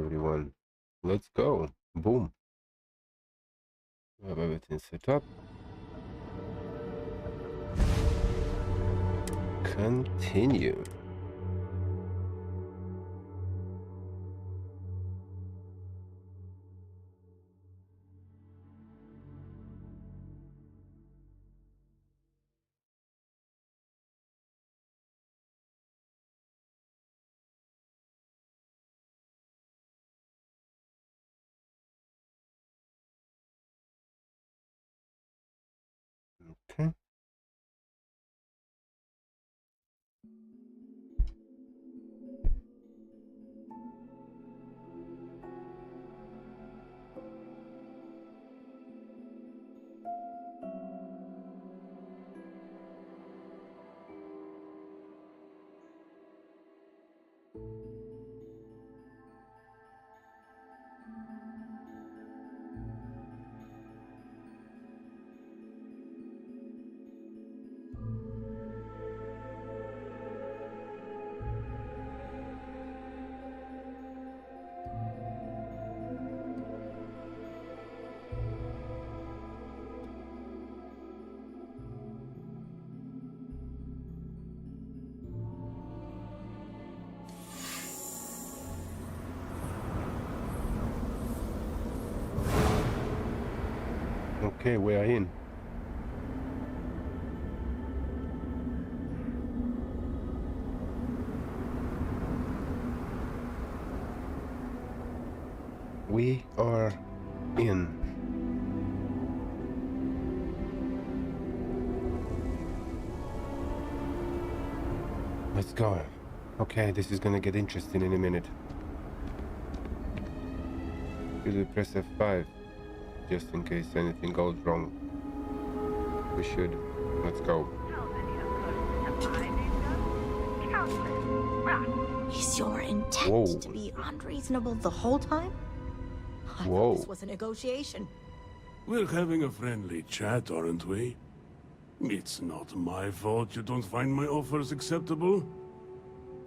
everyone. Let's go. Boom. We have everything set up. Continue. Okay. Okay, we are in. We are in. Let's go. Okay, this is gonna get interesting in a minute. Should we press F5 just in case anything goes wrong? We should. Let's go. Is your intent Whoa. to be unreasonable the whole time? I Whoa. thought this was a negotiation. We're having a friendly chat, aren't we? It's not my fault you don't find my offers acceptable.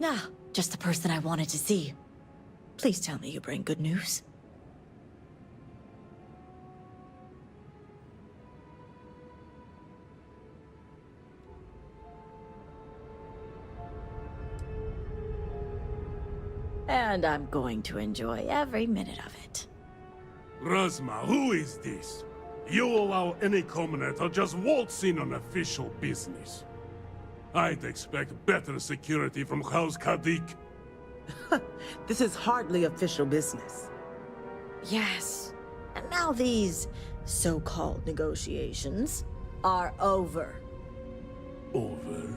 Nah, just the person I wanted to see. Please tell me you bring good news. And I'm going to enjoy every minute of it. Razma, who is this? You allow any commoner to just waltz in on official business. I'd expect better security from House Kadik. This is hardly official business. Yes. And now these so-called negotiations are over. Over?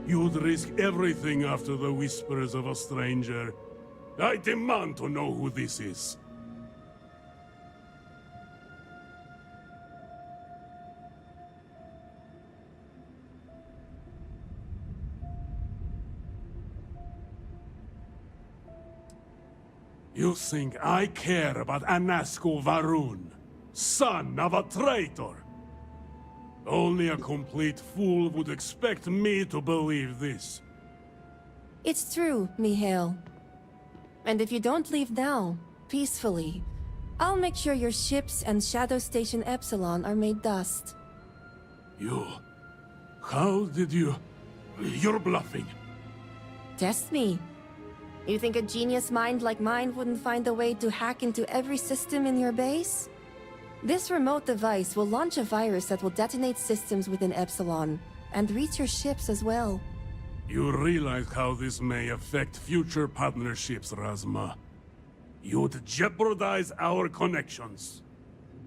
You'd risk everything after the whispers of a stranger. I demand to know who this is. You think I care about Anasco Varun, son of a traitor? Only a complete fool would expect me to believe this. It's true, Mihail. And if you don't leave now, peacefully, I'll make sure your ships and Shadow Station Epsilon are made dust. You... How did you... You're bluffing. Test me. You think a genius mind like mine wouldn't find a way to hack into every system in your base? This remote device will launch a virus that will detonate systems within Epsilon, and reach your ships as well. You realize how this may affect future partnerships, Razma. You'd jeopardize our connections.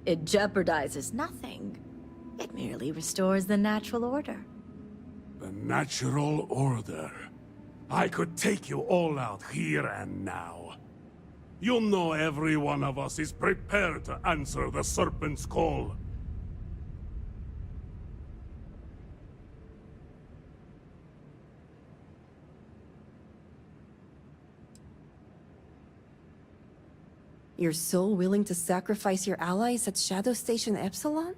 It jeopardizes nothing. It merely restores the natural order. The natural order. I could take you all out here and now. You know every one of us is prepared to answer the Serpent's call. You're so willing to sacrifice your allies at Shadow Station Epsilon?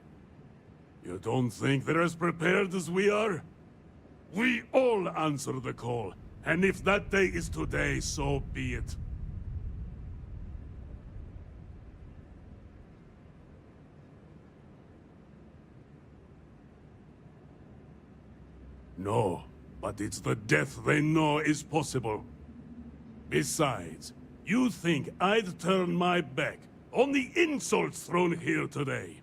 You don't think they're as prepared as we are? We all answer the call, and if that day is today, so be it. No, but it's the death they know is possible. Besides, you think I'd turn my back on the insults thrown here today?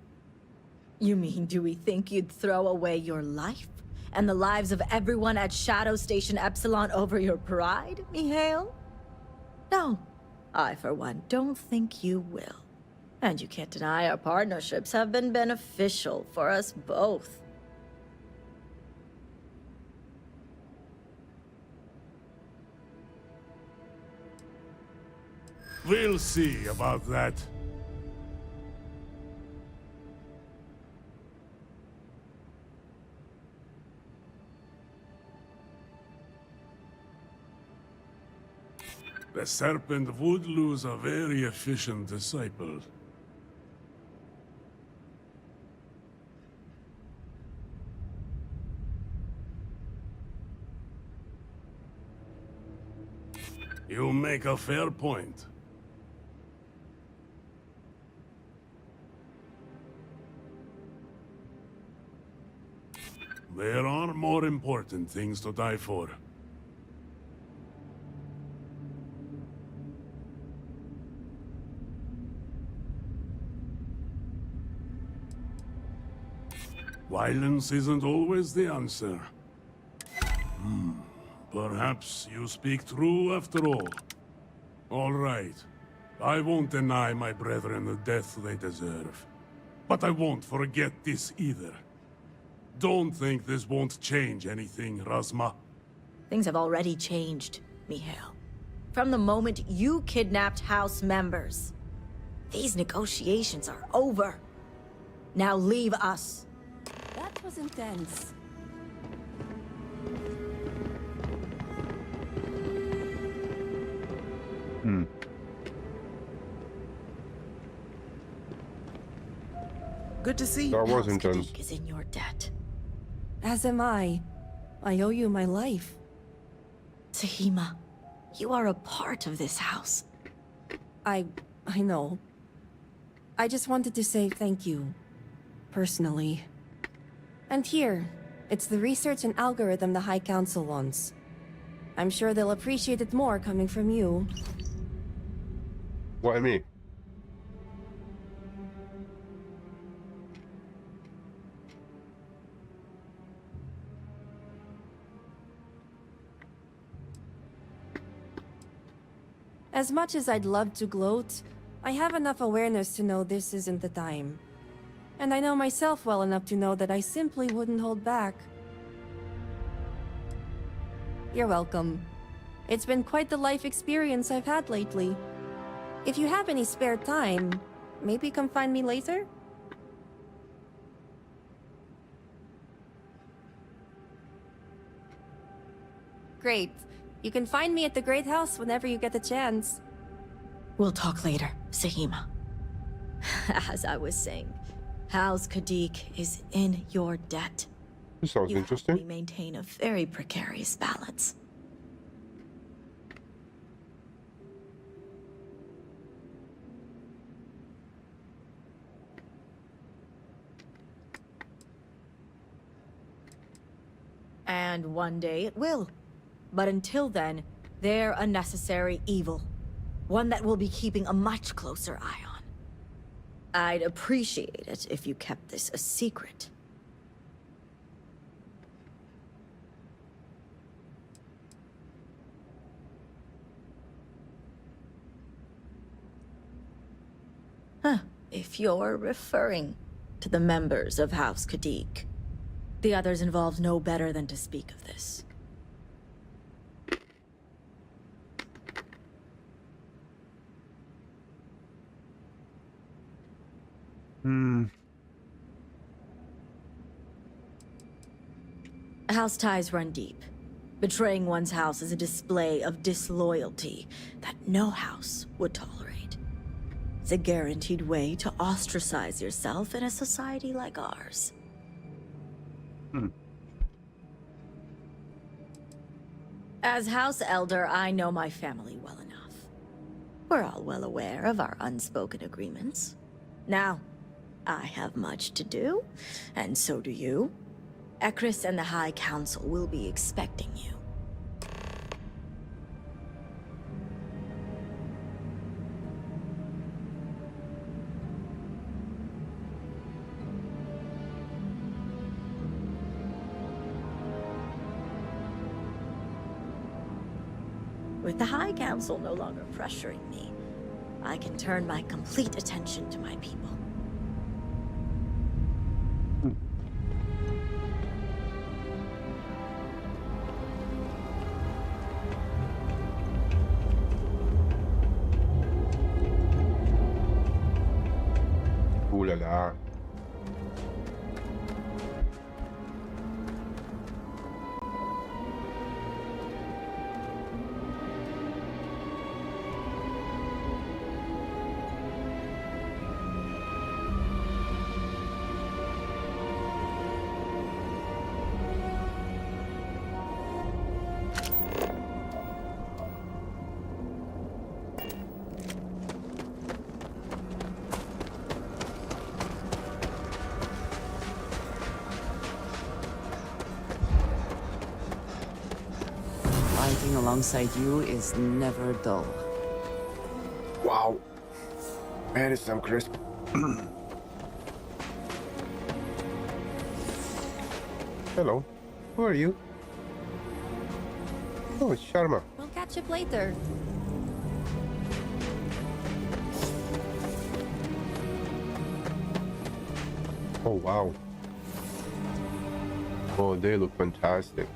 You mean, do we think you'd throw away your life? And the lives of everyone at Shadow Station Epsilon over your pride, Mihail? No. I, for one, don't think you will. And you can't deny our partnerships have been beneficial for us both. We'll see about that. The Serpent would lose a very efficient disciple. You make a fair point. There are more important things to die for. Violence isn't always the answer. Perhaps you speak true after all. All right. I won't deny my brethren the death they deserve. But I won't forget this either. Don't think this won't change anything, Razma. Things have already changed, Mihail. From the moment you kidnapped House members. These negotiations are over. Now leave us. That was intense. Good to see you. That was House intense. Kadik is in your debt. As am I. I owe you my life. Sahima, you are a part of this house. I know. I just wanted to say thank you. Personally. And here, it's the research and algorithm the High Council wants. I'm sure they'll appreciate it more coming from you. Why me? As much as I'd love to gloat, I have enough awareness to know this isn't the time. And I know myself well enough to know that I simply wouldn't hold back. You're welcome. It's been quite the life experience I've had lately. If you have any spare time, maybe come find me later? Great. You can find me at the Great House whenever you get the chance. We'll talk later, Sahima. As I was saying, House Kadik is in your debt. This sounds You help interesting. me maintain a very precarious balance. And one day it will. But until then, they're a necessary evil. One that we'll be keeping a much closer eye on. I'd appreciate it if you kept this a secret. If you're referring to the members of House Kadik. The others involved know better than to speak of this. House ties run deep. Betraying one's house is a display of disloyalty that no house would tolerate. It's a guaranteed way to ostracize yourself in a society like ours. As House Elder, I know my family well enough. We're all well aware of our unspoken agreements. Now, I have much to do, and so do you. Ekris and the High Council will be expecting you. With the High Council no longer pressuring me, I can turn my complete attention to my people. Ooh la la. Fighting alongside you is never dull. Wow. Man, it's some crisp. Hello. Who are you? Oh, it's Sharma. We'll catch up later. Oh, wow. Oh, they look fantastic.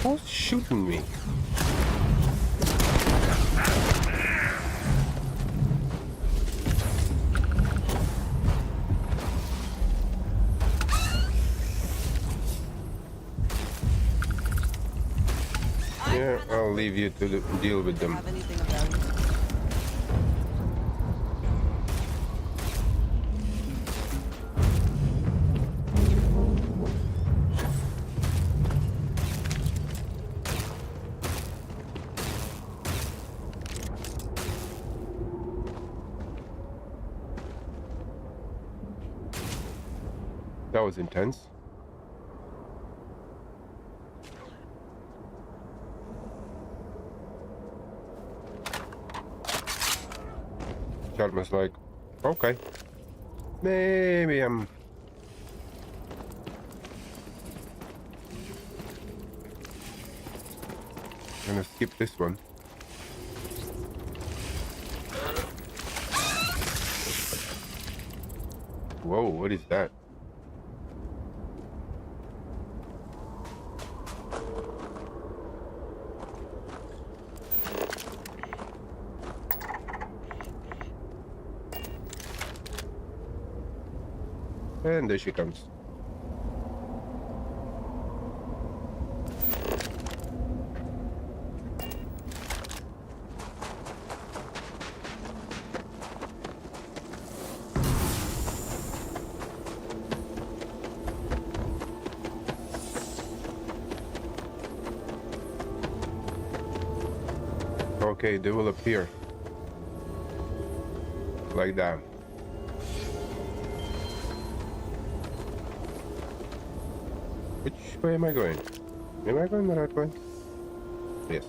Who's shooting me? Yeah, I'll leave you to deal with them. Have anything of value? That was intense. Sharma's like, okay, maybe I'm gonna skip this one. Whoa, what is that? And there she comes. Okay, they will appear. Like that. Which way am I going? Am I going the right way? Yes.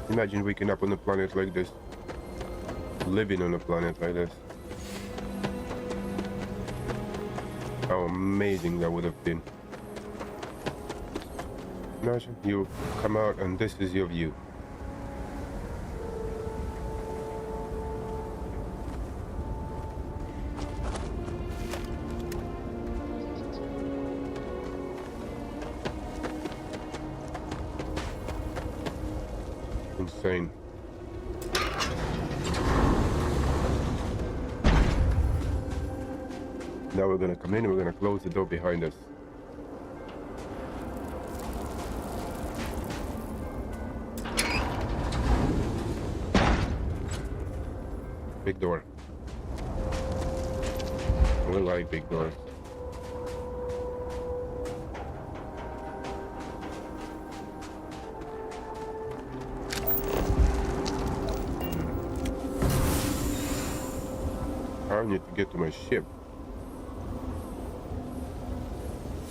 Imagine waking up on a planet like this. Living on a planet like this. How amazing that would have been. Imagine you come out and this is your view. Insane. Now we're gonna come in and we're gonna close the door behind us. Big door. We like big doors. I need to get to my ship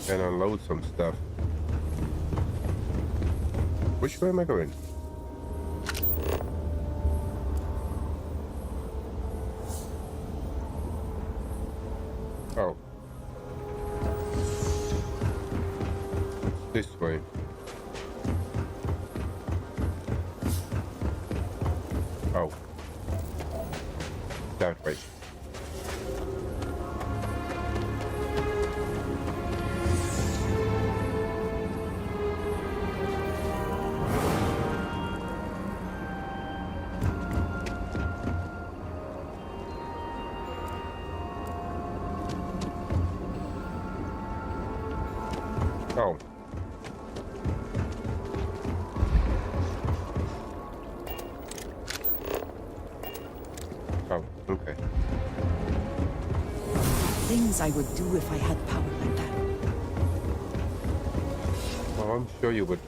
and unload some stuff. Which way am I going? Oh. It's this way. Oh. That way. Oh. Oh, okay. Things I would do if I had power like that. Well, I'm sure you would.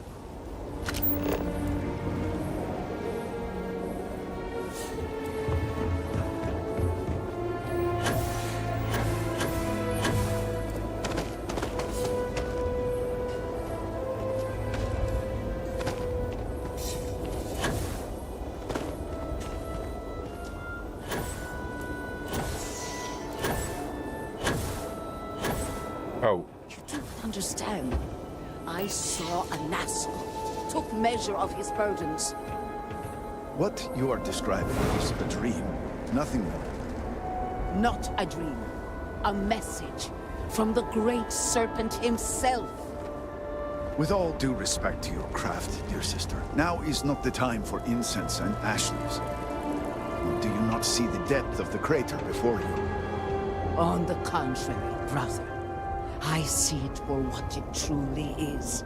Oh, You don't understand. I saw a Nazgul, took measure of his burdens. What you are describing is a dream, nothing more. Not a dream. A message from the great serpent himself. With all due respect to your craft, dear sister, now is not the time for incense and ashes. Do you not see the depth of the crater before you? On the contrary, brother. I see it for what it truly is.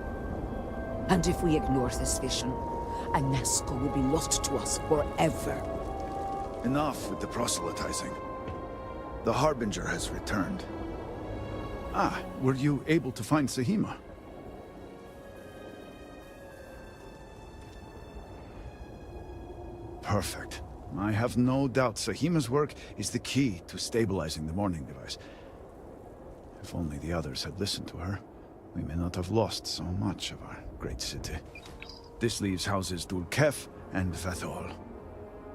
And if we ignore this vision, a Nazgul will be lost to us forever. Enough with the proselytizing. The Harbinger has returned. Ah, were you able to find Sahima? Perfect. I have no doubt Sahima's work is the key to stabilizing the morning device. If only the others had listened to her, we may not have lost so much of our great city. This leaves houses Dulkef and Vathol.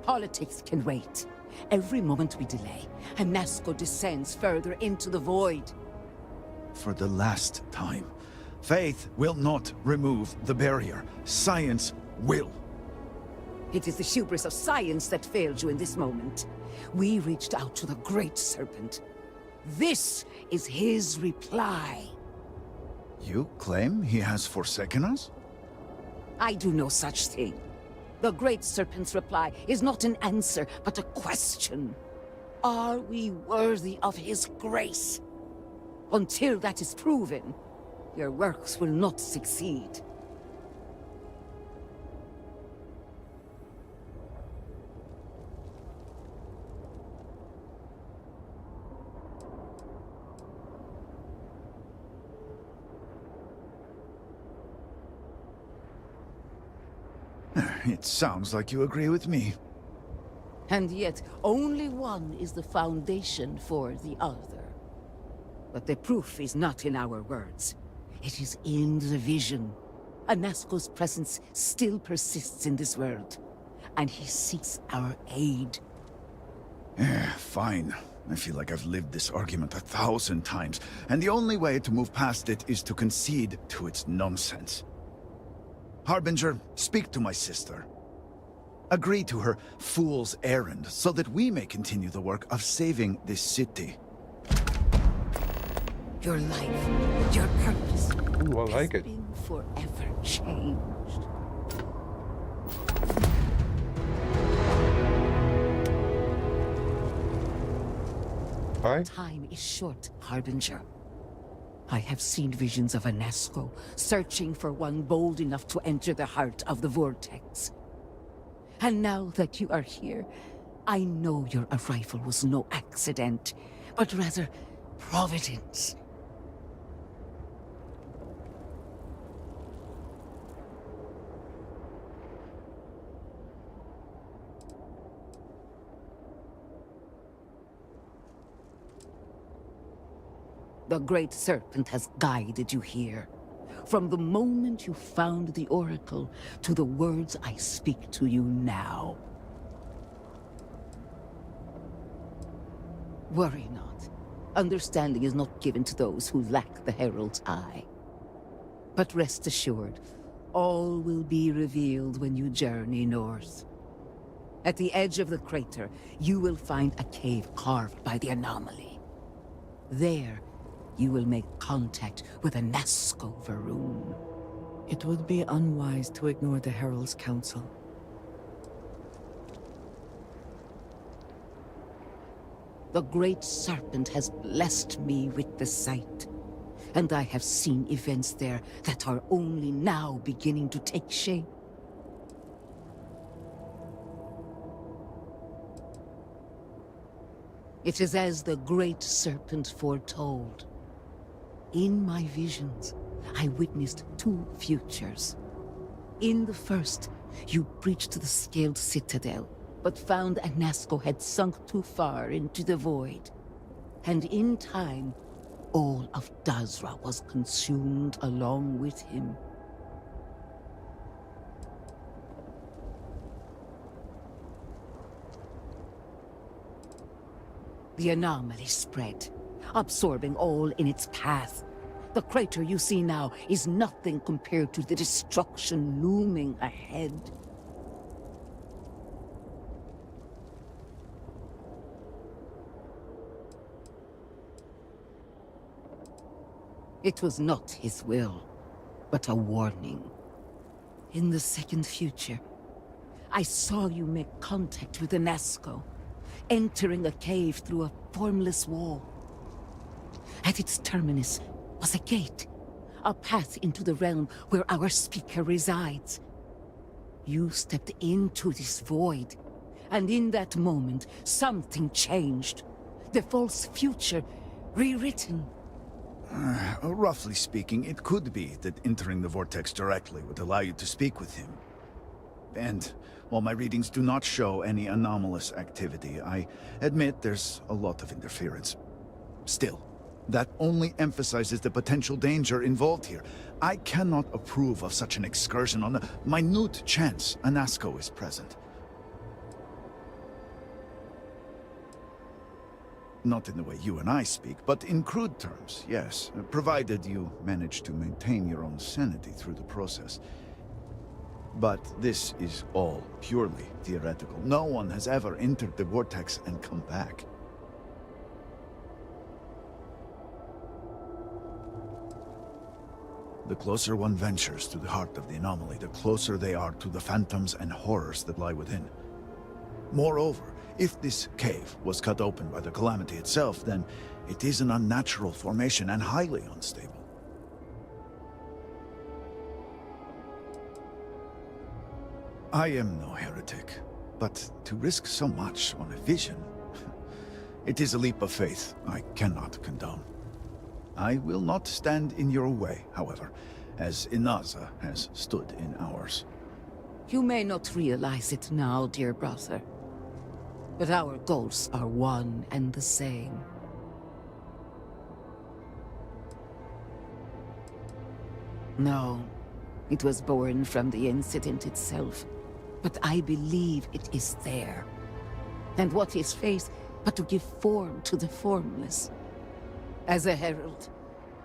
Politics can wait. Every moment we delay, a Nazgul descends further into the void. For the last time, faith will not remove the barrier. Science will. It is the hubris of science that failed you in this moment. We reached out to the Great Serpent. This is his reply. You claim he has forsaken us? I do no such thing. The Great Serpent's reply is not an answer, but a question. Are we worthy of his grace? Until that is proven, your works will not succeed. It sounds like you agree with me. And yet, only one is the foundation for the other. But the proof is not in our words. It is in the vision. Anasco's presence still persists in this world, and he seeks our aid. Fine. I feel like I've lived this argument 1,000 times, and the only way to move past it is to concede to its nonsense. Harbinger, speak to my sister. Agree to her fool's errand, so that we may continue the work of saving this city. Your life, your purpose, Ooh, I has like it. been forever changed. Hi? Time is short, Harbinger. I have seen visions of Anasco, searching for one bold enough to enter the heart of the Vortex. And now that you are here, I know your arrival was no accident, but rather providence. The Great Serpent has guided you here. From the moment you found the Oracle to the words I speak to you now. Worry not. Understanding is not given to those who lack the Herald's eye. But rest assured, all will be revealed when you journey north. At the edge of the crater, you will find a cave carved by the anomaly. There, you will make contact with a Nasco Varun. It would be unwise to ignore the Herald's counsel. The Great Serpent has blessed me with the sight, and I have seen events there that are only now beginning to take shape. It is as the Great Serpent foretold. In my visions, I witnessed two futures. In the first, you breached the Scaled Citadel, but found Anasco had sunk too far into the void. And in time, all of Dazra was consumed along with him. The anomaly spread, absorbing all in its path. The crater you see now is nothing compared to the destruction looming ahead. It was not his will, but a warning. In the second future, I saw you make contact with Anasco, entering a cave through a formless wall. At its terminus was a gate, a path into the realm where our speaker resides. You stepped into this void, and in that moment, something changed. The false future, rewritten. Roughly speaking, it could be that entering the Vortex directly would allow you to speak with him. And while my readings do not show any anomalous activity, I admit there's a lot of interference. Still, that only emphasizes the potential danger involved here. I cannot approve of such an excursion on the minute chance Anasco is present. Not in the way you and I speak, but in crude terms, yes, provided you manage to maintain your own sanity through the process. But this is all purely theoretical. No one has ever entered the vortex and come back. The closer one ventures to the heart of the anomaly, the closer they are to the phantoms and horrors that lie within. Moreover, if this cave was cut open by the calamity itself, then it is an unnatural formation and highly unstable. I am no heretic, but to risk so much on a vision, it is a leap of faith I cannot condone. I will not stand in your way, however, as Inaza has stood in ours. You may not realize it now, dear brother, but our goals are one and the same. No, it was born from the incident itself, but I believe it is there. And what is faith but to give form to the formless? As a herald,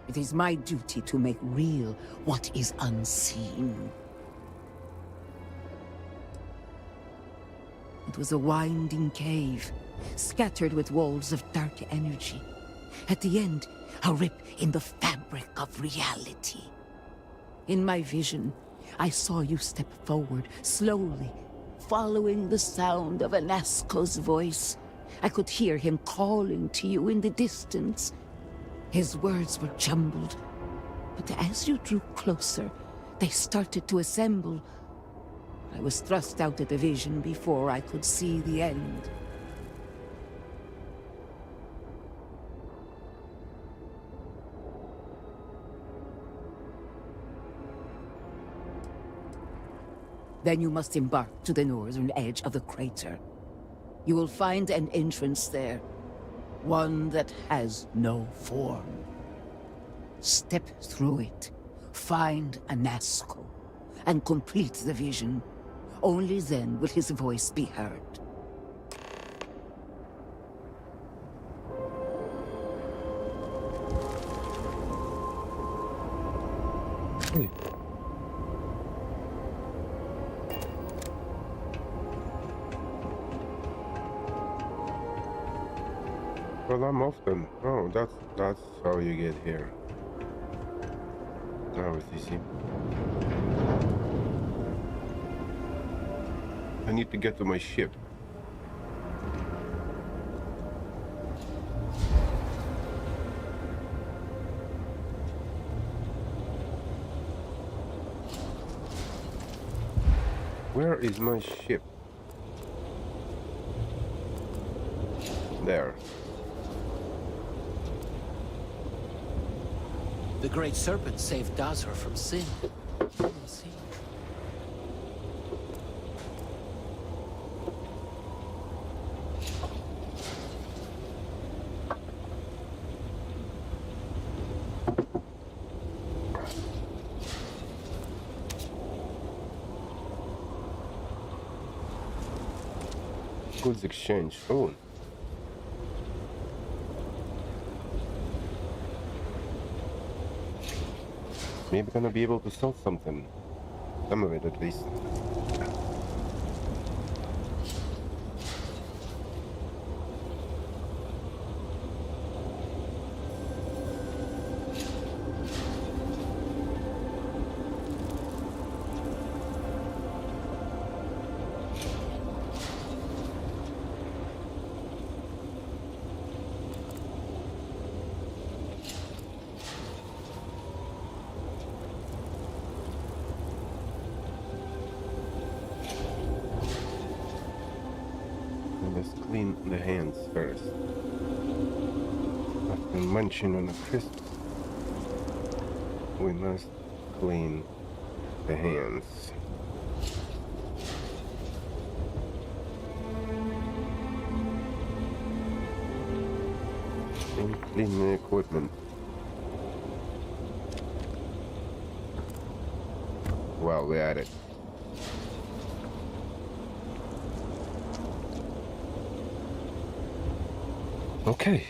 it is my duty to make real what is unseen. It was a winding cave, scattered with walls of dark energy. At the end, a rip in the fabric of reality. In my vision, I saw you step forward, slowly, following the sound of Anasco's voice. I could hear him calling to you in the distance. His words were jumbled, but as you drew closer, they started to assemble. I was thrust out of the vision before I could see the end. Then you must embark to the northern edge of the crater. You will find an entrance there, one that has no form. Step through it, find Anasco, and complete the vision. Only then will his voice be heard. Well, I'm off then. Oh, that's how you get here. That was easy. I need to get to my ship. Where is my ship? There. The Great Serpent saved Dazur from sin. Let's see. Goods exchange. Oh. Maybe gonna be able to sell something. Some of it at least. Let's clean the hands first. After munching on the crisps, we must clean the hands. And clean the equipment. While we're at it. Okay.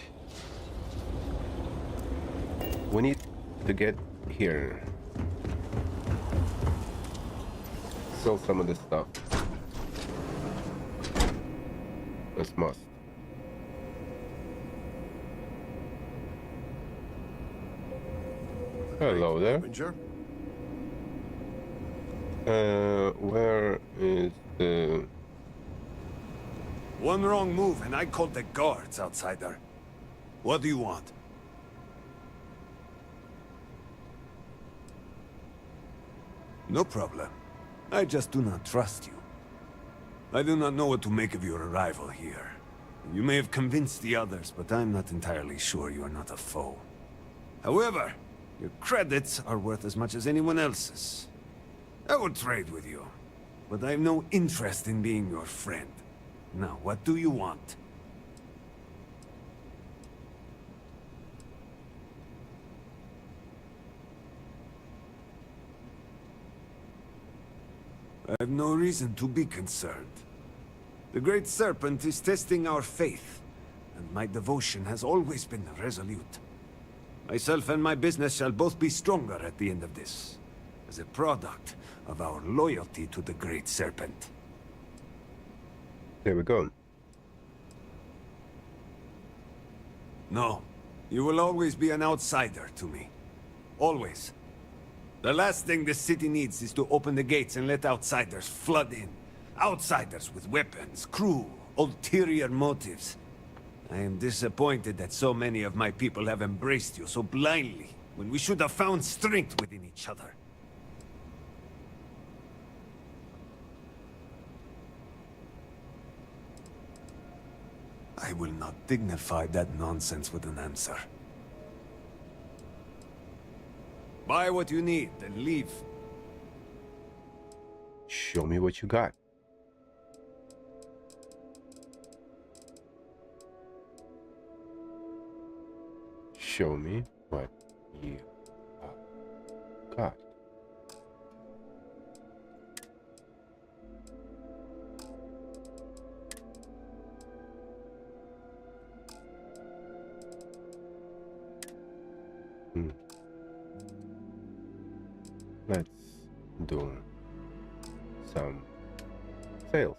We need to get here. sell some of this stuff. That's must. Hello there. Ranger? Where is the... One wrong move and I called the guards, outsider. What do you want? No problem. I just do not trust you. I do not know what to make of your arrival here. You may have convinced the others, but I'm not entirely sure you are not a foe. However, your credits are worth as much as anyone else's. I will trade with you, but I have no interest in being your friend. Now, what do you want? I have no reason to be concerned. The Great Serpent is testing our faith, and my devotion has always been resolute. Myself and my business shall both be stronger at the end of this, as a product of our loyalty to the Great Serpent. There we go. No, you will always be an outsider to me. Always. The last thing this city needs is to open the gates and let outsiders flood in. Outsiders with weapons, crew, ulterior motives. I am disappointed that so many of my people have embraced you so blindly, when we should have found strength within each other. I will not dignify that nonsense with an answer. Buy what you need, then leave. Show me what you got. Show me what you got. Let's do some sales.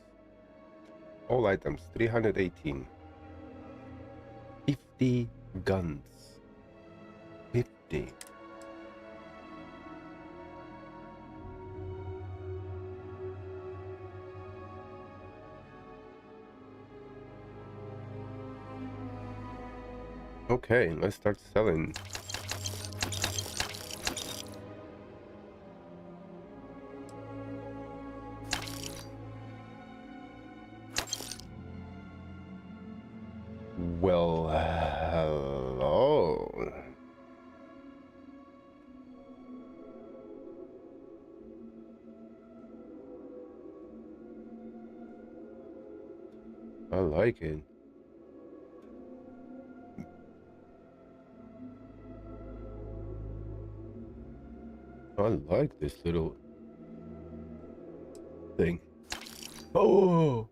All items 318. 50 guns. 50. Okay, let's start selling. Well, hello. I like it. I like this little thing. Oh!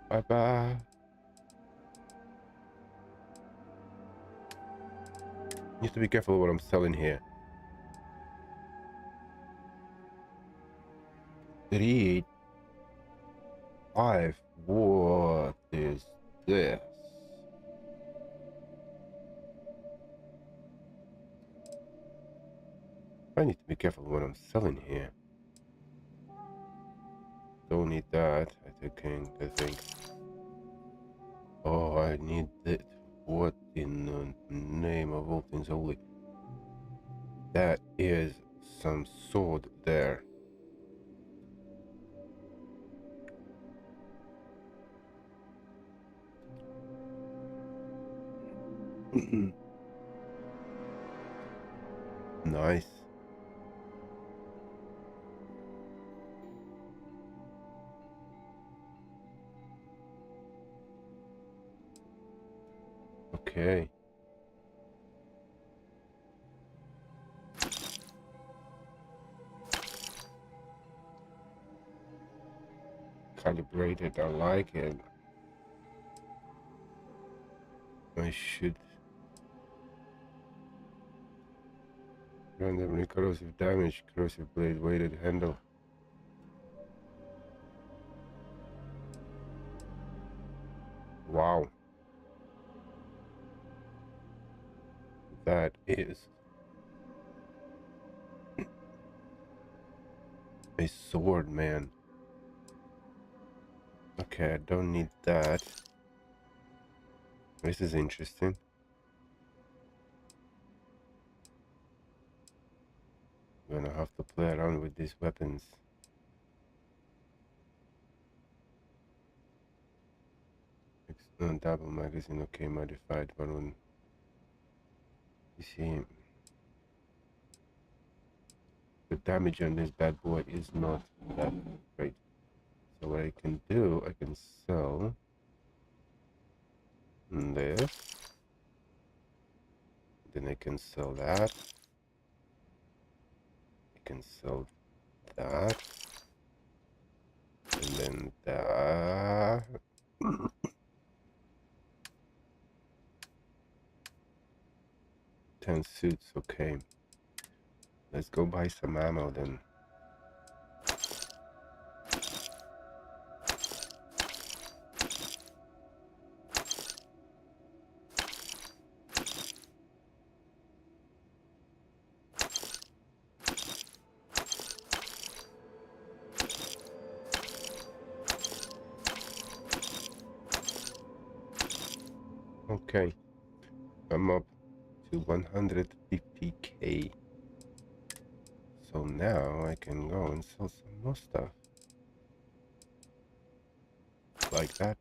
Bye-bye. You have to be careful what I'm selling here. 3, 5. What is this? I need to be careful what I'm selling here. Don't need that. I think. Oh, I need that. What in the name of all things holy? That is some sword there. Nice. Okay. Calibrated, I like it. I should randomly corrosive damage, corrosive blade, weighted handle. Wow. That is a sword, man. Okay, I don't need that. This is interesting. I'm gonna have to play around with these weapons. Double magazine, okay, modified balloon. You see, the damage on this bad boy is not that great. So what I can do, I can sell this. Then I can sell that. I can sell that. And then that. 10 suits, okay. Let's go buy some ammo then. Okay, I'm up to 150k. So now I can go and sell some more stuff. Like that.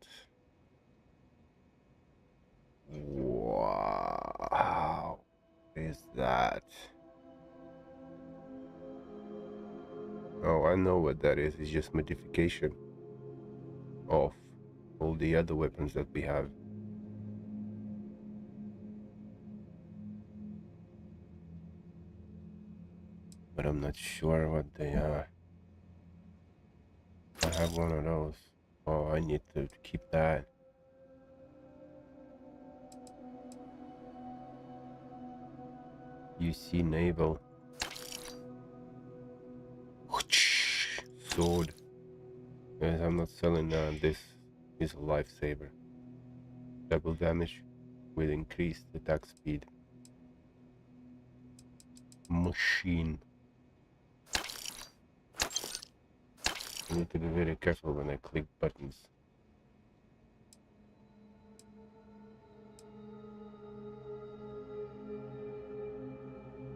Wow. What is that? Oh, I know what that is. It's just modification of all the other weapons that we have. But I'm not sure what they are. I have one of those. Oh, I need to keep that. You see naval. Sword. Yes, I'm not selling this. Is a lifesaver. Double damage with increased attack speed. Machine. I need to be very careful when I click buttons.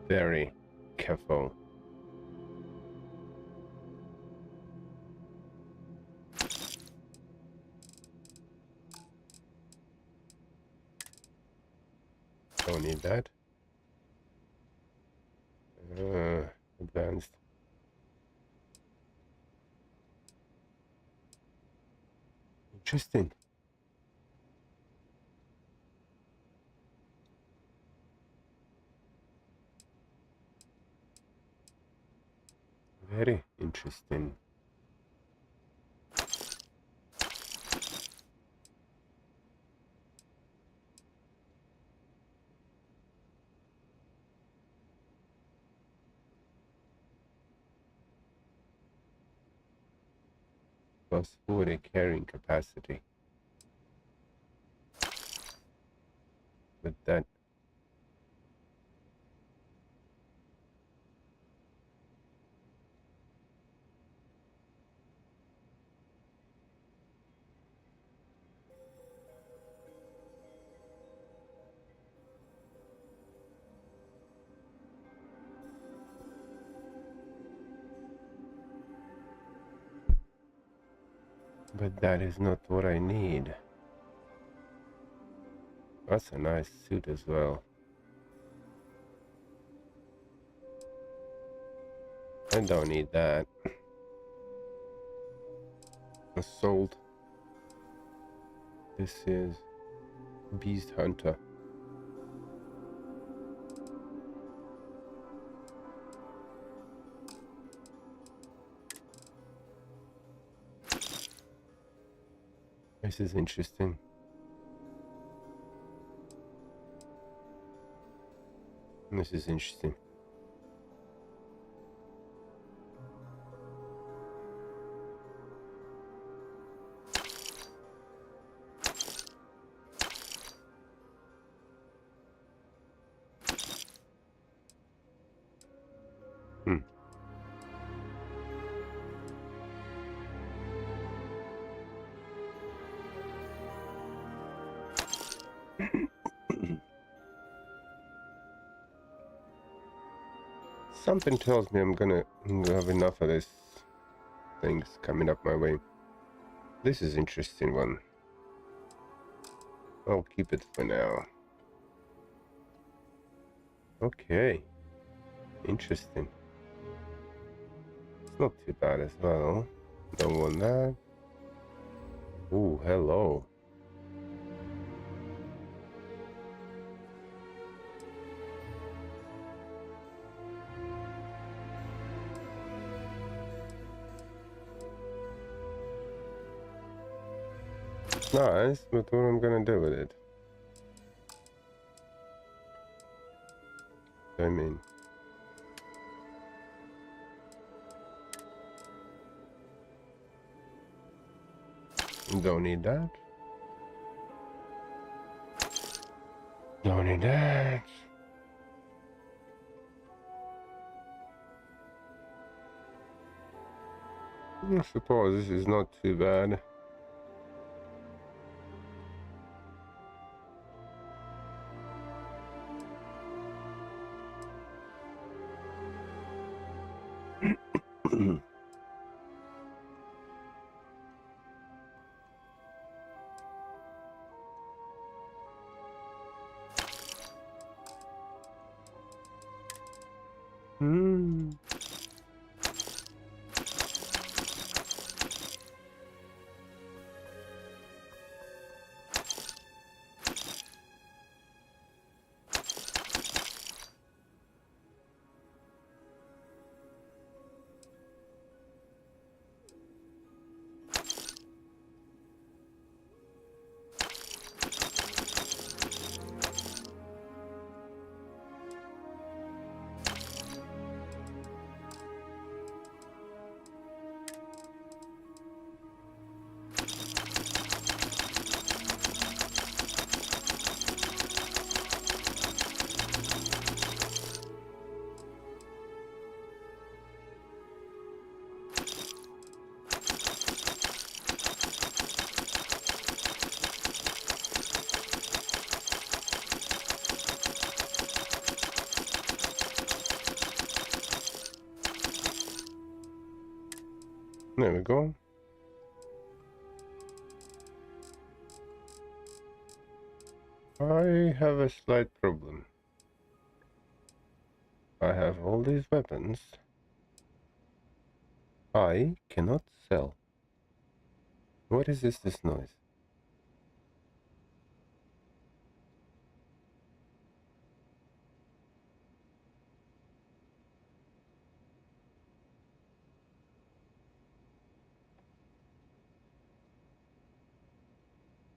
Very careful. Don't need that. Advanced. Interesting. Very interesting. Plus 40 carrying capacity. But that is not what I need. That's a nice suit as well. I don't need that. Assault. This is Beast Hunter. This is interesting. This is interesting. Hmm. Something tells me I'm gonna have enough of this things coming up my way. This is interesting one. I'll keep it for now. Okay. Interesting. It's not too bad as well. Don't want that. Ooh, hello. Nice, but what am I gonna do with it? I mean, don't need that. Don't need that. I suppose this is not too bad. Hmm. There we go. I have a slight problem. I have all these weapons. I cannot sell. What is this noise?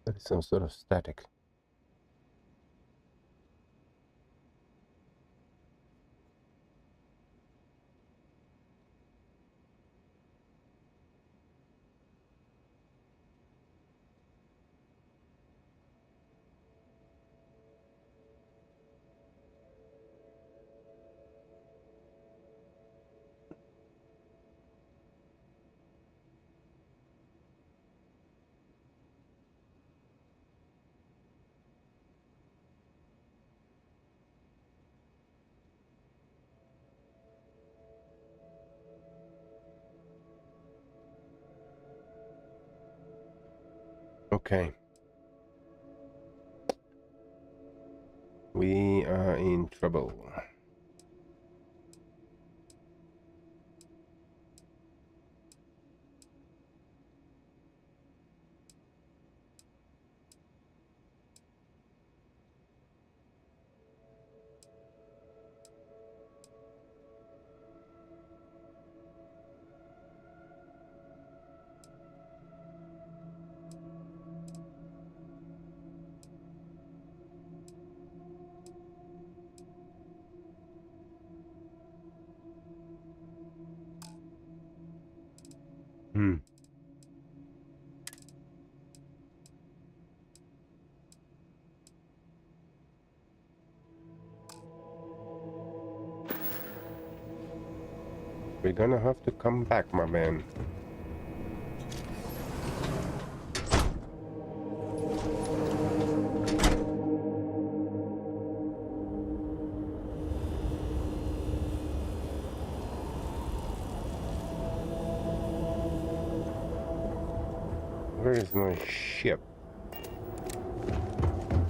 That is some sort of static. Okay. We are in trouble. We're gonna have to come back, my man. Where is my ship?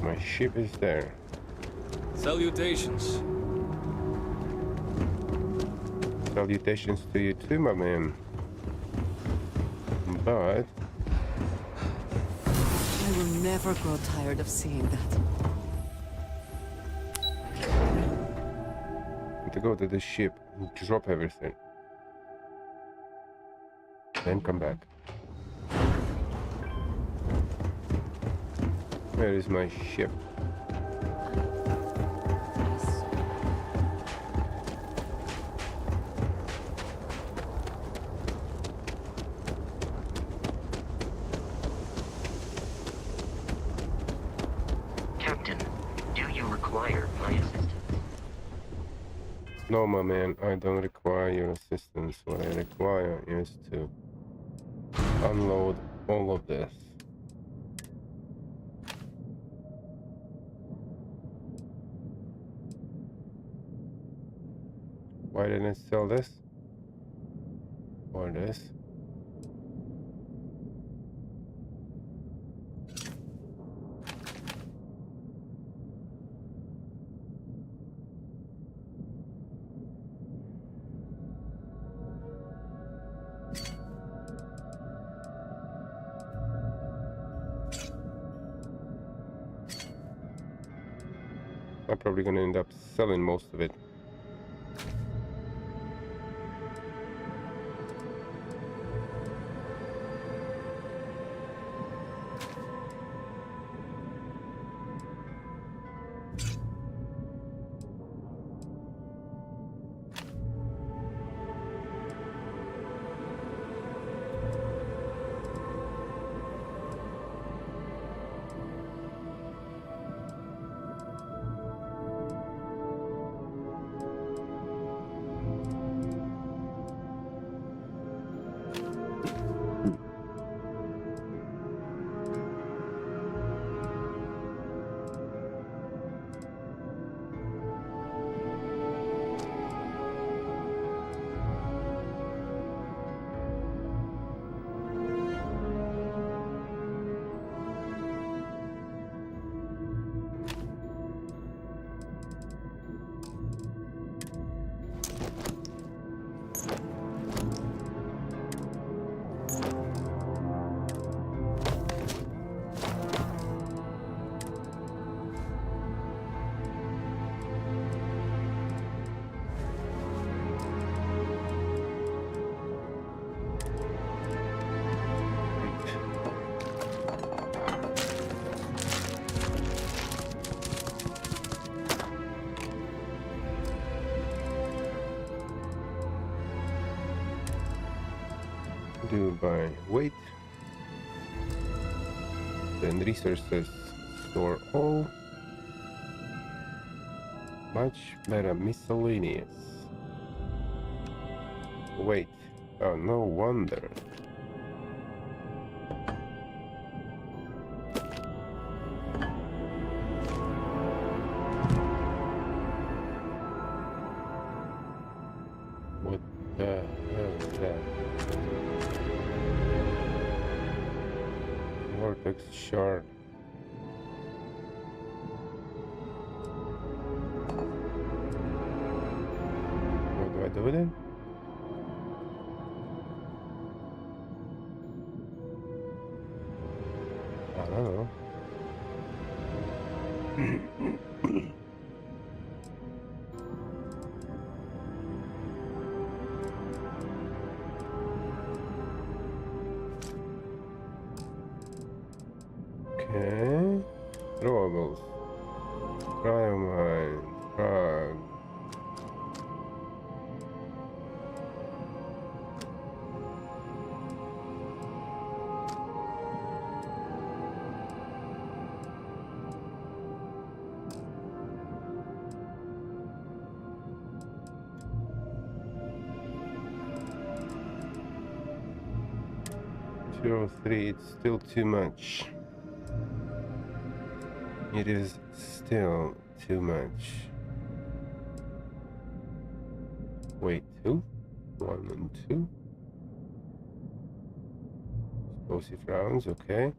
My ship is there. Salutations. Salutations to you too, my man. But I will never grow tired of seeing that. to go to the ship, drop everything, then come back. Where is my ship? Captain, do you require my assistance? No, my man, I don't require your assistance. What I require is to unload all of this. Why didn't I sell this? Or this? I'm probably gonna end up selling most of it. Do by weight, then resources, store all, much better, miscellaneous, weight, oh no wonder. What the hell is that? Vortex shard. What do I do with it? I don't know. Okay. Throwables. Cryomine. Frog. 203, it's still too much. It is still too much. Wait, 2? 1 and 2. Explosive rounds, okay.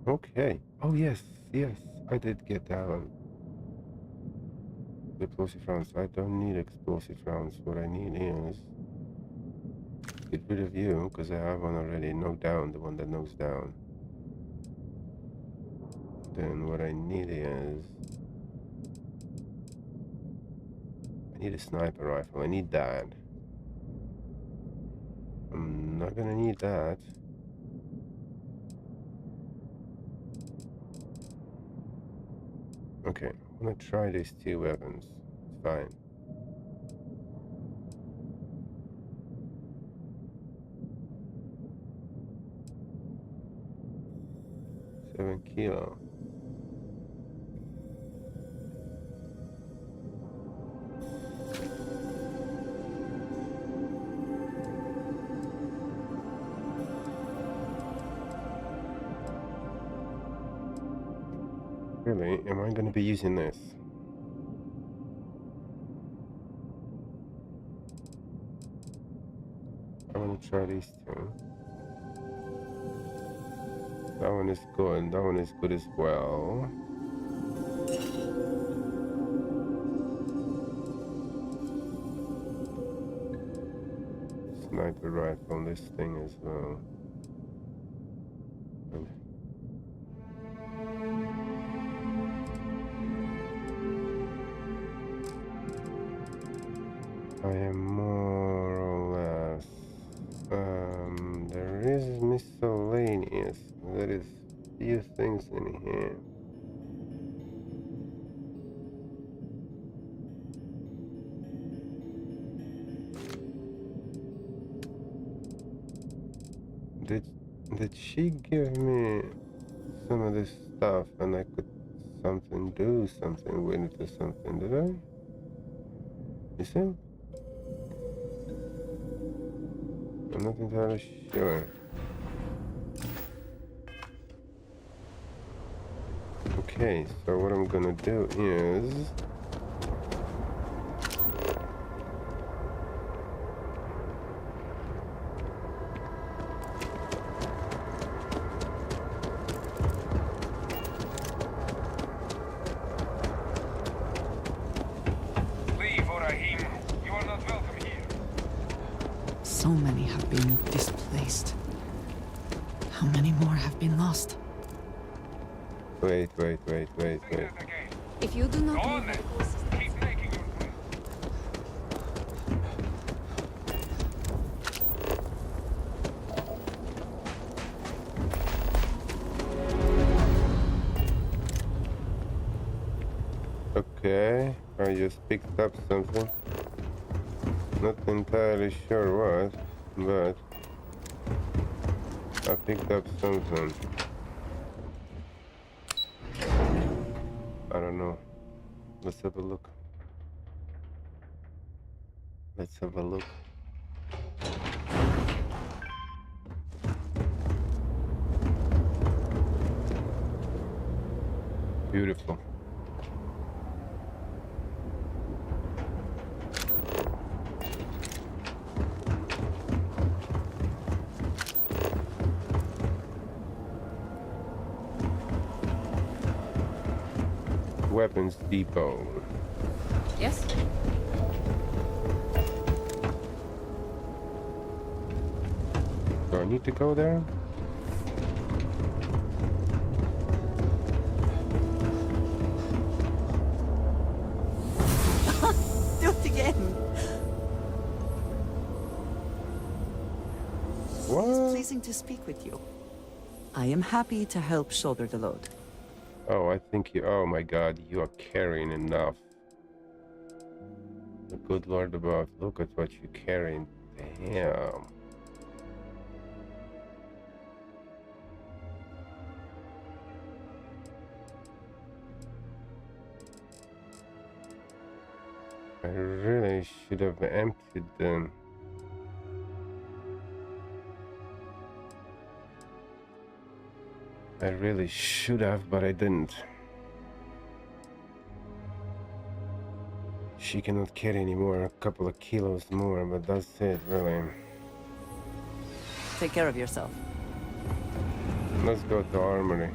Okay. Oh yes, yes, I did get that one. Explosive rounds. I don't need explosive rounds. What I need is get rid of you, because I have one already. Knock down, the one that knocks down. Then what I need is I need a sniper rifle. I need that. I'm not gonna need that. Okay, I'm gonna try these 2 weapons. It's fine. $7 kilo. Really? Am I gonna be using this? I wanna try these 2. That one is good. That one is good as well. Sniper rifle on this thing as well. And I am more or less. There is miscellaneous. There is few things in here. Did did she give me some of this stuff and I could do something with it or something, did I? You see? I'm not entirely sure. Okay, so what I'm gonna do is So many have been displaced. How many more have been lost? wait. If you do not need medical assistance, Okay, I just picked up something. Not entirely sure what, but I picked up something. I don't know. Let's have a look. Let's have a look. Beautiful. Weapons depot. yes? Do I need to go there? Do it again! What? It's pleasing to speak with you. I am happy to help shoulder the load. Oh, I think you. Oh my God, you are carrying enough. The good Lord above, look at what you're carrying. Damn. I really should have emptied them. I really should have, but I didn't. She cannot carry anymore, a couple of kilos more, but that's it, really. Take care of yourself. Let's go to Armory.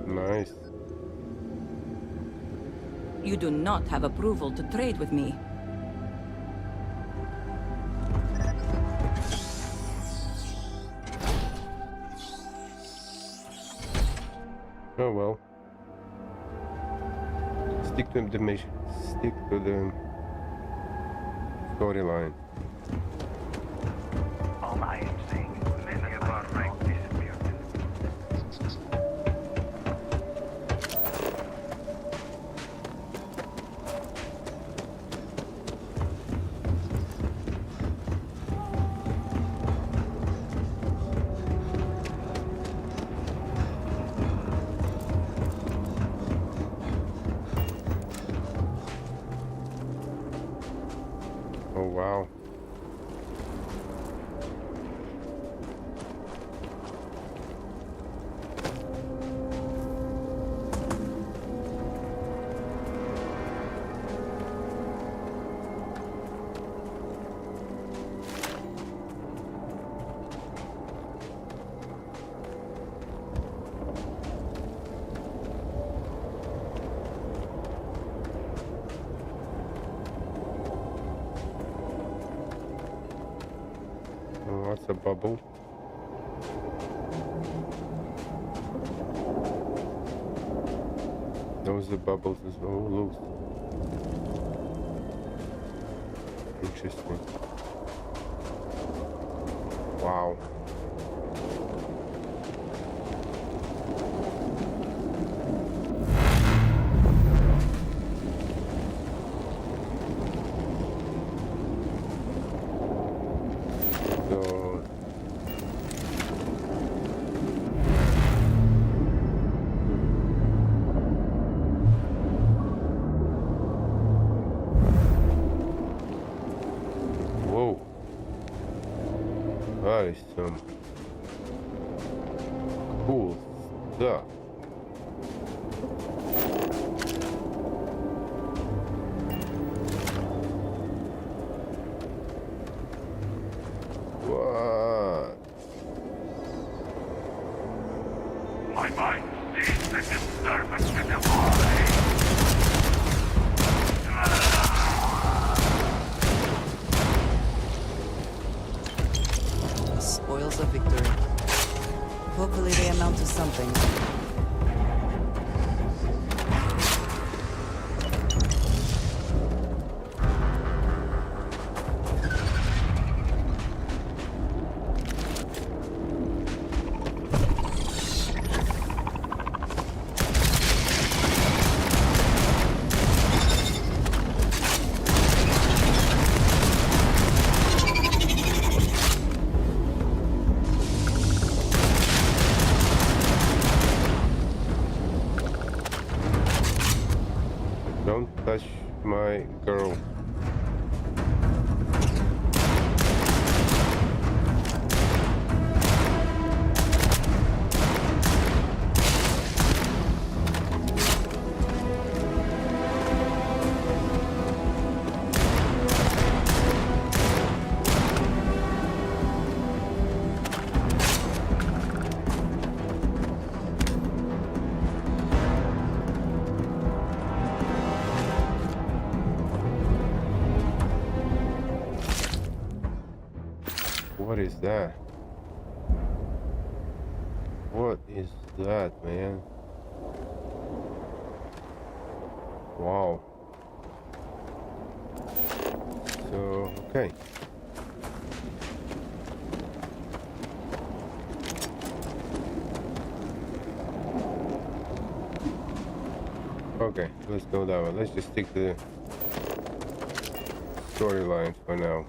Nice. You do not have approval to trade with me. Oh well. Stick to the mission. Stick to the storyline. All I am saying is many of our rank disappeared. Oh wow. Oh, that's a bubble. Those are bubbles as well. Oh, look. Interesting. Wow. So whoa. That is some cool stuff. What? My mind sees the disturbance in the body. The spoils of victory. Hopefully they amount to something. Don't touch my girl. What is that? What is that, man? Wow. So, okay. Okay, let's go that way. Let's just stick to storyline for now.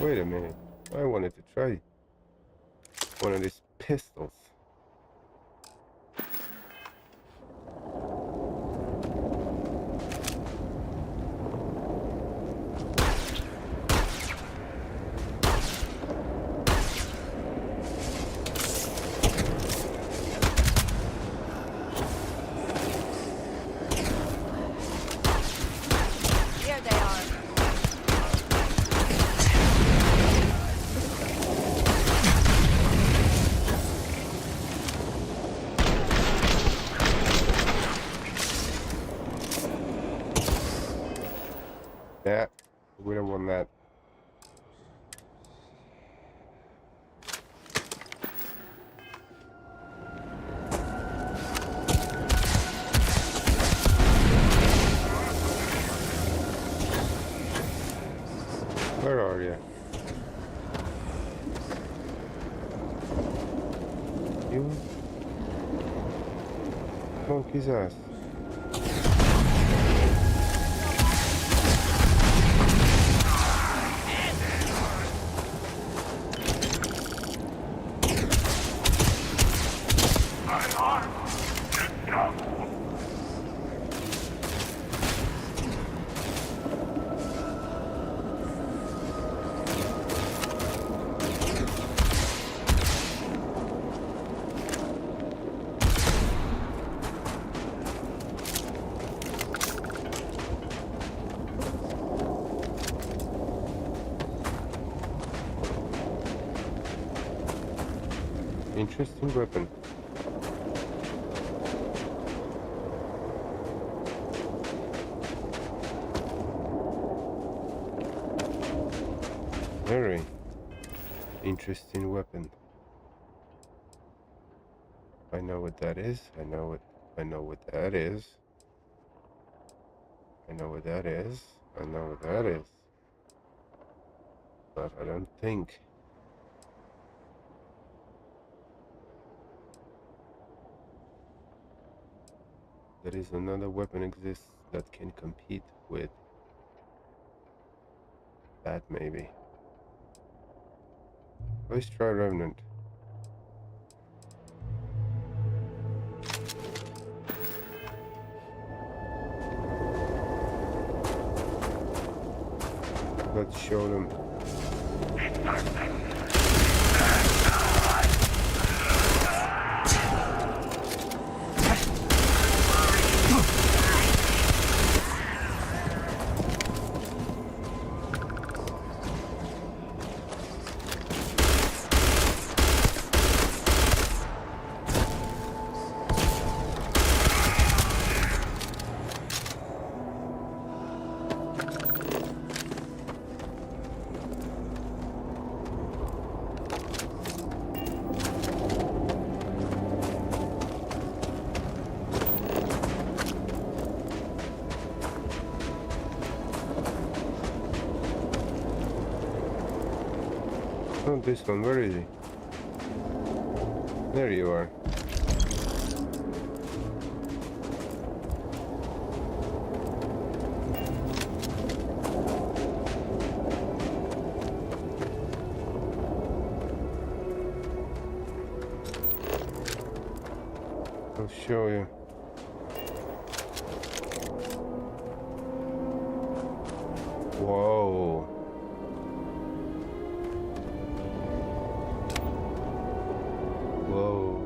Wait a minute. I wanted to try one of these pistols. Here they are. Yeah, we don't want that. Where are you? You? Monkey's ass. Interesting weapon. Very interesting weapon. I know what that is. I know what that is. I know what that is. I know what that is. But I don't think there is another weapon exists that can compete with that, maybe. Let's try Revenant. Let's show them. Not this one, where is he? There you are. I'll show you. Whoa. Whoa.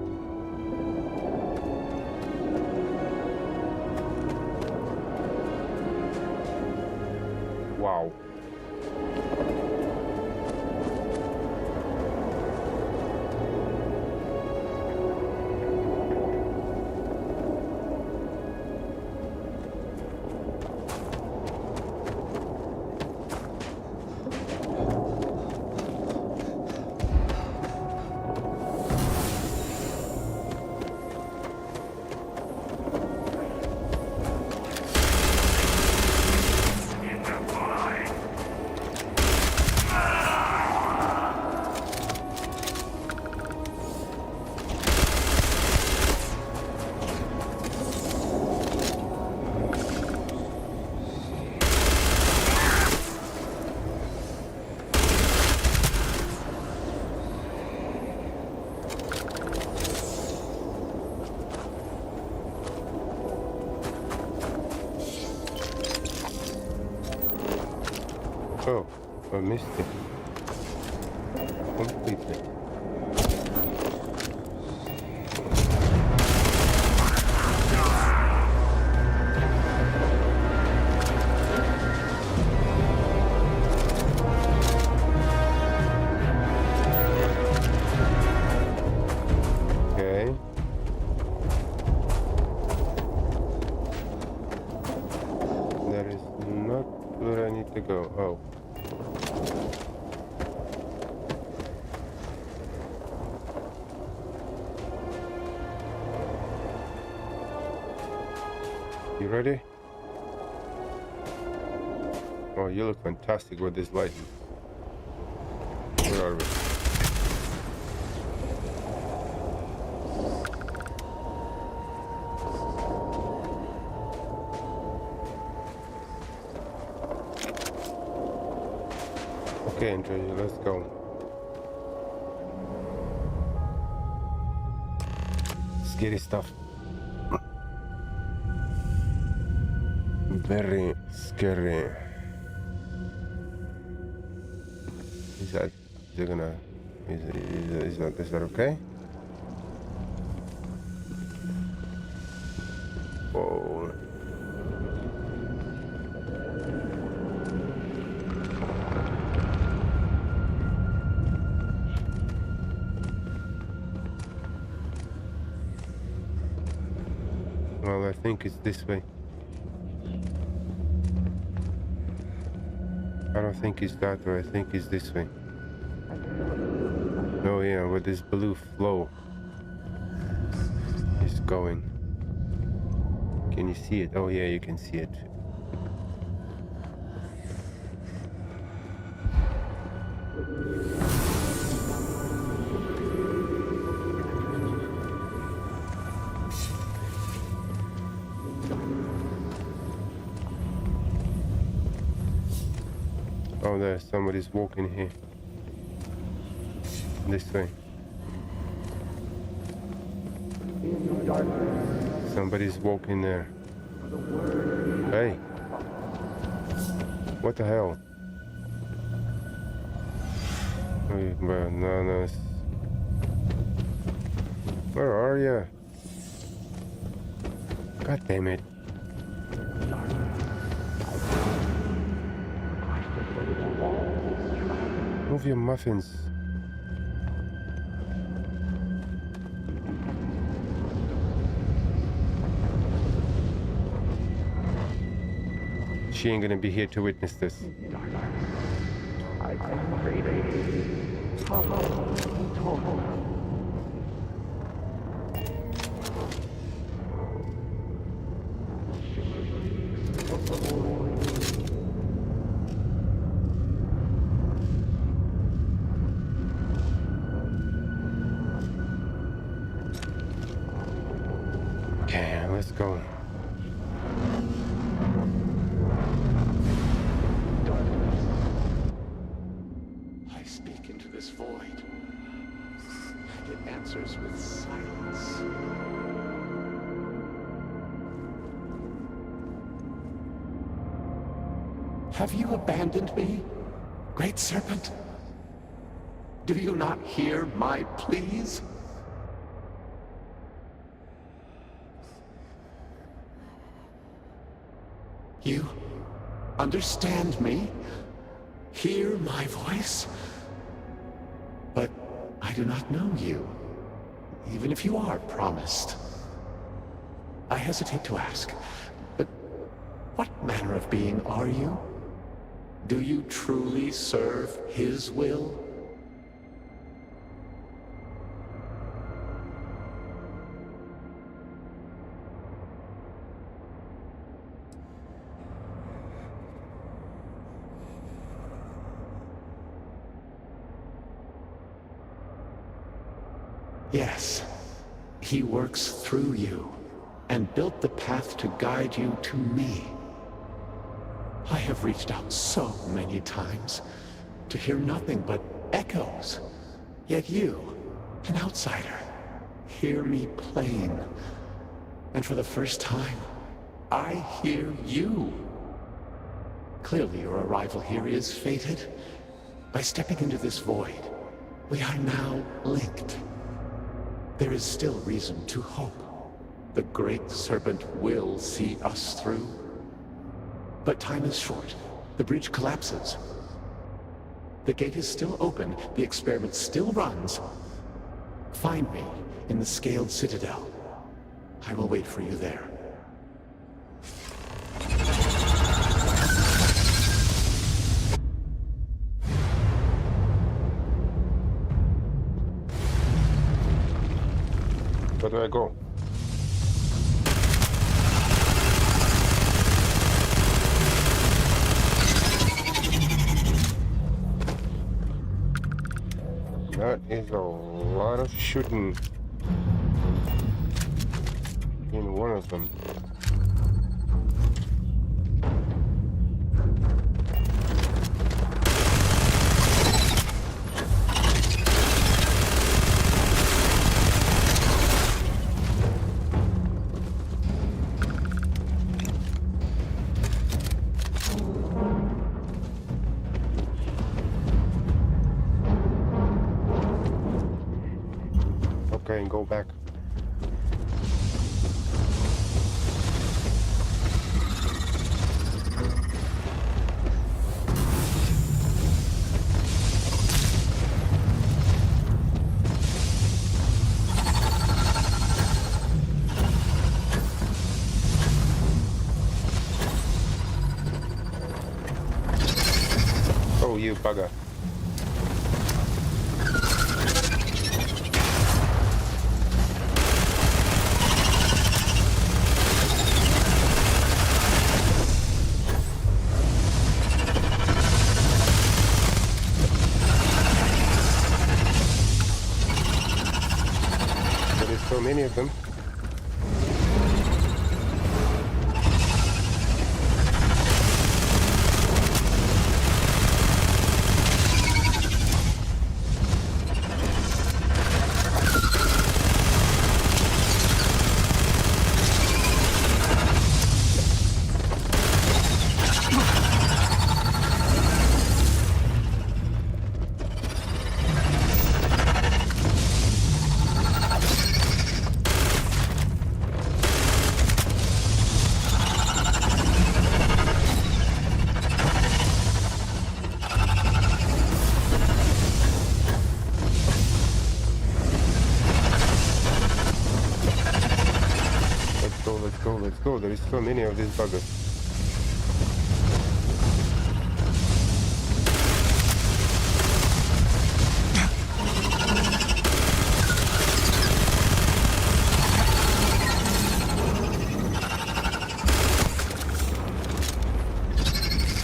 Wow. I missed it completely. Okay. That is not where I need to go. Oh. You ready? Oh, you look fantastic with this lighting. Where are we? Okay, Andrea, let's go. Scary stuff. Very scary. Is that is that okay? Whoa. Well, I think it's this way. I don't think it's that way, I think it's this way. Oh yeah, where this blue flow is going. Can you see it? Oh yeah, you can see it. Oh, there, somebody's walking here. This way. Somebody's walking there. Hey. What the hell? Oh, bananas. Where are you? God damn it. Move your muffins. She ain't gonna be here to witness this. Okay, let's go. I speak into this void. It answers with silence. Have you abandoned me, Great Serpent? Do you not hear my pleas? You understand me? Hear my voice? But I do not know you, even if you are promised. I hesitate to ask, but what manner of being are you? Do you truly serve his will? Yes, he works through you and built the path to guide you to me. I have reached out so many times to hear nothing but echoes. Yet you, an outsider, hear me plain. And for the first time, I hear you. Clearly your arrival here is fated, By stepping into this void, we are now linked. There is still reason to hope. The Great Serpent will see us through. But time is short. The breach collapses. The gate is still open. The experiment still runs. Find me in the Scaled Citadel. I will wait for you there. Where do I go? That is a lot of shooting in one of them. Okay, and go back. Oh, you bugger. There is so many of them. Let's go. There is so many of these buggers.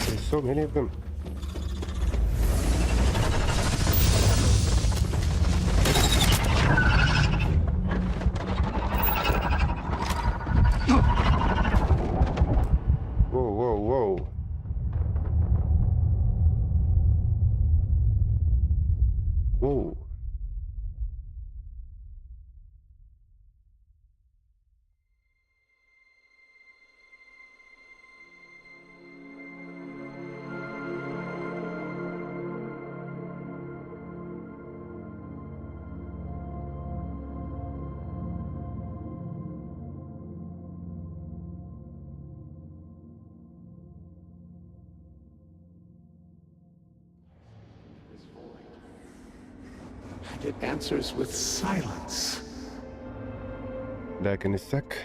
There's so many of them. Whoa. Whoa. And it answers with silence. Back in a sec.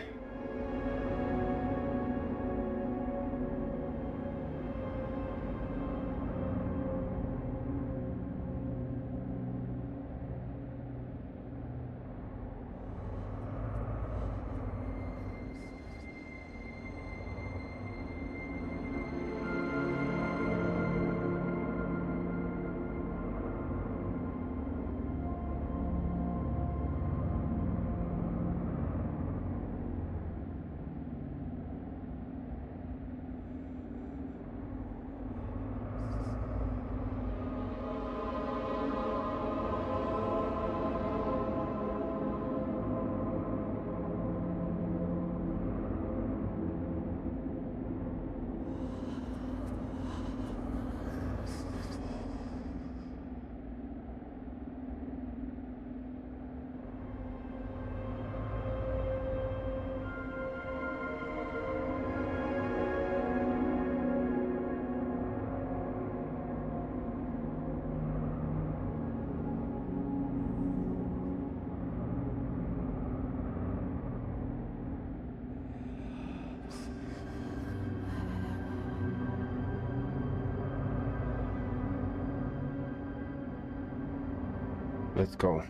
Let's go.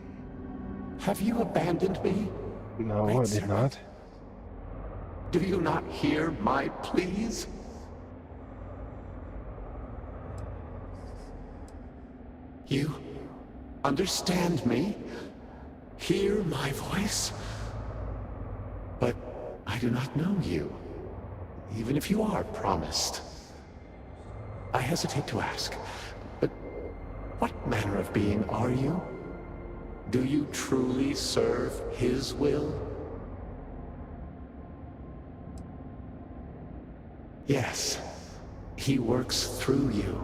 Have you abandoned me? No, Great I did servant? not. Do you not hear my pleas? You understand me? Hear my voice? But I do not know you, even if you are promised. I hesitate to ask, but what manner of being are you? Do you truly serve his will? Yes, he works through you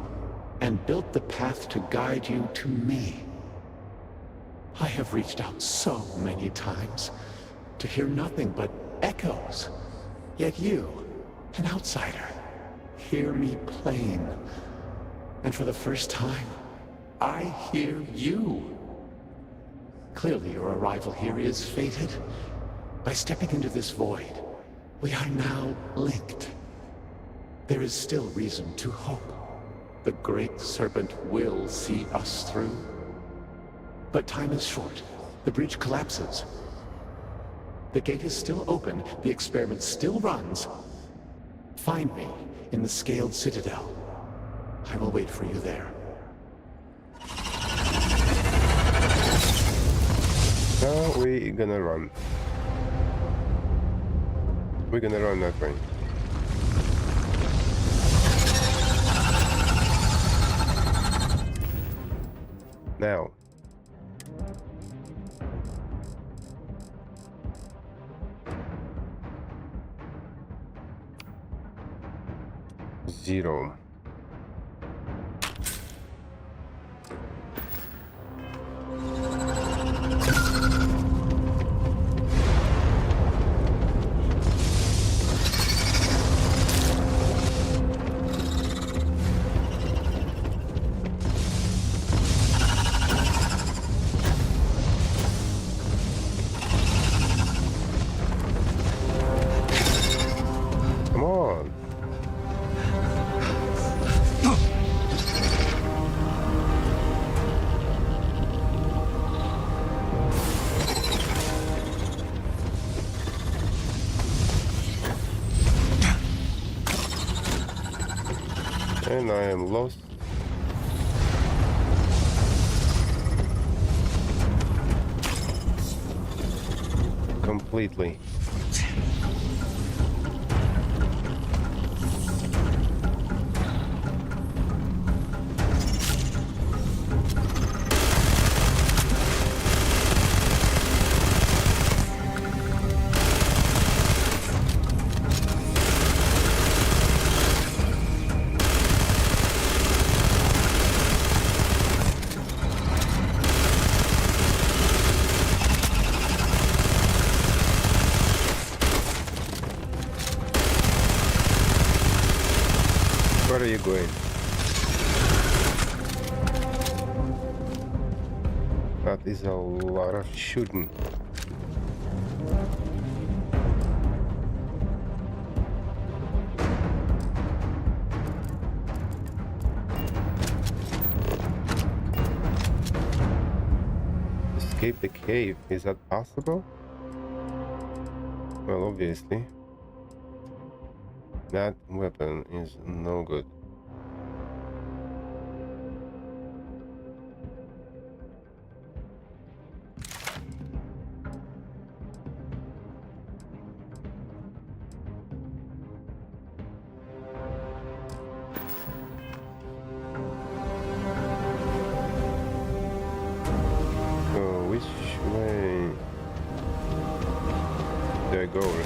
and built the path to guide you to me. I have reached out so many times to hear nothing but echoes. Yet you, an outsider, hear me plain. And for the first time, I hear you. Clearly your arrival here is fated. By stepping into this void, we are now linked. There is still reason to hope. The great serpent will see us through. But time is short. The breach collapses. The gate is still open. The experiment still runs. Find me in the Scaled Citadel. I will wait for you there. Now we're gonna run. We're gonna run that way. Now. Zero. Come on. And I am lost. Completely. Where are you going? That is a lot of shooting. Escape the cave. Is that possible? Well, obviously. That weapon is no good. So which way do I go?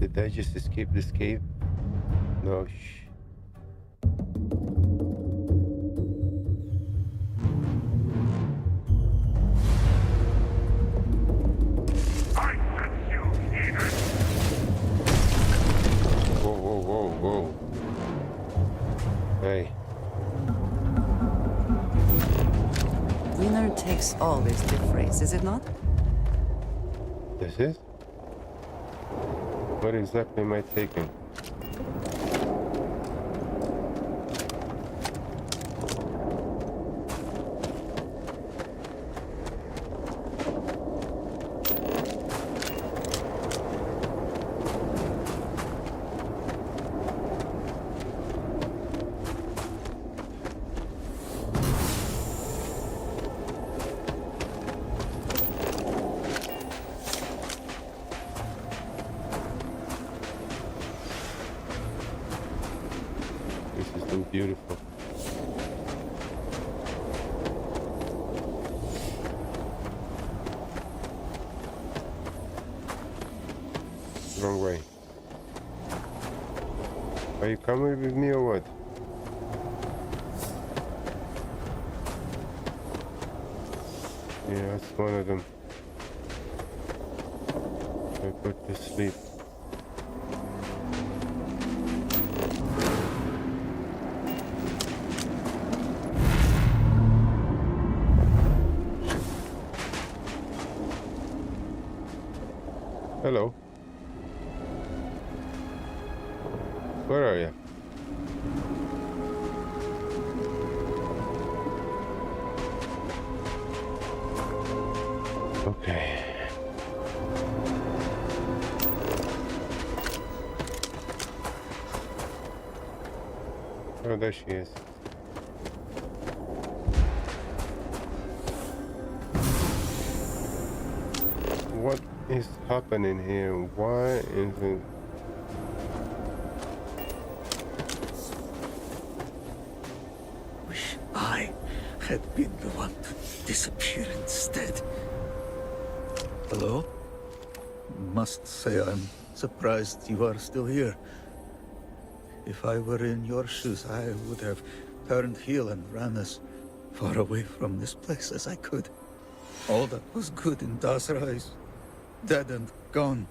Did I just escape this cave? No, shh. Whoa, whoa, whoa, whoa. Hey. Winner takes all is the phrase, is it not? This is? What exactly am I taking? Beautiful. Wrong way. Are you coming with me or what? Yeah, that's one of them. I put to sleep. Hello. Where are you? Okay. Oh, there she is. What is happening here? Why is it? Wish I had been the one to disappear instead. Hello? Must say I'm surprised you are still here. If I were in your shoes, I would have turned heel and ran as far away from this place as I could. All that was good in Dasra is dead and gone.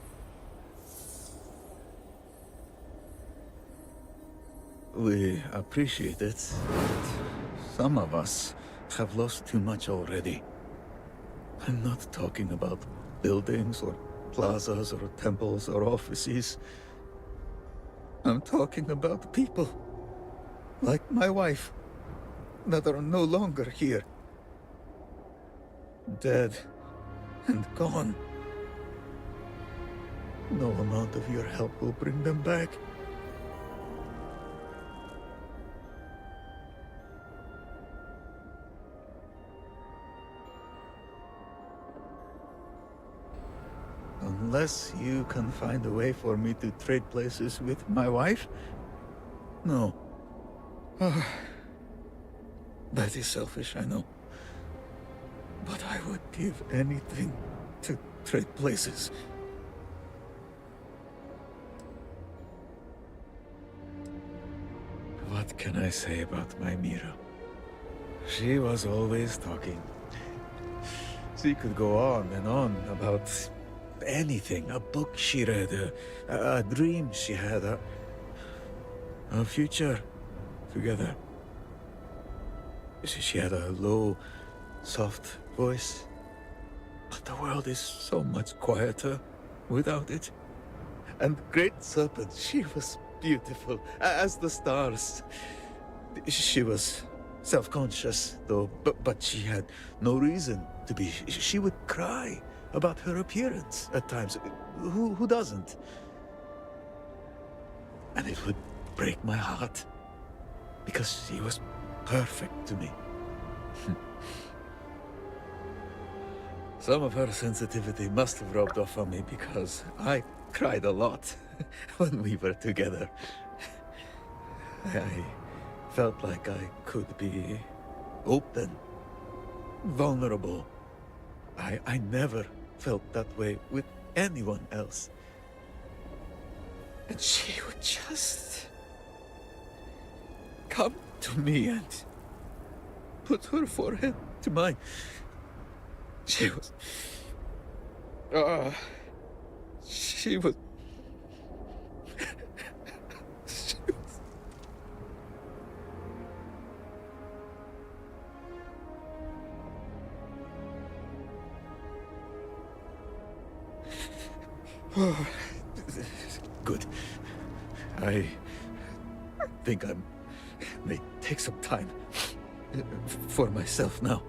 We appreciate it, but some of us have lost too much already. I'm not talking about buildings or plazas or temples or offices. I'm talking about people, like my wife, that are no longer here. Dead and gone. No amount of your help will bring them back. Unless you can find a way for me to trade places with my wife? No. That is selfish, I know. But I would give anything to trade places. What can I say about my Mira? She was always talking. She could go on and on about anything. A book she read, a dream she had, a future together. She had a low, soft voice. But the world is so much quieter without it. And Great Serpent, she was beautiful as the stars. She was self-conscious, though, but she had no reason to be. She would cry about her appearance at times. Who doesn't? And it would break my heart, because she was perfect to me. Some of her sensitivity must have rubbed off on me, because I cried a lot when we were together. I felt like I could be open, vulnerable. I never felt that way with anyone else. And she would just come to me and put her forehead to mine. She was... she was... she was... Oh, good. I think I may take some time for myself now.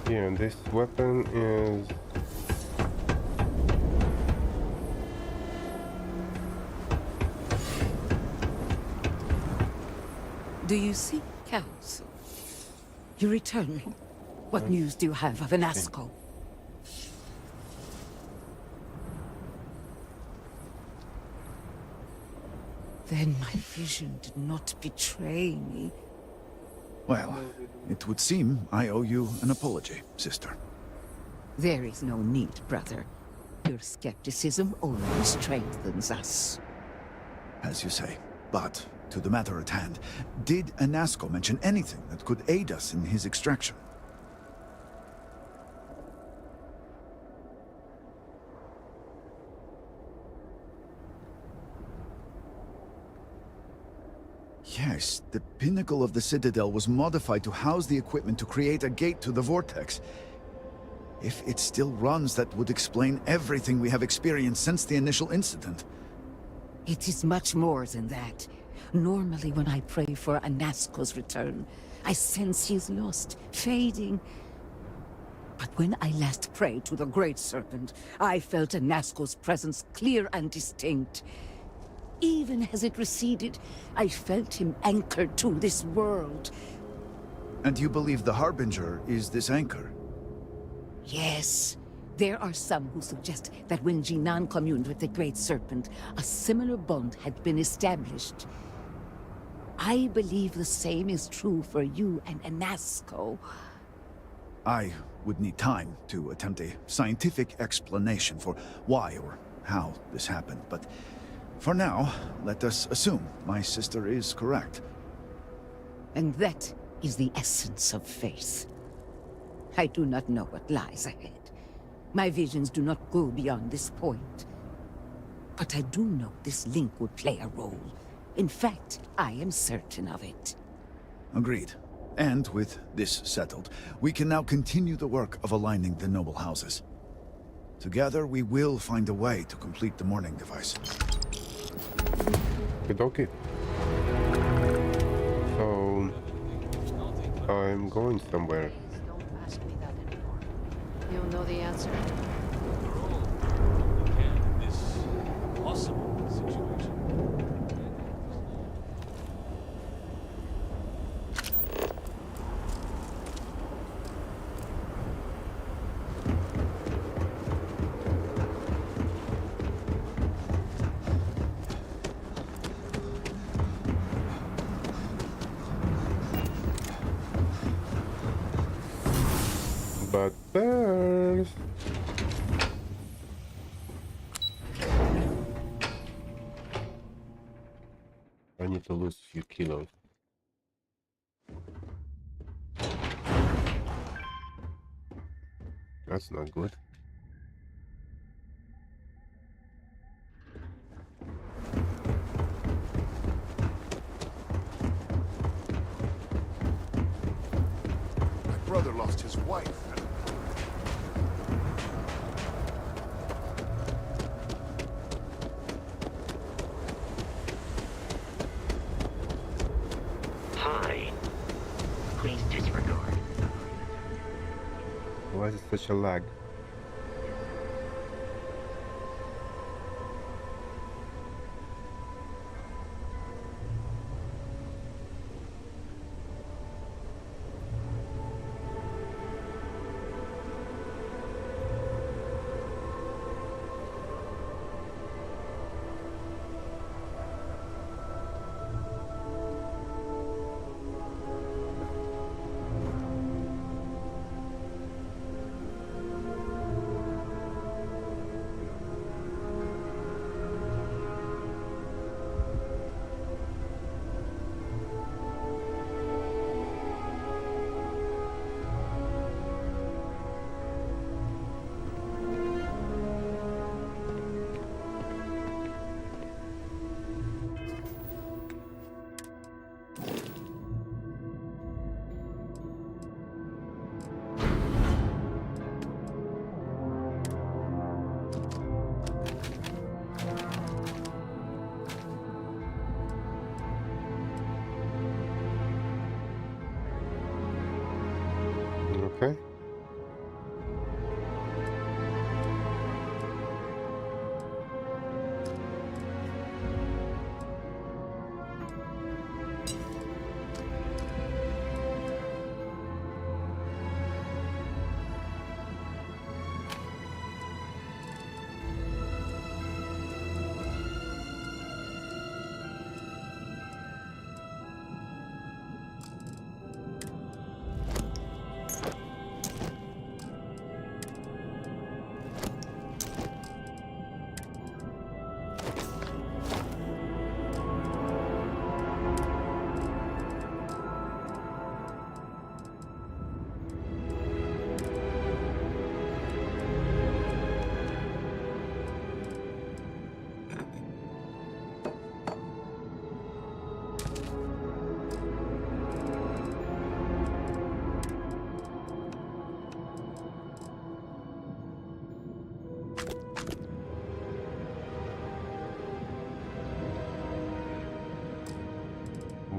Yeah, and this weapon is... Do you seek counsel? You return. What news do you have of Anasco? Then my vision did not betray me. Well, it would seem I owe you an apology, sister. There is no need, brother. Your skepticism only strengthens us. As you say. But, to the matter at hand, did Anasco mention anything that could aid us in his extraction? Yes, the pinnacle of the Citadel was modified to house the equipment to create a gate to the Vortex. If it still runs, that would explain everything we have experienced since the initial incident. It is much more than that. Normally when I pray for Anasco's return, I sense he is lost, fading. But when I last prayed to the Great Serpent, I felt Anasco's presence clear and distinct. Even as it receded, I felt him anchored to this world. And you believe the Harbinger is this anchor? Yes. There are some who suggest that when Jinan communed with the Great Serpent, a similar bond had been established. I believe the same is true for you and Anasco. I would need time to attempt a scientific explanation for why or how this happened, but for now, let us assume my sister is correct. And that is the essence of faith. I do not know what lies ahead. My visions do not go beyond this point. But I do know this link would play a role. In fact, I am certain of it. Agreed. And with this settled, we can now continue the work of aligning the noble houses. Together, we will find a way to complete the mourning device. Okay. So... I'm going somewhere. Don't ask me that anymore. You'll know the answer. This possible situation. But first... I need to lose a few kilos. That's not good. My brother lost his wife. Hi. Please disregard. Why is it such a lag?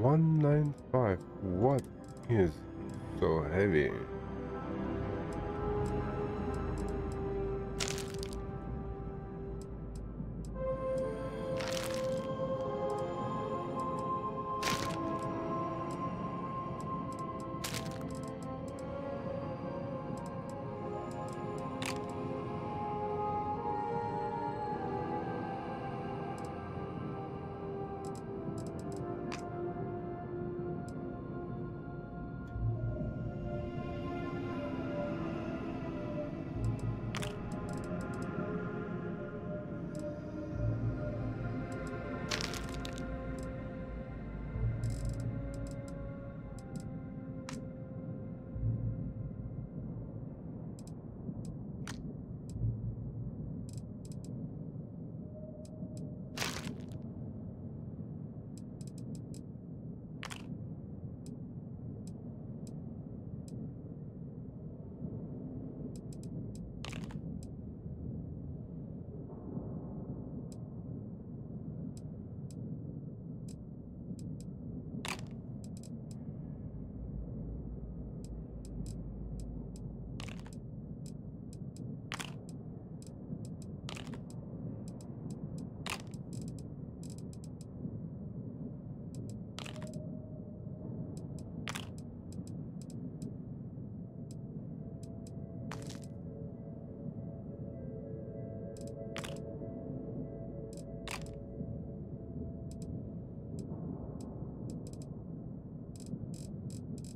195. What is so heavy?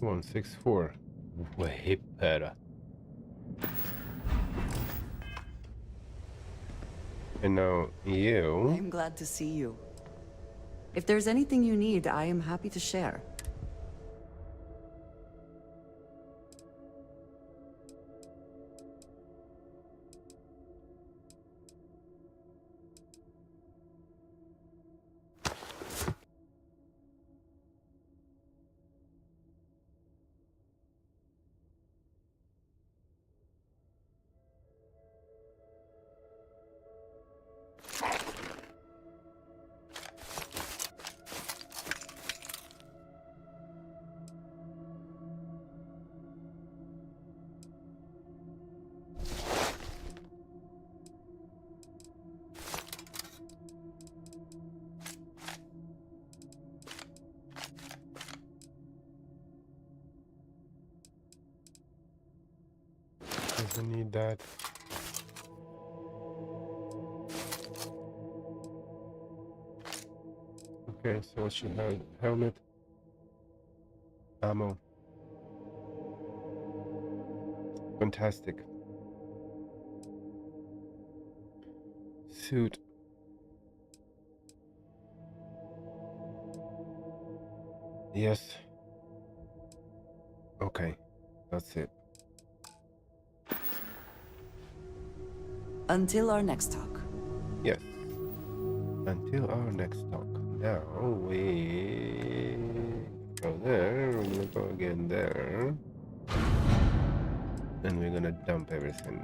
One 6-4. Way better. And now you. I'm glad to see you. If there's anything you need, I am happy to share. Doesn't need that. Okay, so what she had? Helmet, ammo. Fantastic. Suit. Yes. Okay, that's it. Until our next talk. Yes. Until our next talk. Now we go there. We're gonna go again there. And we're gonna dump everything.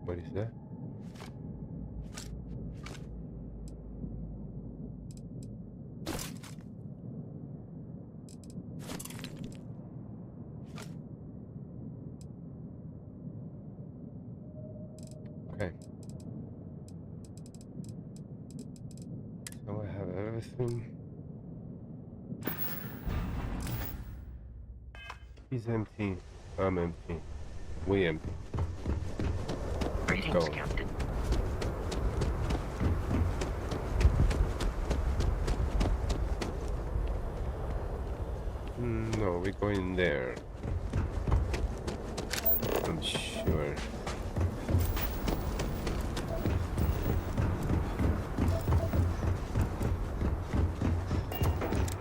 What is that? Okay. So I have everything. He's empty. I'm empty. We empty. Greetings, Captain. No, we're going there. I'm sure.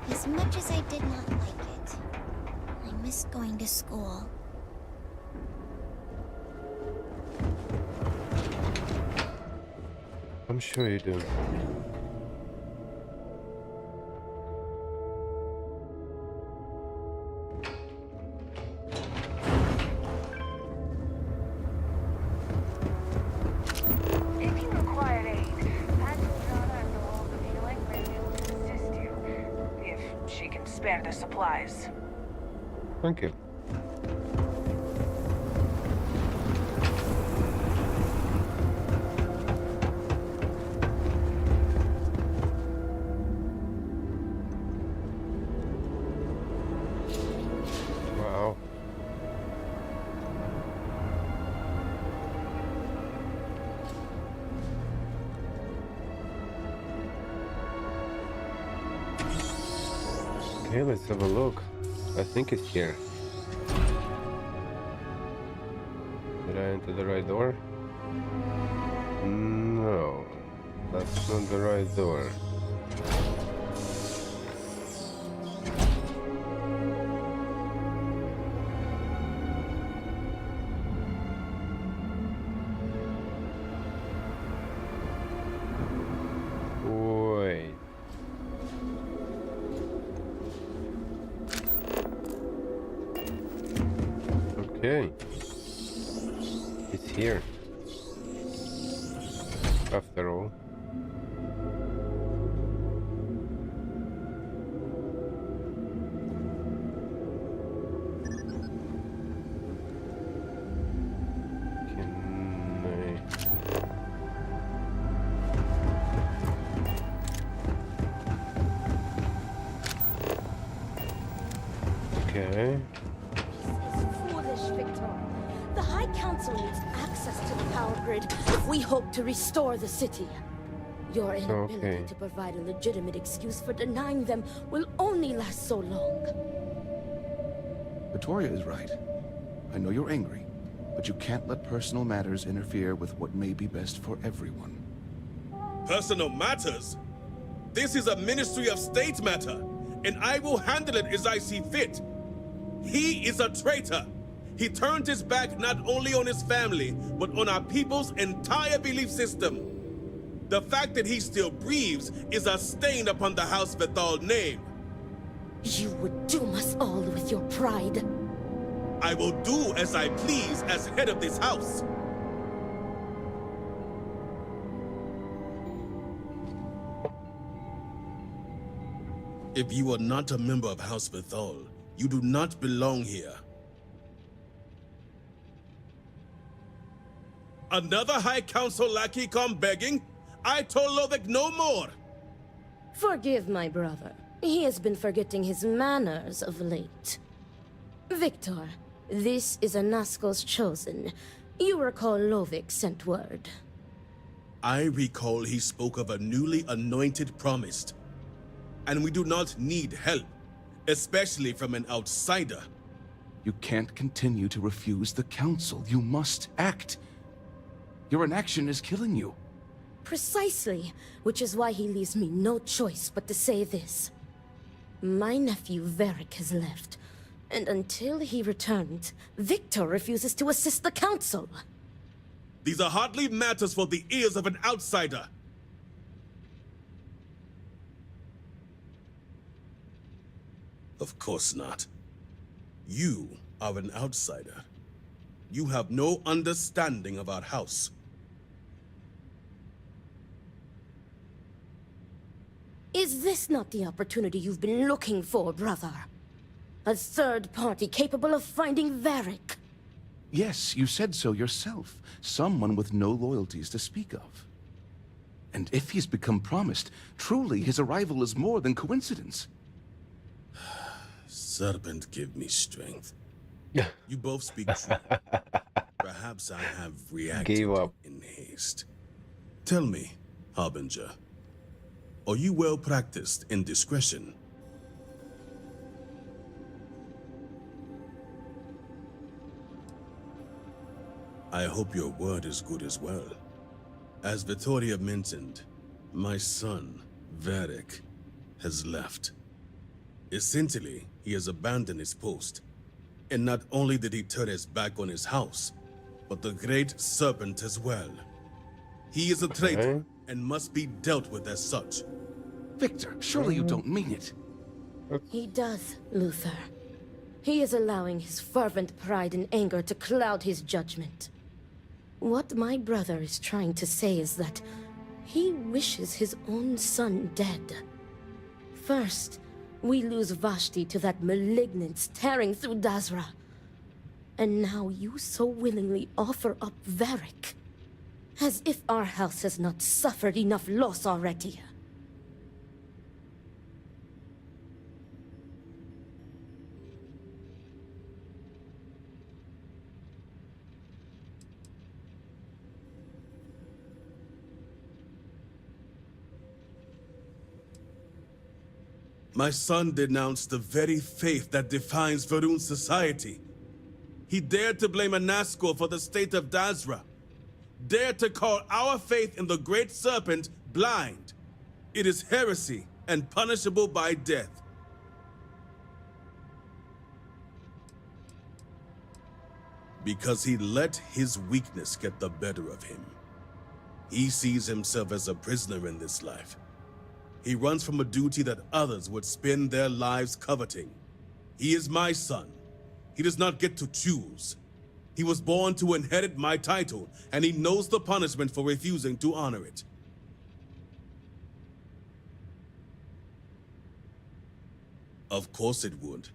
As much as I did not like it, I miss going to school. I'm sure you do. If you require aid, Adriana and the Hall of Healing may be able to assist you, if she can spare the supplies. Thank you. Wow. Okay, let's have a look. I think it's here. Did I enter the right door? No, that's not the right door. Wait. Okay. It's here. After all. Okay. This is foolish, Victor. The High Council needs access to the power grid if we hope to restore the city. Your inability to provide a legitimate excuse for denying them will only last so long. Victoria is right. I know you're angry, but you can't let personal matters interfere with what may be best for everyone. Personal matters? This is a Ministry of State matter, and I will handle it as I see fit. He is a traitor. He turned his back not only on his family, but on our people's entire belief system. The fact that he still breathes is a stain upon the House Vethal name. You would doom us all with your pride. I will do as I please as head of this house. If you are not a member of House Vethal, you do not belong here. Another High Council lackey come begging? I told Lovek no more! Forgive my brother. He has been forgetting his manners of late. Victor, this is Anasco's chosen. You recall Lovek sent word. I recall he spoke of a newly anointed promised. And we do not need help, especially from an outsider. You can't continue to refuse the council. You must act. Your inaction is killing you. Precisely, which is why he leaves me no choice but to say this. My nephew Varric has left, and until he returns, Victor refuses to assist the council. These are hardly matters for the ears of an outsider. Of course not. You are an outsider. You have no understanding of our house. Is this not the opportunity you've been looking for, brother? A third party capable of finding Varric? Yes, you said so yourself. Someone with no loyalties to speak of. And if he's become promised, truly his arrival is more than coincidence. Serpent, give me strength. You both speak true. Perhaps I have reacted in haste. Tell me, Harbinger, are you well practiced in discretion? I hope your word is good as well. As Vittoria mentioned, my son, Varric, has left. Essentially, he has abandoned his post. And not only did he turn his back on his house, but the great serpent as well. He is a traitor Okay. and must be dealt with as such. Victor, surely you don't mean it. He does, Luther. He is allowing his fervent pride and anger to cloud his judgment. What my brother is trying to say is that he wishes his own son dead. First, we lose Vashti to that malignance tearing through Dazra. And now you so willingly offer up Varric. As if our house has not suffered enough loss already. My son denounced the very faith that defines Varun's society. He dared to blame Anasco for the state of Dazra. Dared to call our faith in the Great Serpent blind. It is heresy and punishable by death. Because he let his weakness get the better of him. He sees himself as a prisoner in this life. He runs from a duty that others would spend their lives coveting. He is my son. He does not get to choose. He was born to inherit my title, and he knows the punishment for refusing to honor it. Of course it would.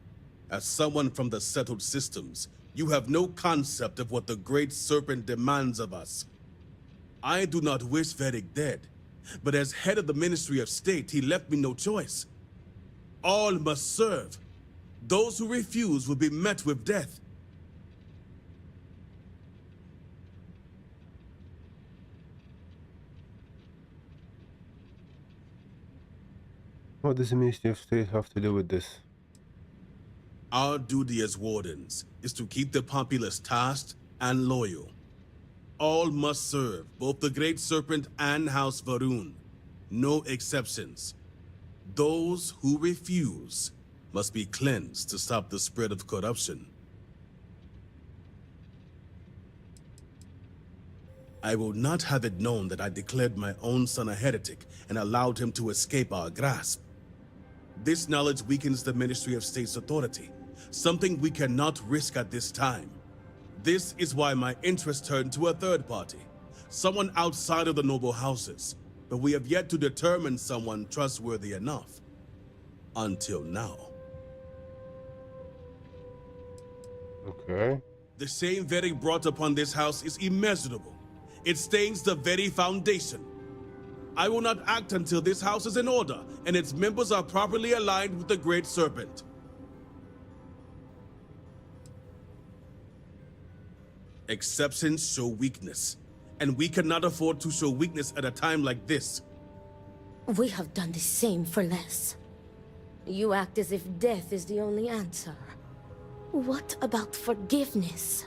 As someone from the settled systems, you have no concept of what the Great Serpent demands of us. I do not wish Varric dead, but as head of the Ministry of State, he left me no choice. All must serve. Those who refuse will be met with death. What does the Ministry of State have to do with this? Our duty as wardens is to keep the populace tasked and loyal. All must serve, both the Great Serpent and House Varun. No exceptions. Those who refuse must be cleansed to stop the spread of corruption. I will not have it known that I declared my own son a heretic and allowed him to escape our grasp. This knowledge weakens the Ministry of State's authority, something we cannot risk at this time. This is why my interest turned to a third party, someone outside of the noble houses, but we have yet to determine someone trustworthy enough. Until now. Okay. The shame Varric brought upon this house is immeasurable. It stains the very foundation. I will not act until this house is in order and its members are properly aligned with the Great Serpent. Exceptions show weakness, and we cannot afford to show weakness at a time like this. We have done the same for less. You act as if death is the only answer. What about forgiveness?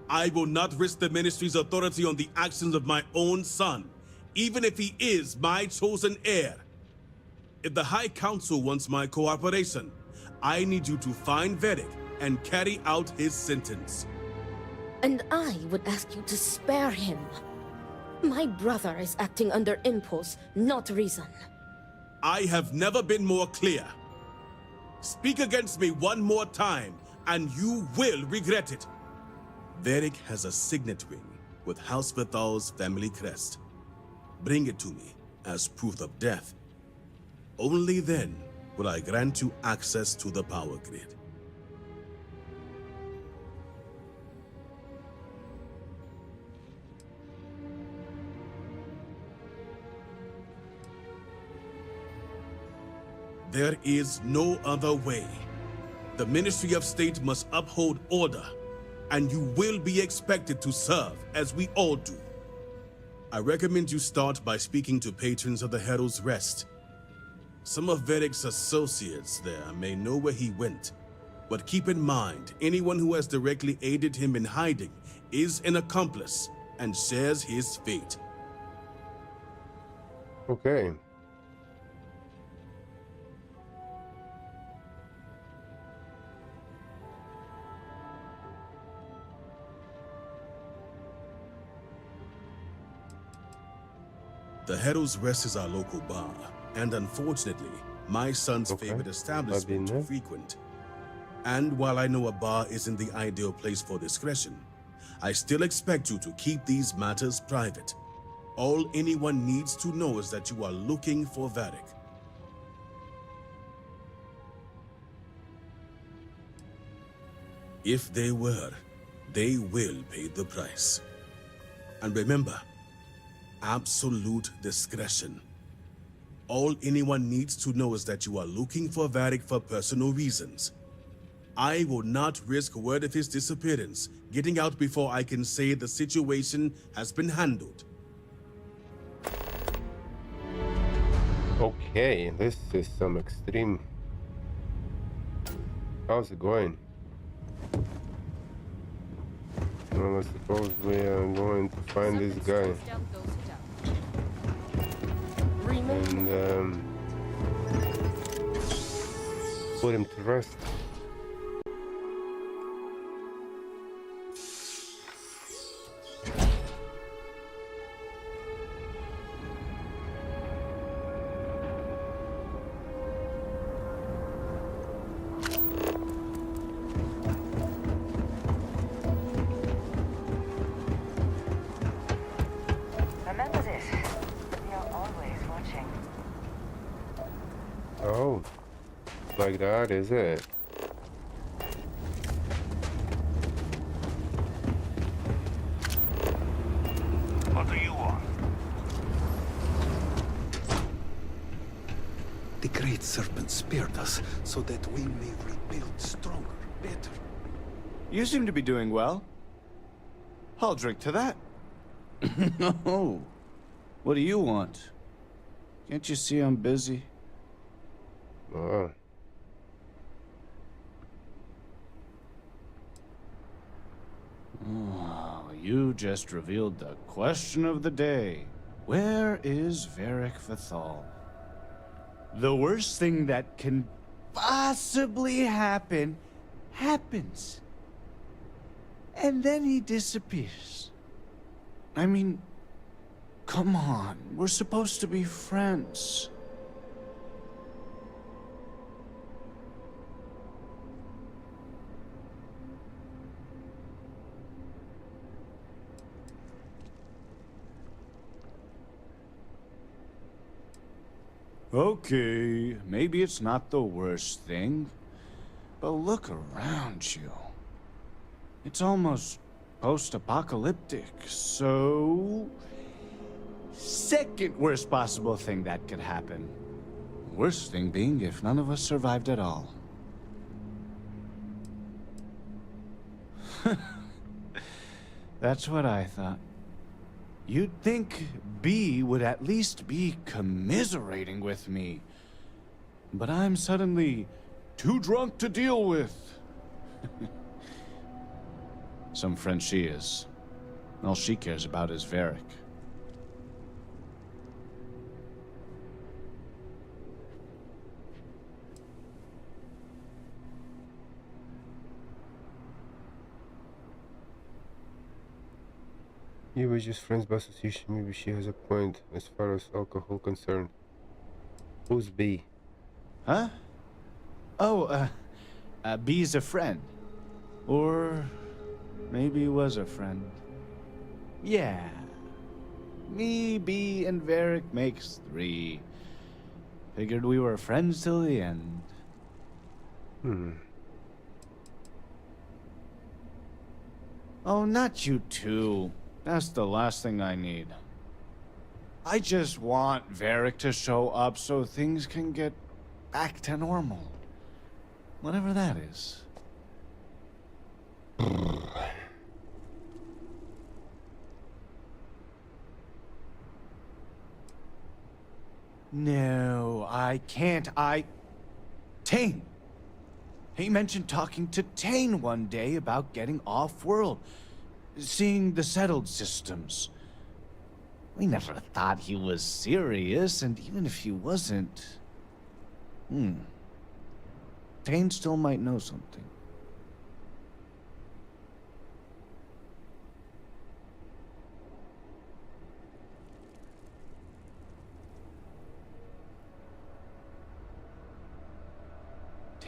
I will not risk the Ministry's authority on the actions of my own son, even if he is my chosen heir. If the High Council wants my cooperation, I need you to find Varric and carry out his sentence. And I would ask you to spare him. My brother is acting under impulse, not reason. I have never been more clear. Speak against me one more time, and you will regret it. Varric has a signet ring with House Bethal's family crest. Bring it to me as proof of death. Only then will I grant you access to the power grid. There is no other way. The Ministry of State must uphold order, and you will be expected to serve as we all do. I recommend you start by speaking to patrons of the Herald's Rest. Some of Varric's associates there may know where he went, but keep in mind, anyone who has directly aided him in hiding is an accomplice and shares his fate. Okay. The Herald's Rest is our local bar, and unfortunately, my son's favorite establishment to frequent. And while I know a bar isn't the ideal place for discretion, I still expect you to keep these matters private. All anyone needs to know is that you are looking for Varric. If they were, they will pay the price. And remember, absolute discretion. All anyone needs to know is that you are looking for Varric for personal reasons. I will not risk word of his disappearance getting out before I can say the situation has been handled. Okay, this is some extreme. How's it going? Well, I suppose we are going to find this guy. And put him to rest. Remember this. We are always watching. Oh, like that, is it? What do you want? The Great Serpent spared us so that we may rebuild stronger, better. You seem to be doing well. I'll drink to that. No. What do you want? Can't you see I'm busy? Oh. Oh, you just revealed the question of the day. Where is Varric Vithal? The worst thing that can possibly happen, happens. And then he disappears. I mean, come on, we're supposed to be friends. Okay, maybe it's not the worst thing, but look around you. It's almost post-apocalyptic, so... Second worst possible thing that could happen. Worst thing being if none of us survived at all. That's what I thought. You'd think B would at least be commiserating with me. But I'm suddenly too drunk to deal with. Some friend she is. All she cares about is Varric. You were just friends by association. Maybe she has a point as far as alcohol concerned. Who's B? Huh? Oh, B's a friend. Or maybe was a friend. Yeah. Me, B, and Varric makes 3. Figured we were friends till the end. Oh, not you two. That's the last thing I need. I just want Varric to show up so things can get back to normal. Whatever that is. No, I can't. Tane! He mentioned talking to Tane one day about getting off-world. Seeing the settled systems. We never thought he was serious, and even if he wasn't... Tane still might know something.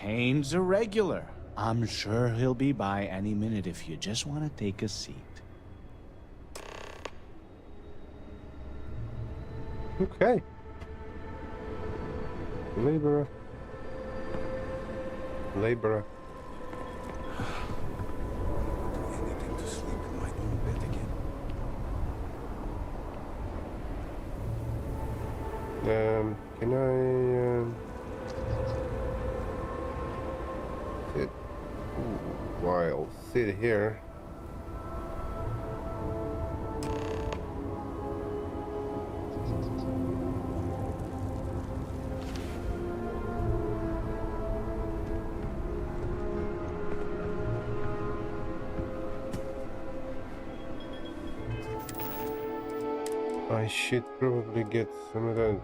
Kane's a regular. I'm sure he'll be by any minute if you just want to take a seat. Okay. Laborer. Laborer. Anything to sleep in my own bed again. Can I sit? Ooh, I'll sit here. I should probably get some of that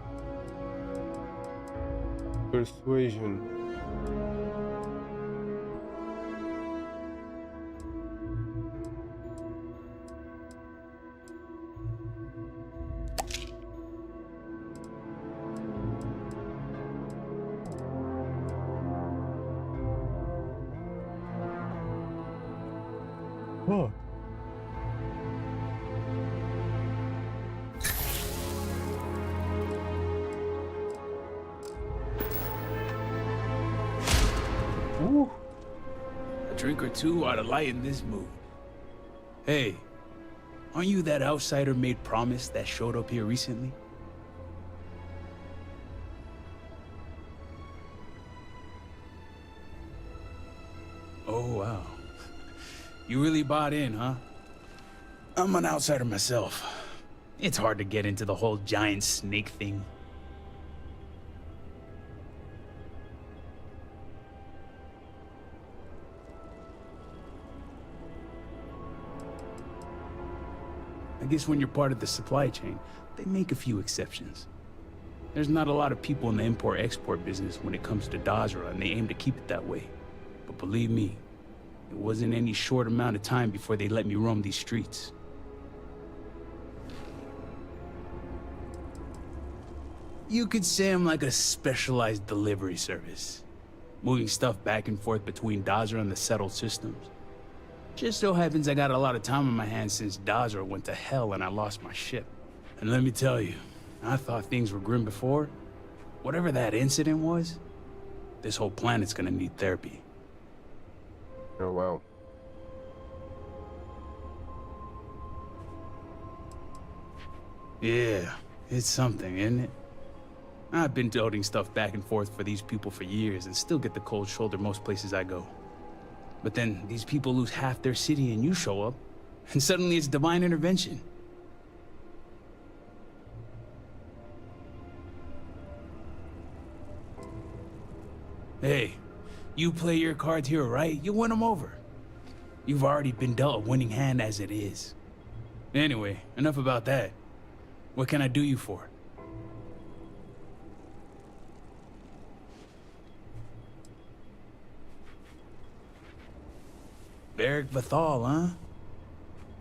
persuasion. What? Ooh. A drink or two ought to lighten this mood. Hey, aren't you that outsider made promise that showed up here recently? Oh, wow. You really bought in, huh? I'm an outsider myself. It's hard to get into the whole giant snake thing. I guess when you're part of the supply chain, they make a few exceptions. There's not a lot of people in the import-export business when it comes to Dazra, and they aim to keep it that way. But believe me, it wasn't any short amount of time before they let me roam these streets. You could say I'm like a specialized delivery service, moving stuff back and forth between Dazra and the settled systems. Just so happens I got a lot of time on my hands since Dazra went to hell and I lost my ship. And let me tell you, I thought things were grim before. Whatever that incident was, this whole planet's gonna need therapy. Oh, wow. Yeah, it's something, isn't it? I've been toting stuff back and forth for these people for years and still get the cold shoulder most places I go. But then these people lose half their city and you show up, and suddenly it's divine intervention. Hey, you play your cards here right, you win them over. You've already been dealt a winning hand as it is. Anyway, enough about that. What can I do you for? Varric Vathal, huh?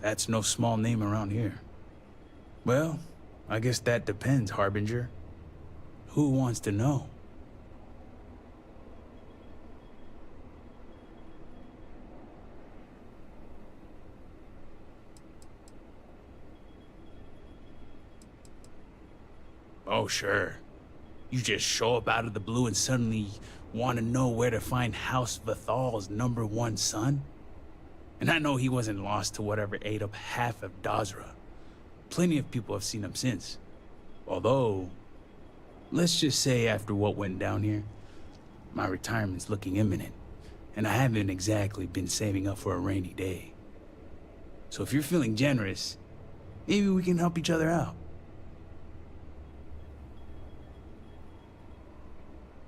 That's no small name around here. Well, I guess that depends, Harbinger. Who wants to know? Oh, sure. You just show up out of the blue and suddenly want to know where to find House Vathal's #1 son? And I know he wasn't lost to whatever ate up half of Dazra. Plenty of people have seen him since. Although, let's just say after what went down here, my retirement's looking imminent, and I haven't exactly been saving up for a rainy day. So if you're feeling generous, maybe we can help each other out.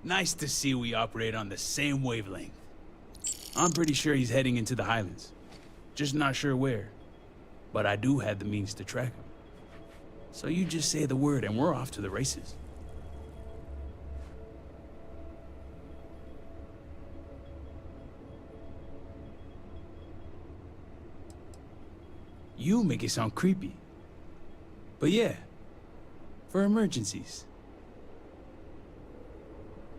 Nice to see we operate on the same wavelength. I'm pretty sure he's heading into the Highlands. Just not sure where. But I do have the means to track him. So you just say the word and we're off to the races. You make it sound creepy. But yeah, for emergencies.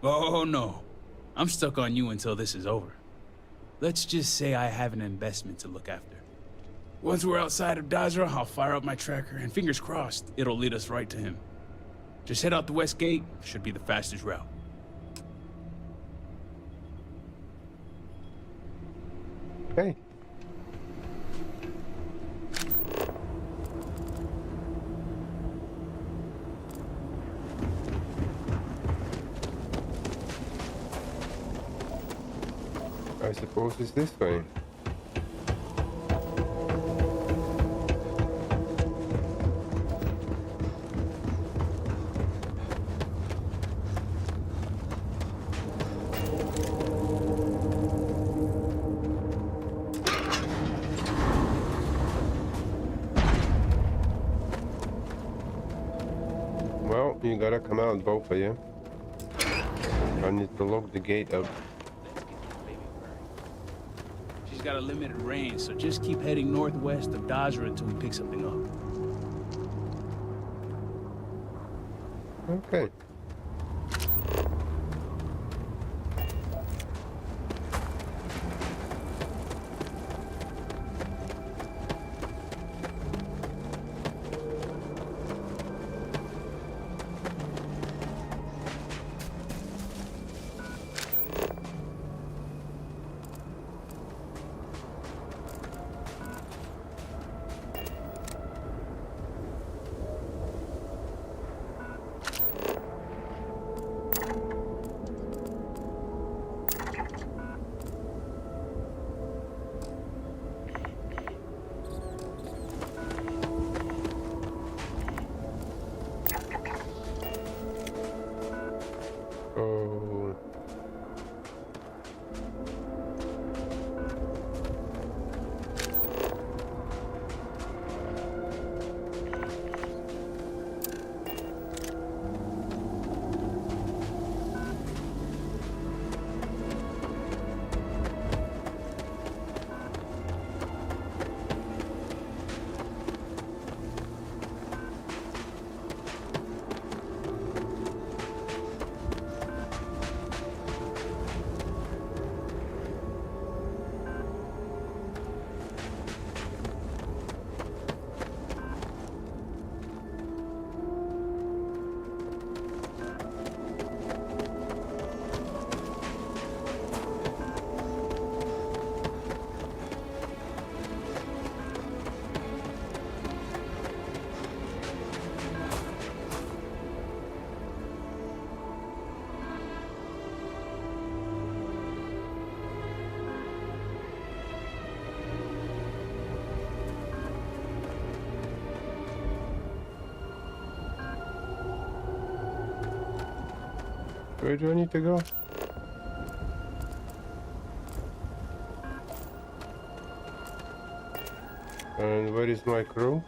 Oh no, I'm stuck on you until this is over. Let's just say I have an investment to look after. Once we're outside of Dazra, I'll fire up my tracker, and fingers crossed, it'll lead us right to him. Just head out the west gate, should be the fastest route. Okay. I suppose it's this way. Well, you gotta come out, both of you. I need to lock the gate up. She's got a limited range, so just keep heading northwest of Dazra until we pick something up. Okay. Oh. Where do I need to go? And where is my crew?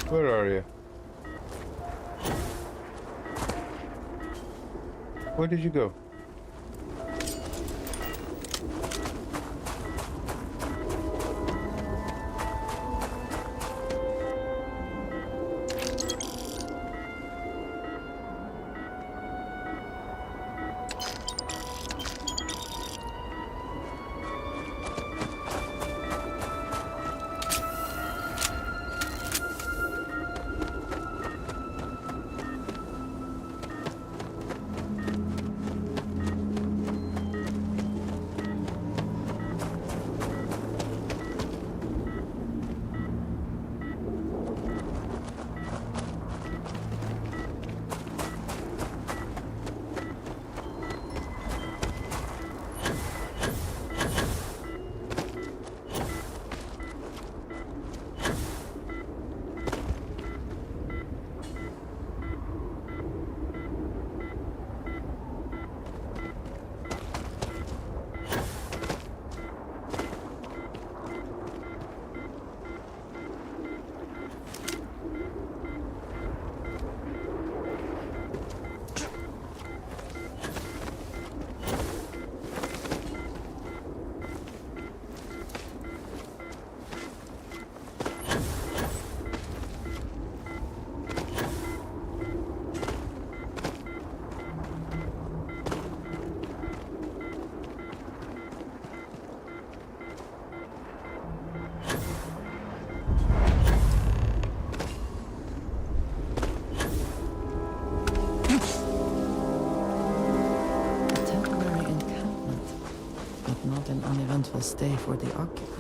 Where are you? Where did you go? Uneventful stay for the occupant.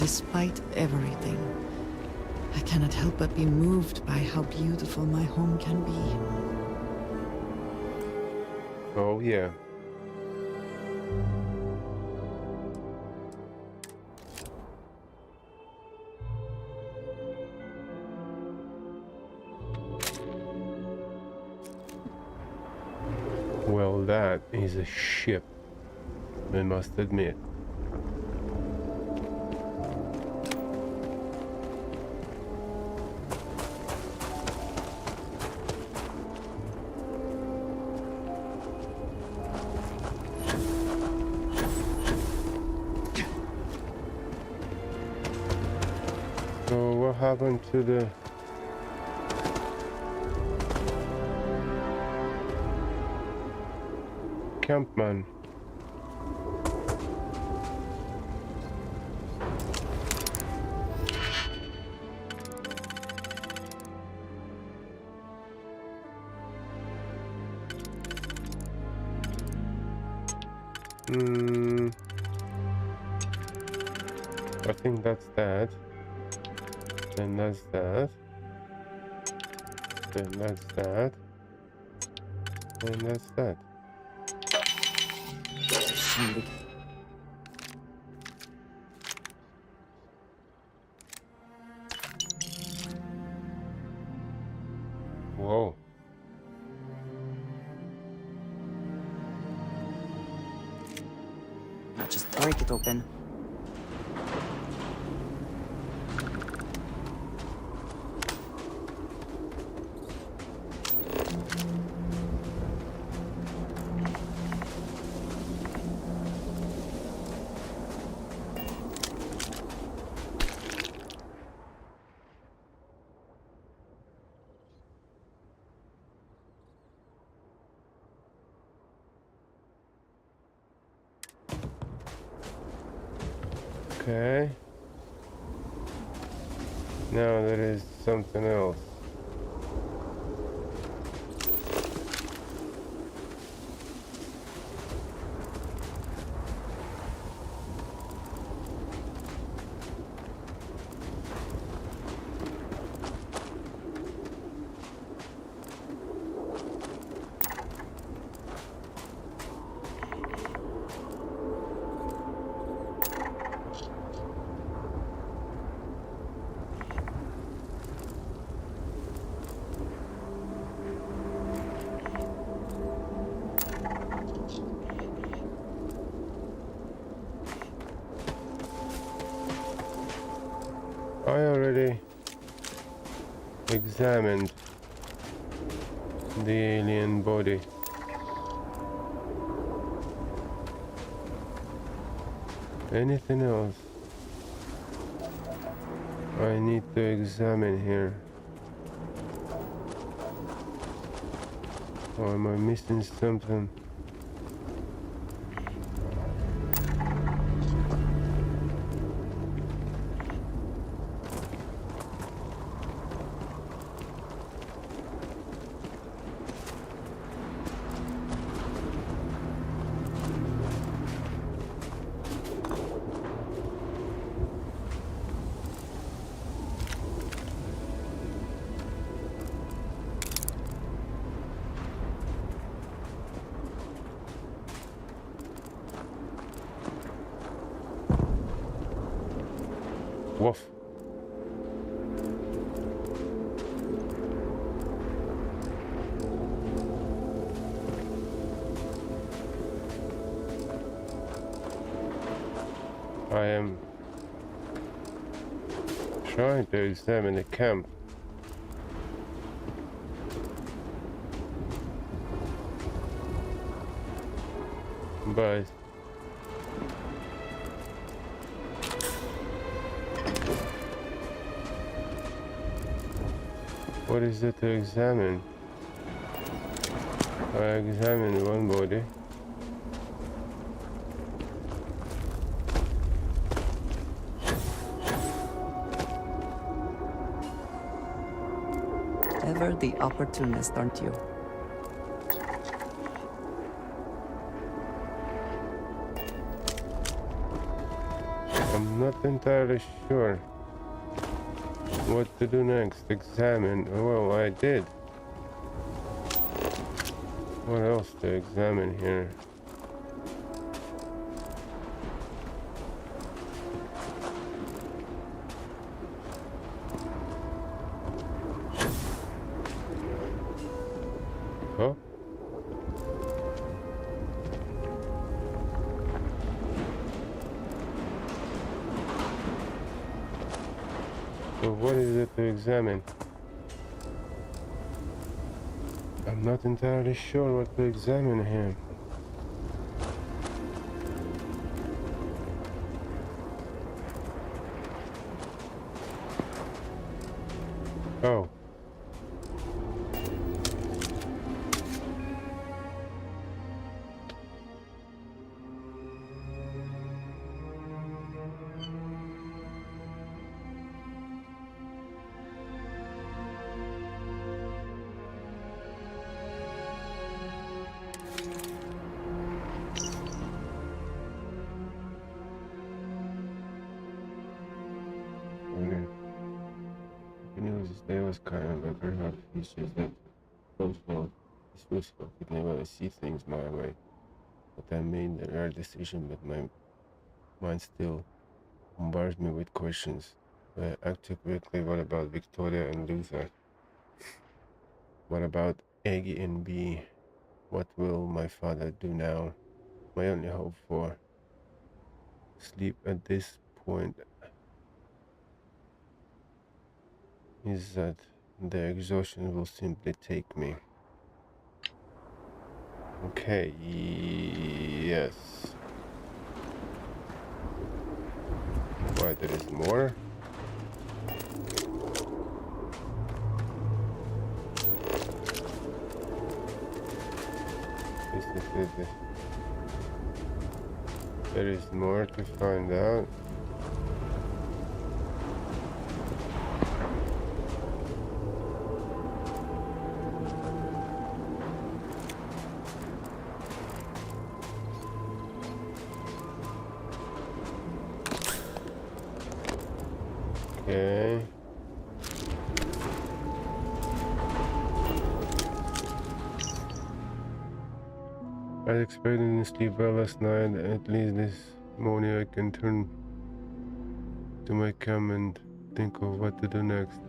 despite everything, I cannot help but be moved by how beautiful my home can be. Oh, yeah. Well, that is a ship, I must admit. So what happened to the campman? I think that's that. Then that's that. Then that's that. And that's that. Whoa. Now just break it open. Okay. Now there is something else. I already examined the alien body. Anything else I need to examine here? Or am I missing something? Woof. I am trying to examine the camp. But what is it to examine? I examined one body. Ever the opportunist, aren't you? I'm not entirely sure what to do next. Examine. Well, I did. What else to examine here? Huh? So what is it to examine? I'm not entirely sure what to examine here. Oh. There was kind of like very hard features that also is useful. Being able to see things my way. But I made the right decision, but my mind still bombards me with questions. I acted quickly. What about Victoria and Luther? What about Aggie and B? What will my father do now? My only hope for sleep at this point is that the exhaustion will simply take me. Okay, yes. Why, there is more? This. There is more to find out. Okay. I expected to sleep well last night. At least this morning I can turn to my cam and think of what to do next.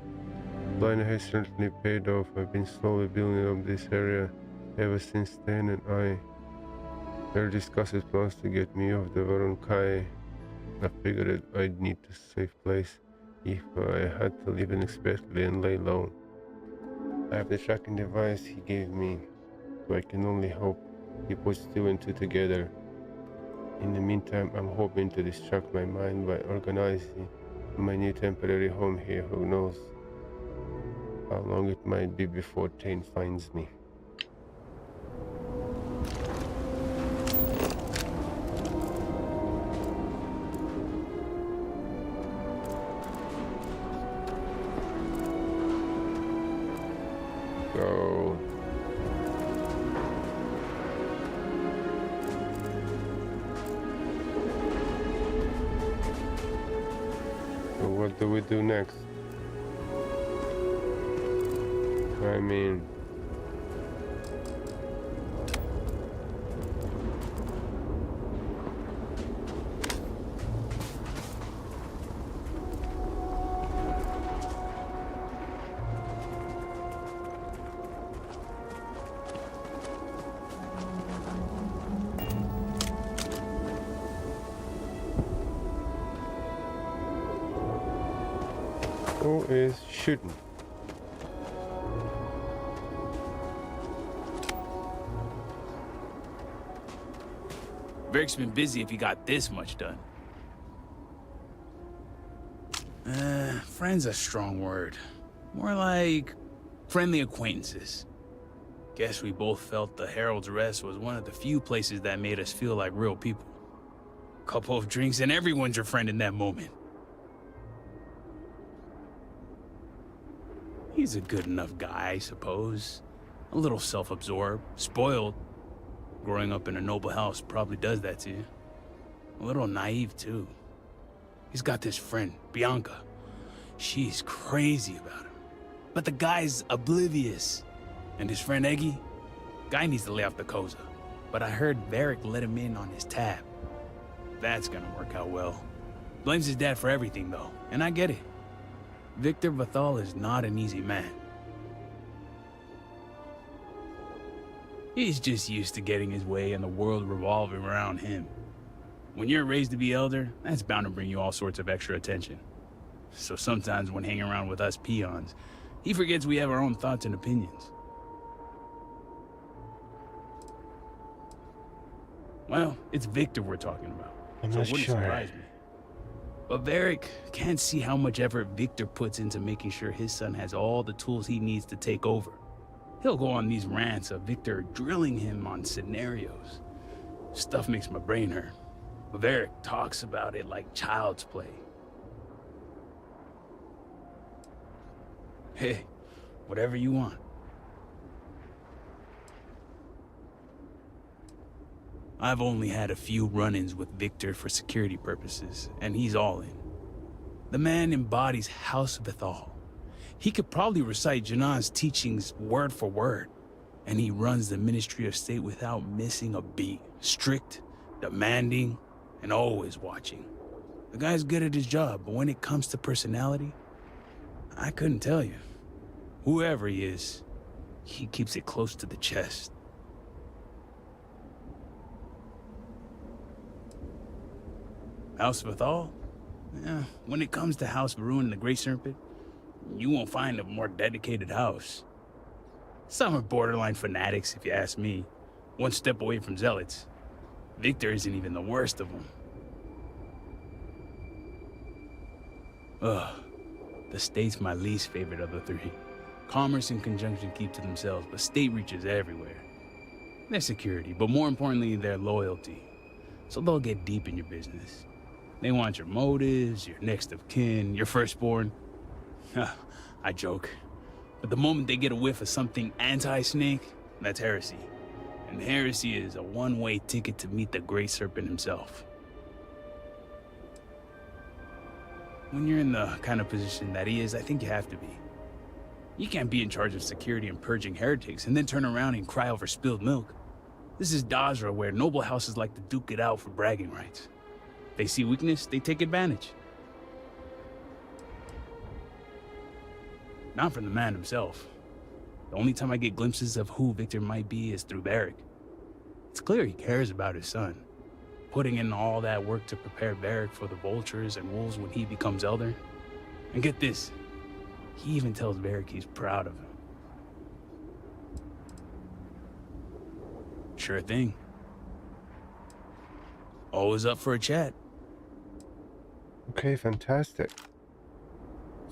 Blind has certainly paid off. I've been slowly building up this area ever since Stan and I discussed plans to get me off the Voronkai. I figured I'd need a safe place if I had to leave unexpectedly and lay low. I have the tracking device he gave me, so I can only hope he puts two and two together. In the meantime, I'm hoping to distract my mind by organizing my new temporary home here. Who knows how long it might be before Tane finds me. So what do we do next? I mean, who is shooting? Veric's been busy if he got this much done. Friend's a strong word. More like friendly acquaintances. Guess we both felt the Herald's Rest was one of the few places that made us feel like real people. Couple of drinks and everyone's your friend in that moment. He's a good enough guy, I suppose. A little self-absorbed, spoiled. Growing up in a noble house probably does that to you. A little naive, too. He's got this friend, Bianca. She's crazy about him. But the guy's oblivious. And his friend Eggy? Guy needs to lay off the Koza. But I heard Varric let him in on his tab. That's gonna work out well. Blames his dad for everything, though. And I get it. Victor Vathal is not an easy man. He's just used to getting his way and the world revolving around him. When you're raised to be elder, that's bound to bring you all sorts of extra attention. So sometimes when hanging around with us peons, he forgets we have our own thoughts and opinions. Well, it's Victor we're talking about, I'm so not it wouldn't sure. surprise me. But Varric can't see how much effort Victor puts into making sure his son has all the tools he needs to take over. He'll go on these rants of Victor drilling him on scenarios. Stuff makes my brain hurt. But Varric talks about it like child's play. Hey, whatever you want. I've only had a few run-ins with Victor for security purposes, and he's all in. The man embodies House Vithal. He could probably recite Janan's teachings word for word, and he runs the Ministry of State without missing a beat. Strict, demanding, and always watching. The guy's good at his job, but when it comes to personality, I couldn't tell you. Whoever he is, he keeps it close to the chest. House Vathal? Yeah, when it comes to House Varun and the Great Serpent, you won't find a more dedicated house. Some are borderline fanatics, if you ask me. One step away from zealots. Victor isn't even the worst of them. Ugh. The state's my least favorite of the three. Commerce and conjunction keep to themselves, but state reaches everywhere. Their security, but more importantly, their loyalty. So they'll get deep in your business. They want your motives, your next of kin, your firstborn. I joke. But the moment they get a whiff of something anti-snake, that's heresy. And heresy is a one-way ticket to meet the Great Serpent himself. When you're in the kind of position that he is, I think you have to be. You can't be in charge of security and purging heretics and then turn around and cry over spilled milk. This is Dazra, where noble houses like to duke it out for bragging rights. They see weakness, they take advantage. Not from the man himself. The only time I get glimpses of who Victor might be is through Varric. It's clear he cares about his son, putting in all that work to prepare Varric for the vultures and wolves when he becomes elder. And get this, he even tells Varric he's proud of him. Sure thing. Always up for a chat. Okay, fantastic.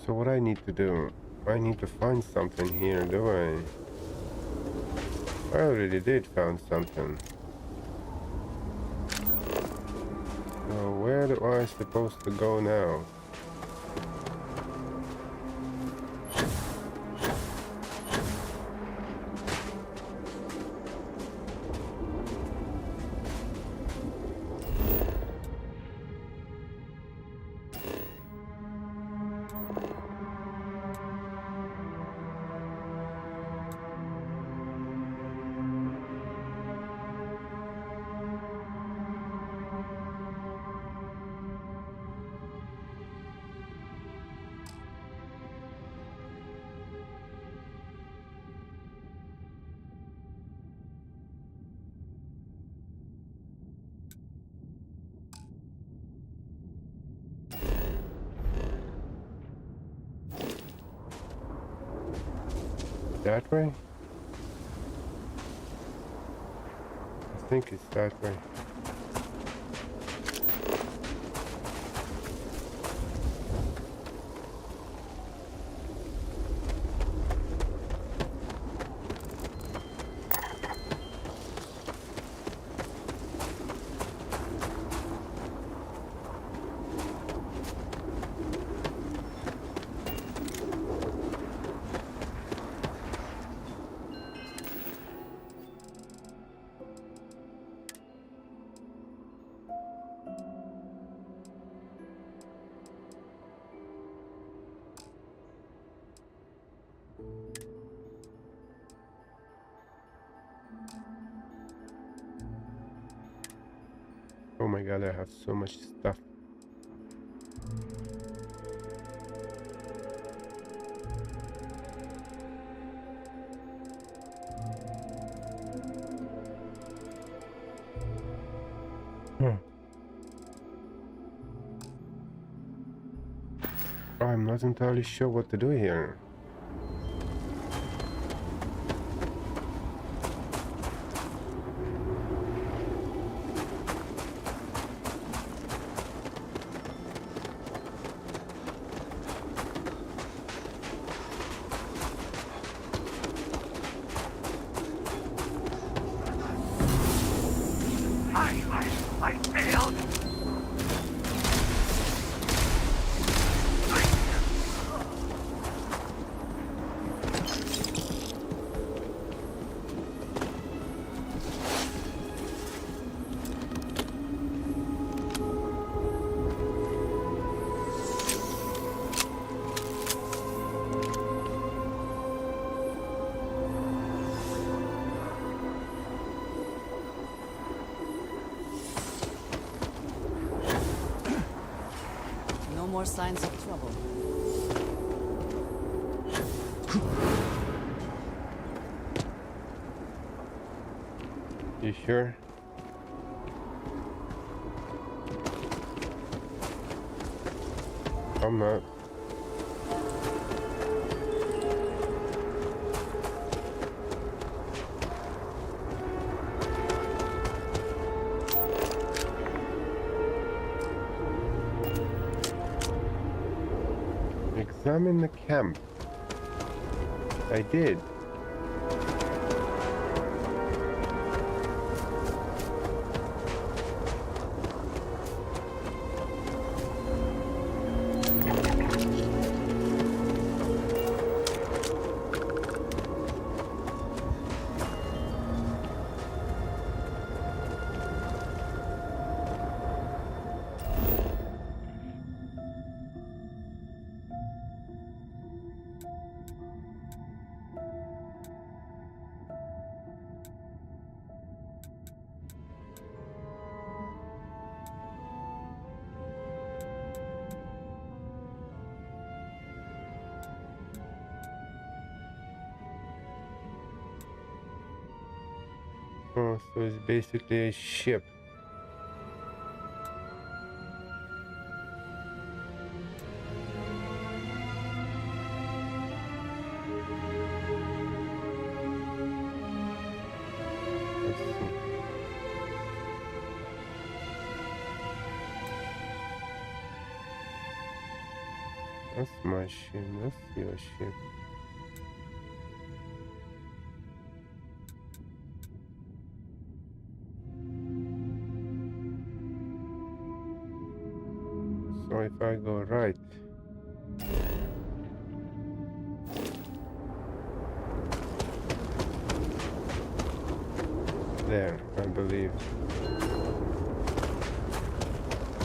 So what I need to do? I need to find something here, do I? I already did found something. So where am I supposed to go now? That way? I think it's that way. Oh my god, I have so much stuff. I'm not entirely sure what to do here. I failed. No more signs of trouble. You sure? I'm not. Examine the camp. I did. Oh, so it's basically a ship. Let's see. That's my ship, that's your ship. So if I go right, there, I believe.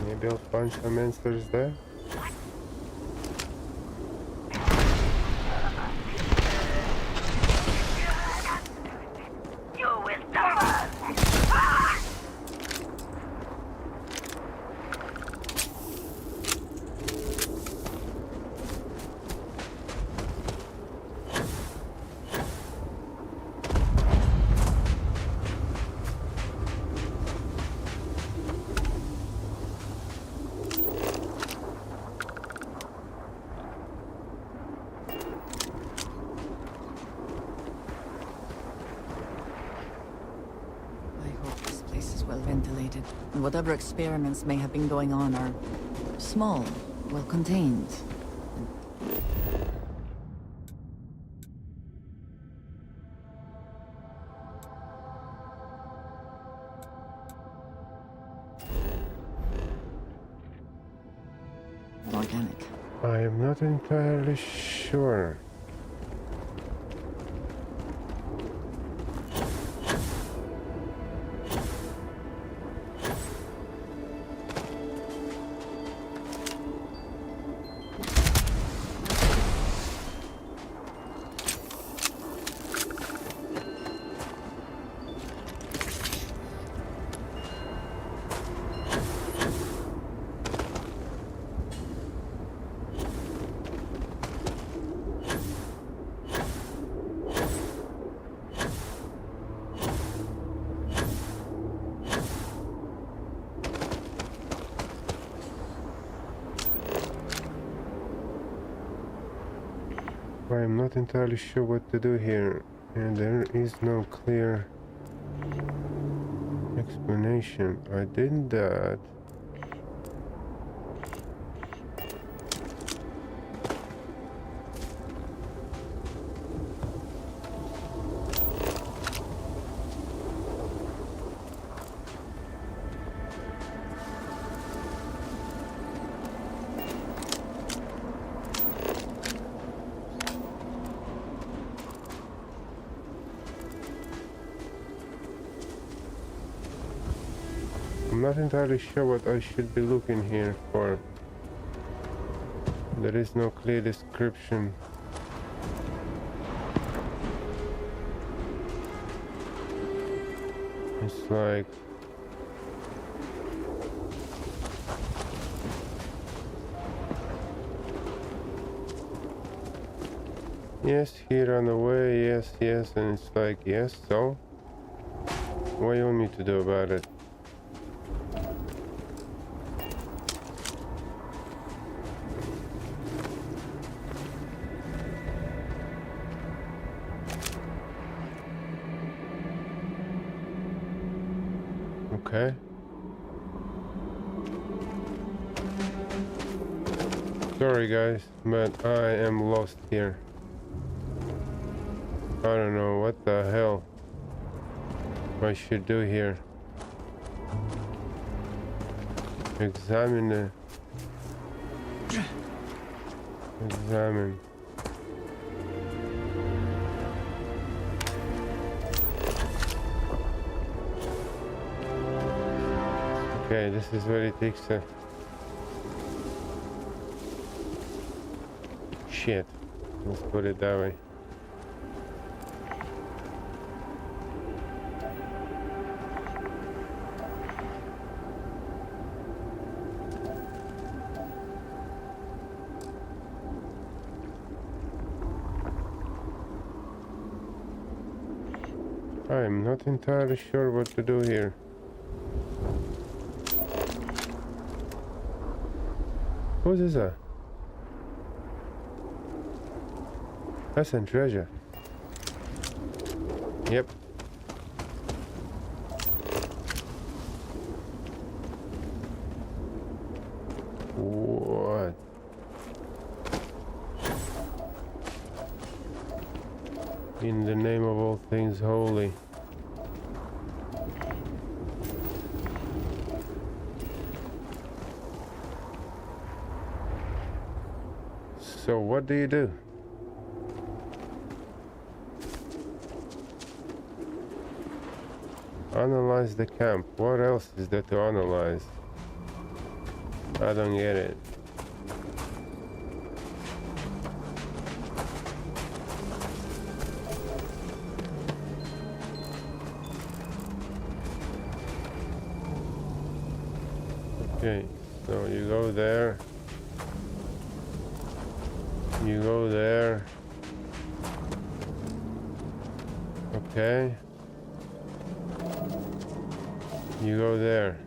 Maybe I'll find some answers there. Ventilated. And whatever experiments may have been going on are small, well contained. Organic. I am not entirely sure. I am not entirely sure what to do here, and there is no clear explanation. I did that. I'm not entirely sure what I should be looking here for. There is no clear description. It's like yes, he ran away, yes, yes, and it's like yes, so what do you want me to do about it? Okay. Sorry guys, but I am lost here. I don't know what the hell I should do here. Examine the... Examine. Okay, this is what it takes to... Shit. Let's put it that way. I'm not entirely sure what to do here. What is that? That's a treasure. Yep. What? In the name of all things holy. So what do you do? Analyze the camp. What else is there to analyze? I don't get it. Okay, so you go there. You go there. Okay. You go there.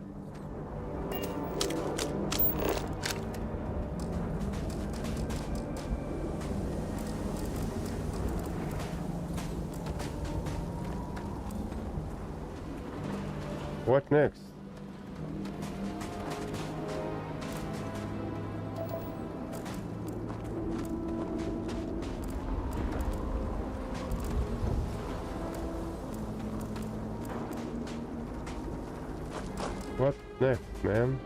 What next? What next, man?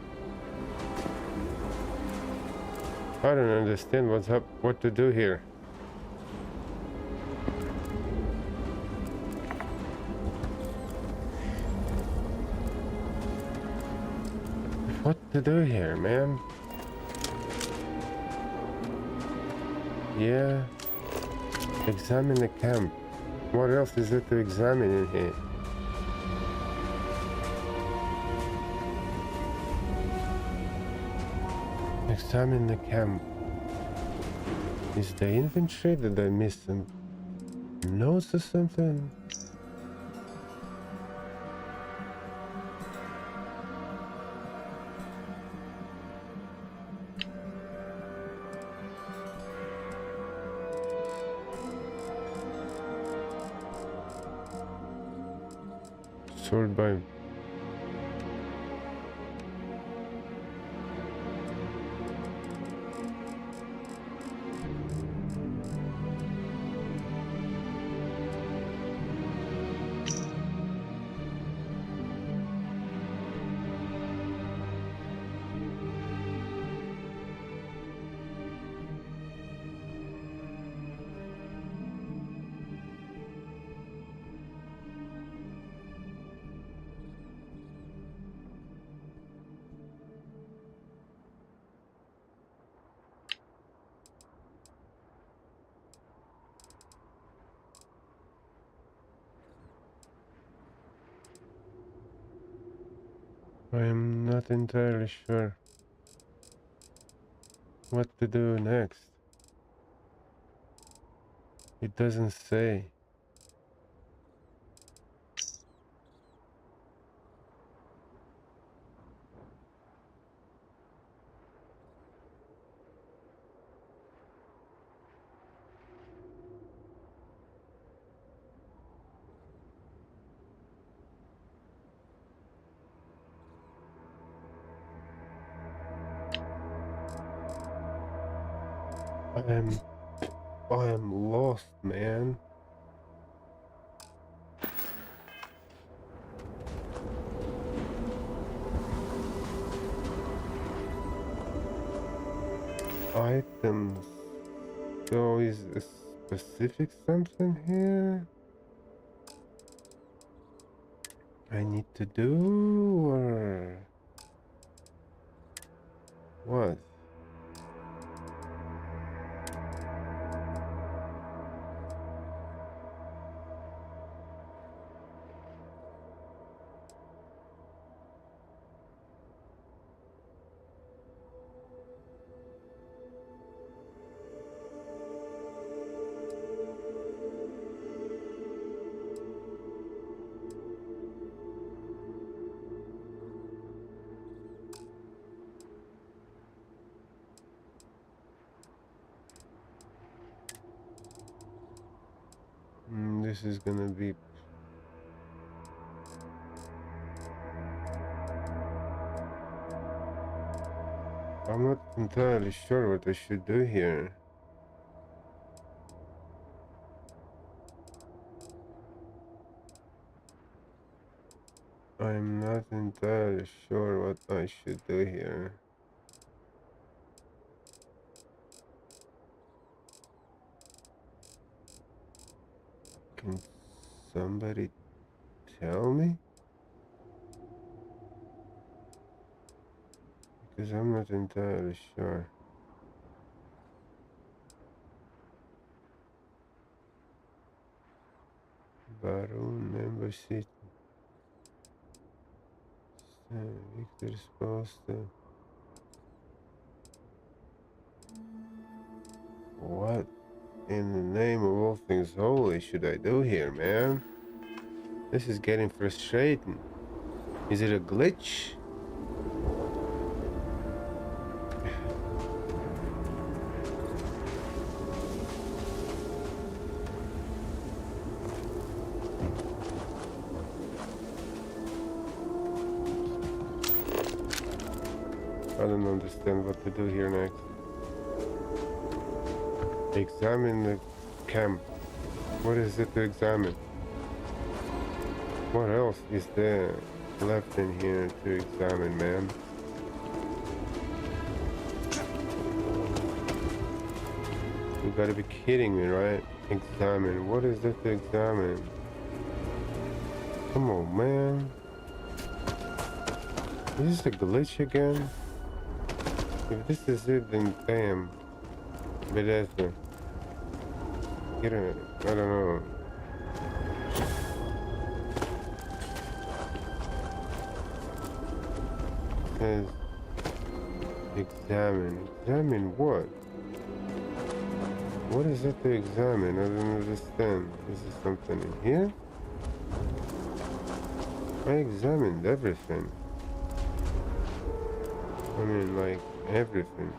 I don't understand what's up, what to do here. What to do here, man? Yeah. Examine the camp. What else is there to examine in here? Examine the camp. Is the infantry? Did I miss some notes or something? Sort by I am not entirely sure what to do next. It doesn't say. I am lost, man. Items. So is a specific something here I need to do, or what? This is gonna be I'm not entirely sure what I should do here. I'm not entirely sure what I should do here. Can somebody tell me? Because I'm not entirely sure. Baron Embassy. Victor supposed to. What in the name of all things holy should I do here, man? This is getting frustrating. Is it a glitch? I don't understand what to do here next. Examine the camp. What is it to examine? What else is there left in here to examine, man? You gotta be kidding me, right? Examine. What is it to examine? Come on, man. Is this a glitch again? If this is it, then damn. Bethesda. Get it. I don't know. It says examine. Examine what? What is it to examine? I don't understand. Is there something in here? I examined everything. I mean, like, everything.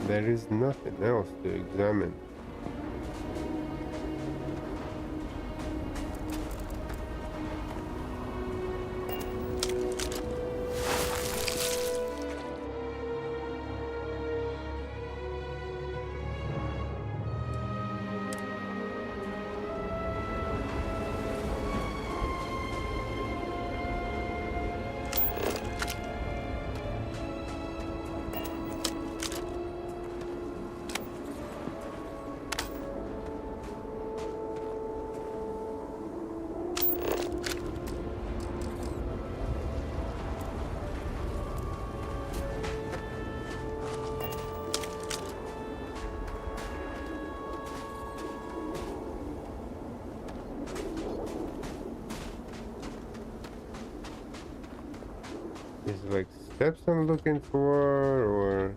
There is nothing else to examine. Is it like steps I'm looking for, or...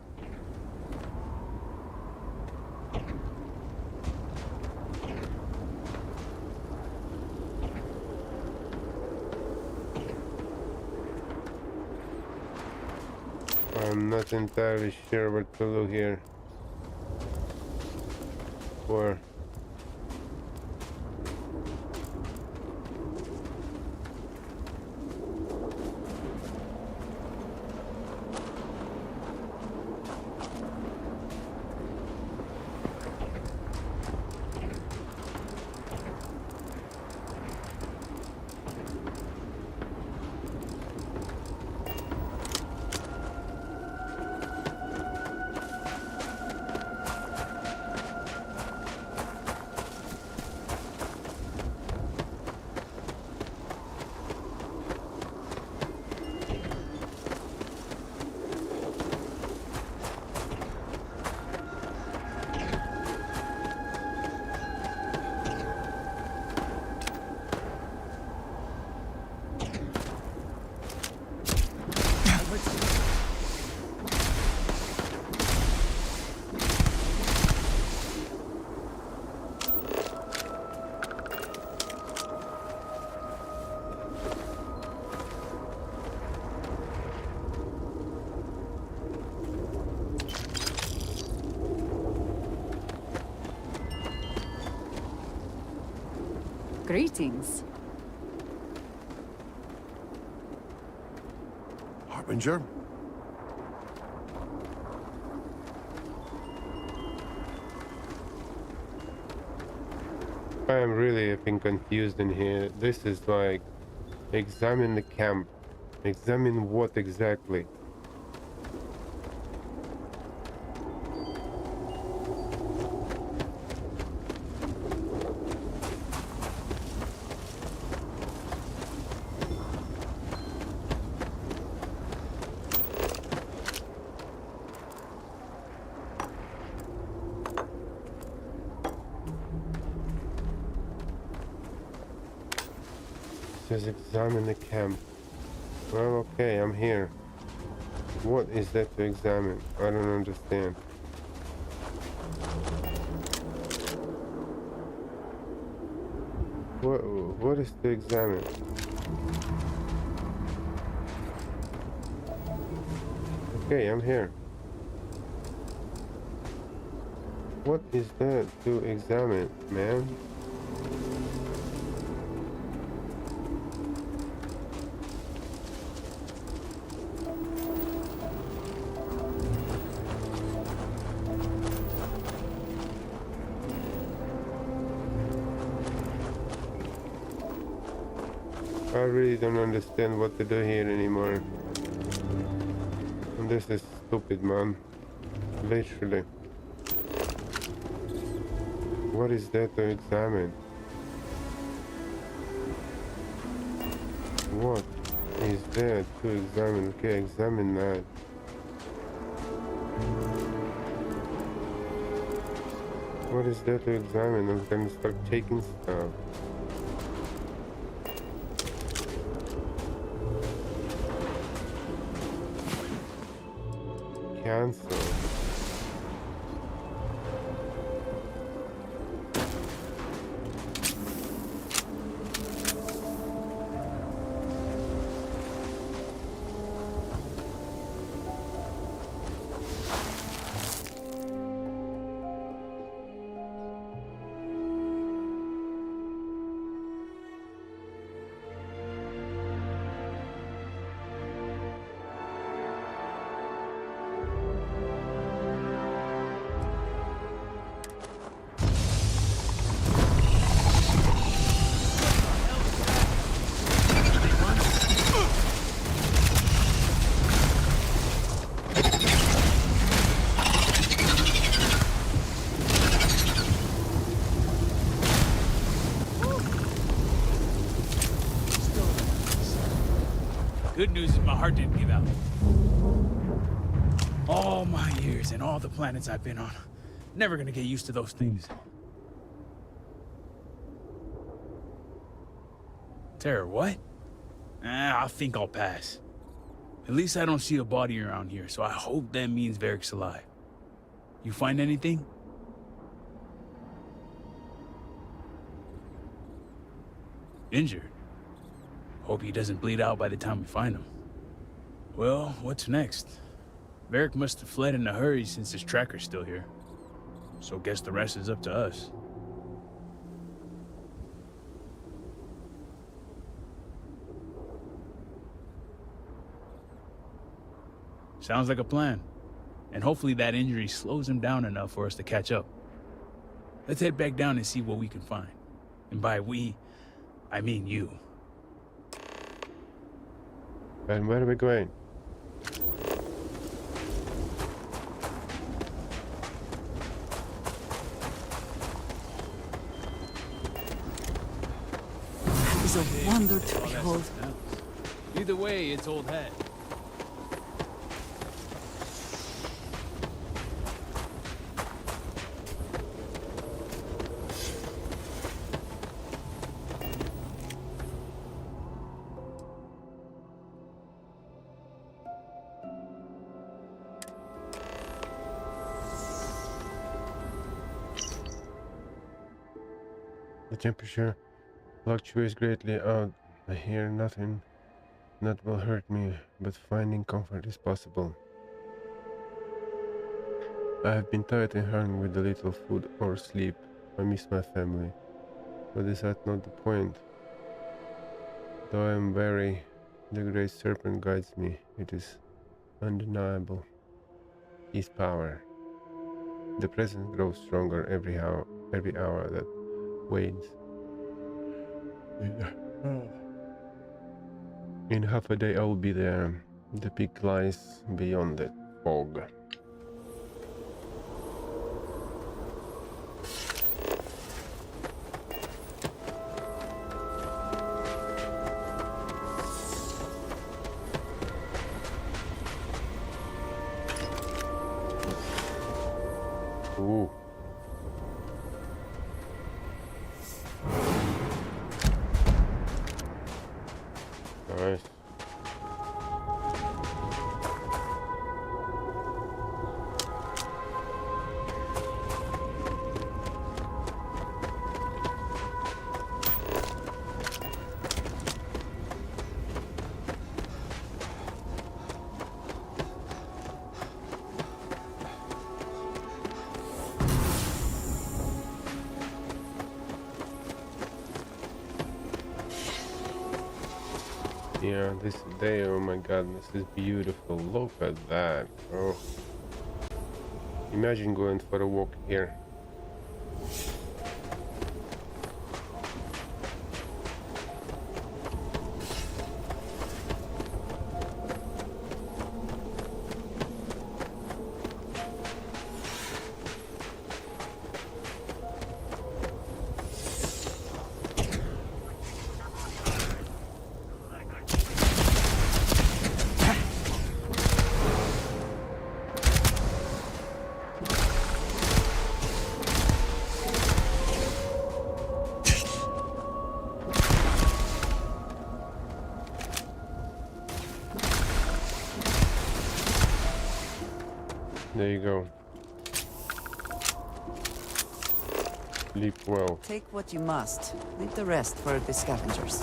I'm not entirely sure what to look here for. Greetings. Harbinger? I am really effing confused in here. This is like, examine the camp. Examine what exactly? Just examine the camp. Well, okay, I'm here. What is that to examine? I don't understand. What is to examine? Okay, I'm here. What is that to examine, man? I really don't understand what to do here anymore. And this is stupid, man. Literally. What is that to examine? What is there to examine? Okay, examine that. What is there to examine? I'm gonna start taking stuff. Cancel. Good news is my heart didn't give out. All my years and all the planets I've been on. Never gonna get used to those things. Terror, what? I think I'll pass. At least I don't see a body around here, so I hope that means Varric's alive. You find anything? Injured? Hope he doesn't bleed out by the time we find him. Well, what's next? Varric must have fled in a hurry since his tracker's still here. So guess the rest is up to us. Sounds like a plan. And hopefully that injury slows him down enough for us to catch up. Let's head back down and see what we can find. And by we, I mean you. And where are we going? It is a wonder to behold. Either way, it's old hat. The temperature fluctuates greatly out. I hear nothing that will hurt me, but finding comfort is possible. I have been tired and hungry with a little food or sleep. I miss my family, but is that not the point? Though I am weary, the great serpent guides me. It is undeniable. His power. The presence grows stronger every hour that wanes. In half a day I will be there. The peak lies beyond the fog. Ooh. Nice. Yeah, this day, oh my god, this is beautiful. Look at that. Oh. Imagine going for a walk here. There you go. Sleep well. Take what you must. Leave the rest for the scavengers.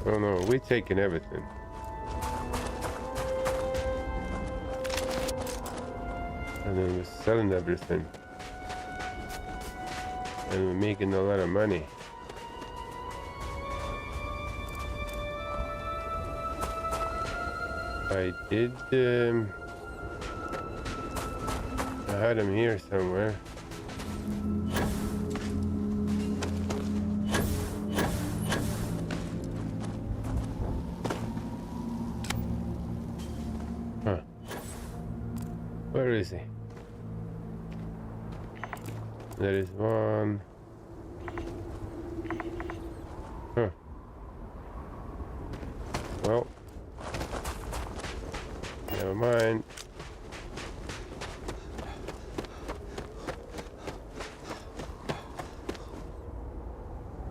Oh no, we're taking everything. And then we're selling everything. And we're making a lot of money. I did, I had him here somewhere. Huh. Where is he? There is one. Huh. Well. Never mind.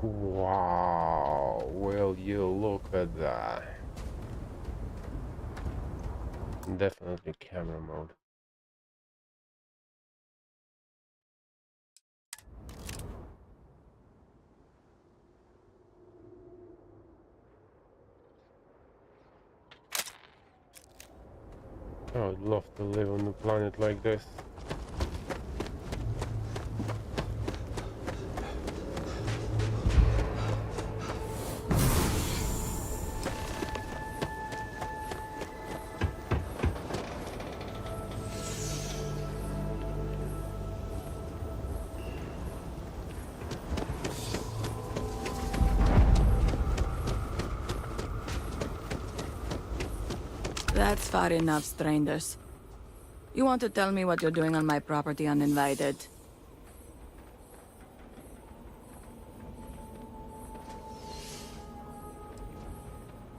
Wow, will you look at that? Definitely camera mode. I would love to live on a planet like this. That's far enough, strangers. You want to tell me what you're doing on my property uninvited?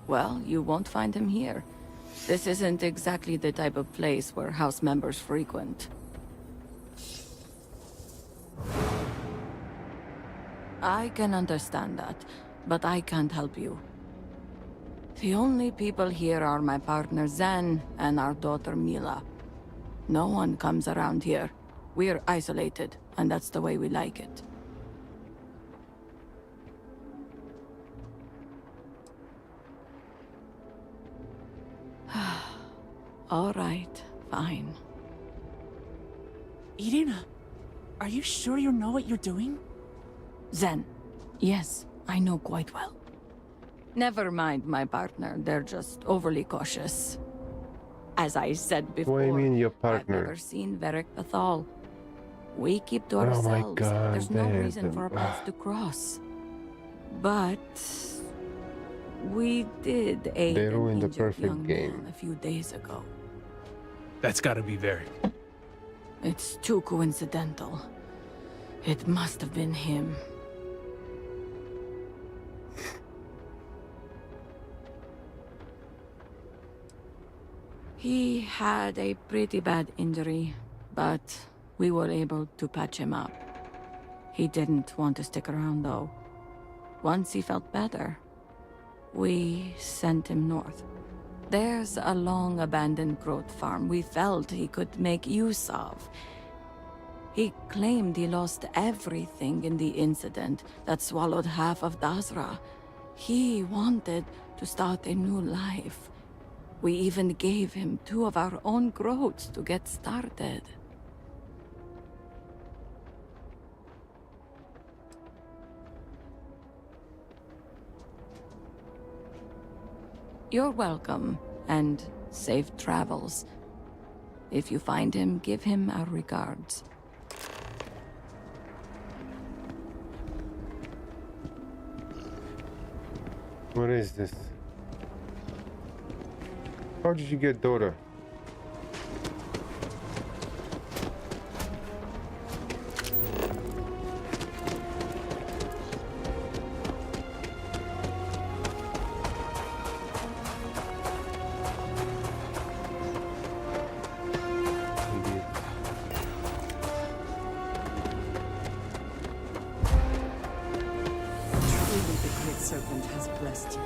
Well, you won't find him here. This isn't exactly the type of place where house members frequent. I can understand that, but I can't help you. The only people here are my partner Zen and our daughter Mila. No one comes around here. We're isolated, and that's the way we like it. All right, fine. Irina, are you sure you know what you're doing? Zen, yes, I know quite well. Never mind my partner, they're just overly cautious. As I said before, What do you mean your I've partner? never seen Varric Bethal. We keep to Oh ourselves. my God, There's no they reason have for our them. paths to cross. But we did aid They an ruined the injured perfect young game. man a few days ago. That's gotta be Varric. It's too coincidental. It must have been him. He had a pretty bad injury, but we were able to patch him up. He didn't want to stick around, though. Once he felt better, we sent him north. There's a long-abandoned growth farm we felt he could make use of. He claimed he lost everything in the incident that swallowed half of Dazra. He wanted to start a new life. We even gave him 2 of our own growths to get started. You're welcome, and safe travels. If you find him, give him our regards. What is this? How did you get Dora? Truly the Great Serpent has blessed you.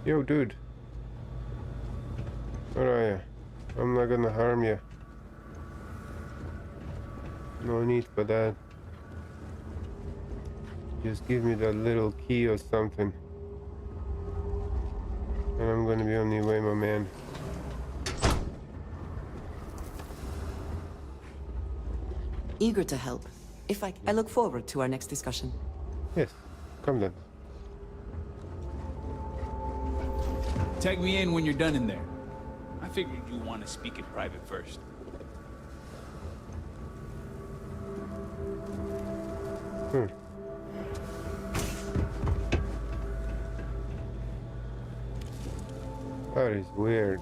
Yo, dude. Where are you? I'm not gonna harm you. No need for that. Just give me that little key or something. And I'm gonna be on the way, my man. Eager to help. I look forward to our next discussion. Yes, come then. Tag me in when you're done in there. I figured you want to speak in private first. That is weird.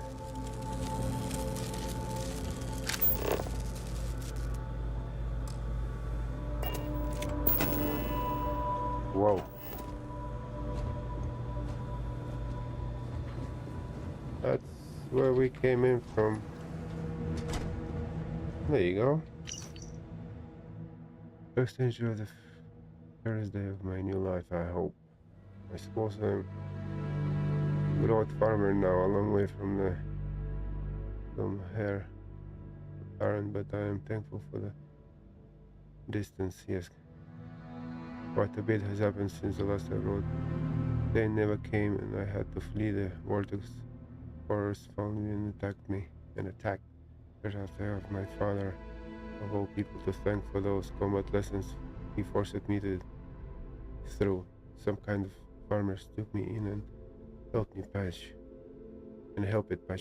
Whoa. That's where we came in from. There you go. First entry of the first day of my new life, I hope. I suppose I'm a growth farmer now, a long way from the hair parent, but I am thankful for the distance. Yes, quite a bit has happened since the last I wrote. They never came, and I had to flee. The vortex horrors found me and attacked me. Right after I have my father, of all people, to thank for those combat lessons he forced me to through. Some kind of farmers took me in and helped me patch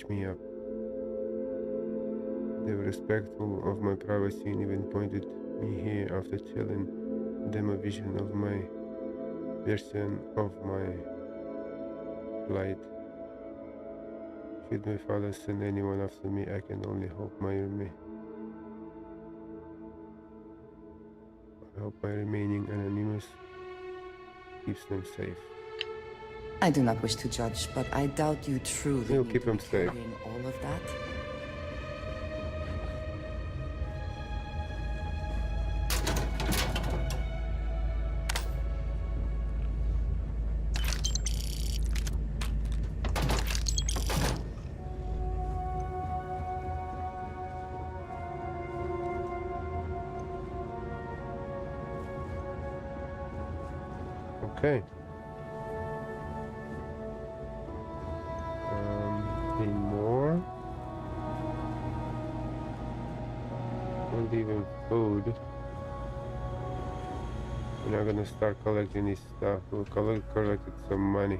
me up. They were respectful of my privacy and even pointed me here after telling them a vision of my version of my plight. Should my father send anyone after me, I can only hope my remaining anonymous keeps them safe. I do not wish to judge, but I doubt you truly He'll need keep to be them safe. carrying all of that. Okay. Any more? Not even food. We're not gonna start collecting this stuff. We'll collected some money.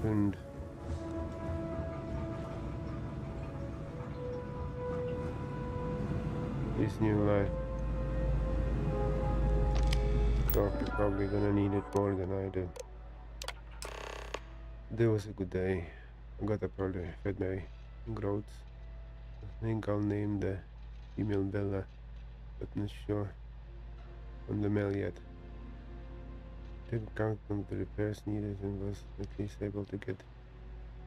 And this new life. So you're probably gonna need it more than I do. There was a good day. I got up early, fed my groats. I think I'll name the female Bella, but not sure on the male yet. Didn't count on the repairs needed and was at least able to get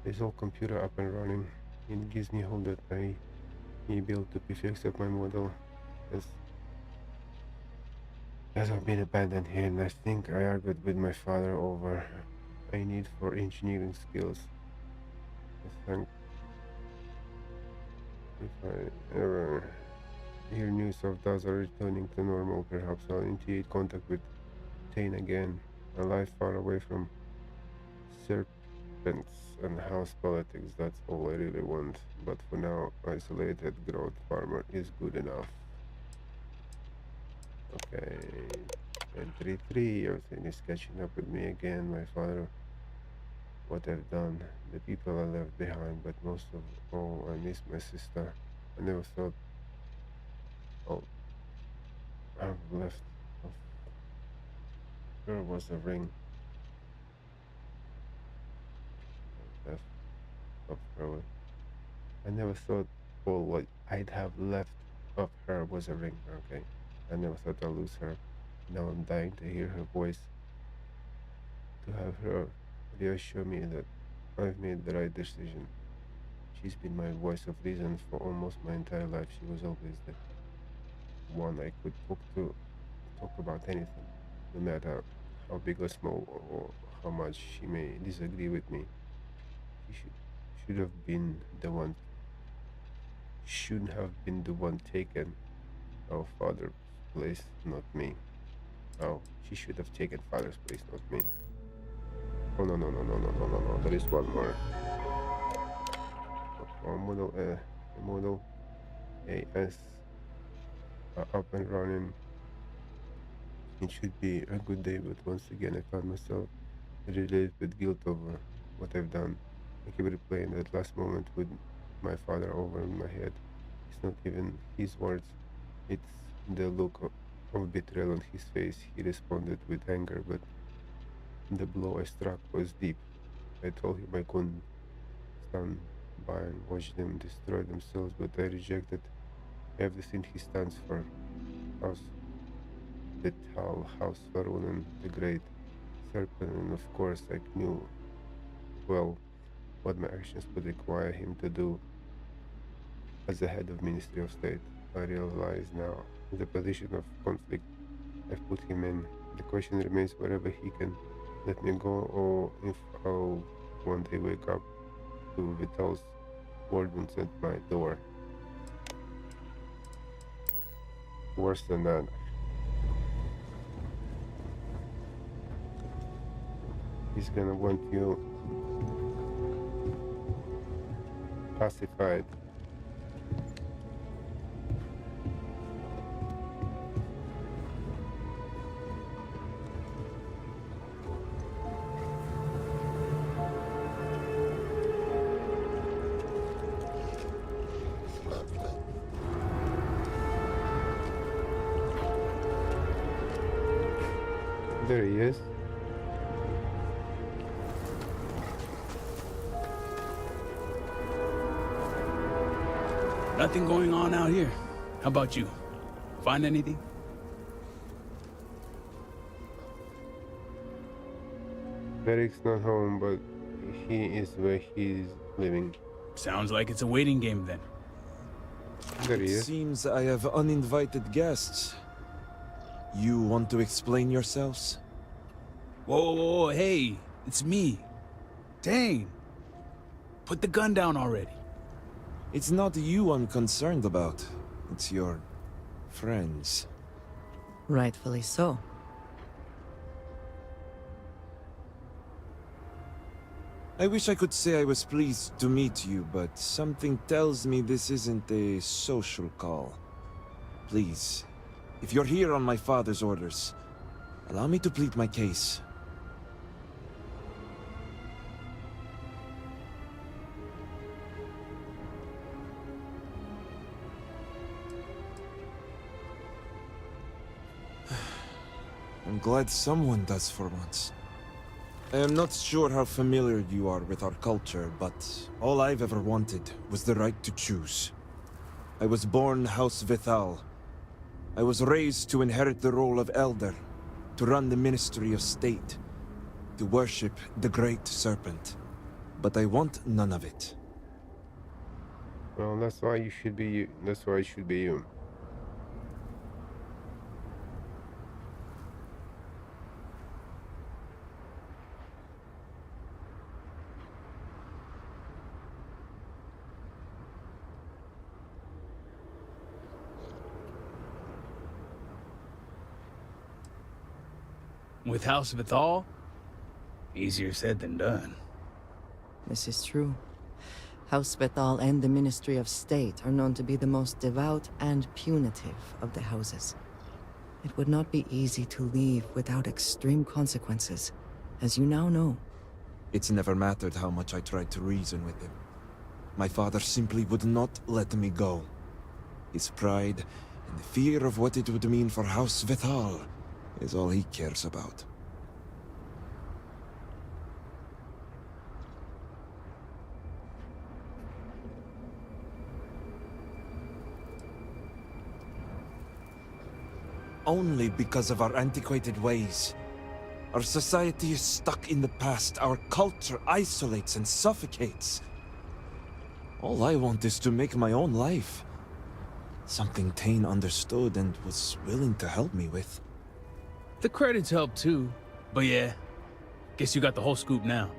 this whole computer up and running. It gives me hope that I may be able to fix up my model as I've been abandoned here, and I think I argued with my father over my need for engineering skills. I think if I ever hear news of Daza returning to normal, perhaps I'll initiate contact with Tane again. A life far away from serpents and house politics, that's all I really want. But for now, isolated growth farmer is good enough. Okay, entry 3, everything is catching up with me again. My father, what I've done, the people I left behind, but most of all, I miss my sister. I never thought I've left of her was a ring. Left of her. I never thought all what I'd have left of her was a ring. Okay. I never thought I'd lose her. Now I'm dying to hear her voice. To have her reassure me that I've made the right decision. She's been my voice of reason for almost my entire life. She was always the one I could talk about anything, no matter how big or small or how much she may disagree with me. She should have been the one. Shouldn't have been the one taken our father's place, not me. Oh, she should have taken father's place, not me. Oh no. There is one more. Model the Model AS are up and running. It should be a good day, but once again I found myself related with guilt over what I've done. I keep replaying that last moment with my father over in my head. It's not even his words, it's the look of betrayal on his face. He responded with anger, but the blow I struck was deep. I told him I couldn't stand by and watch them destroy themselves, but I rejected everything he stands for. House Betal, House Varun, the Great Serpent, and of course I knew well what my actions would require him to do as the head of Ministry of State. I realize now the position of conflict I've put him in. The question remains whether he can let me go or if I'll one day wake up to Vital's wardens at my door. Worse than that. He's gonna want you pacified. There he is. Nothing going on out here. How about you? Find anything? Eric's not home, but he is where he's living. Sounds like it's a waiting game then. There he It is. seems I have uninvited guests. You want to explain yourselves? Whoa, hey, it's me. Dang. Put the gun down already. It's not you I'm concerned about. It's your friends. Rightfully so. I wish I could say I was pleased to meet you, but something tells me this isn't a social call. Please, if you're here on my father's orders, allow me to plead my case. I'm glad someone does for once. I am not sure how familiar you are with our culture, but all I've ever wanted was the right to choose. I was born House Vithal. I was raised to inherit the role of Elder, to run the Ministry of State, to worship the Great Serpent. But I want none of it. Well, that's why you should be you. That's why it should be you. With House Vithal? Easier said than done. This is true. House Betal and the Ministry of State are known to be the most devout and punitive of the houses. It would not be easy to leave without extreme consequences, as you now know. It's never mattered how much I tried to reason with him. My father simply would not let me go. His pride and the fear of what it would mean for House Vithal is all he cares about. Only because of our antiquated ways. Our society is stuck in the past. Our culture isolates and suffocates. All I want is to make my own life. Something Tane understood and was willing to help me with. The credits help too. But yeah, guess you got the whole scoop now.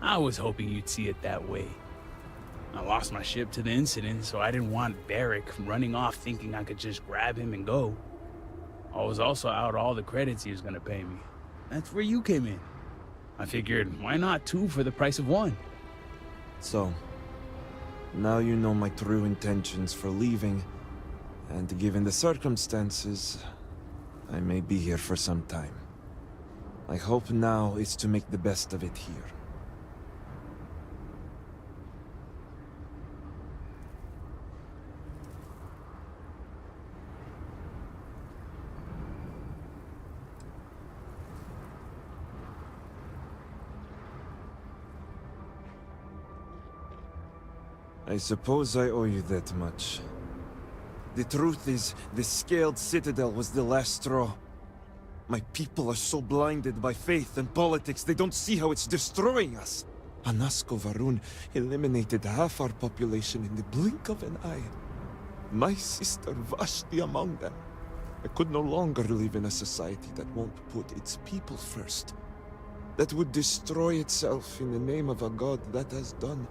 I was hoping you'd see it that way. I lost my ship to the incident, so I didn't want Varric running off thinking I could just grab him and go. I was also out all the credits he was gonna pay me. That's where you came in. I figured, why not two for the price of one? So, now you know my true intentions for leaving, and given the circumstances, I may be here for some time. My hope now is to make the best of it here. I suppose I owe you that much. The truth is, the Scaled Citadel was the last straw. My people are so blinded by faith and politics, they don't see how it's destroying us. Anasko Varun eliminated half our population in the blink of an eye. My sister Vashti among them. I could no longer live in a society that won't put its people first. That would destroy itself in the name of a god that has done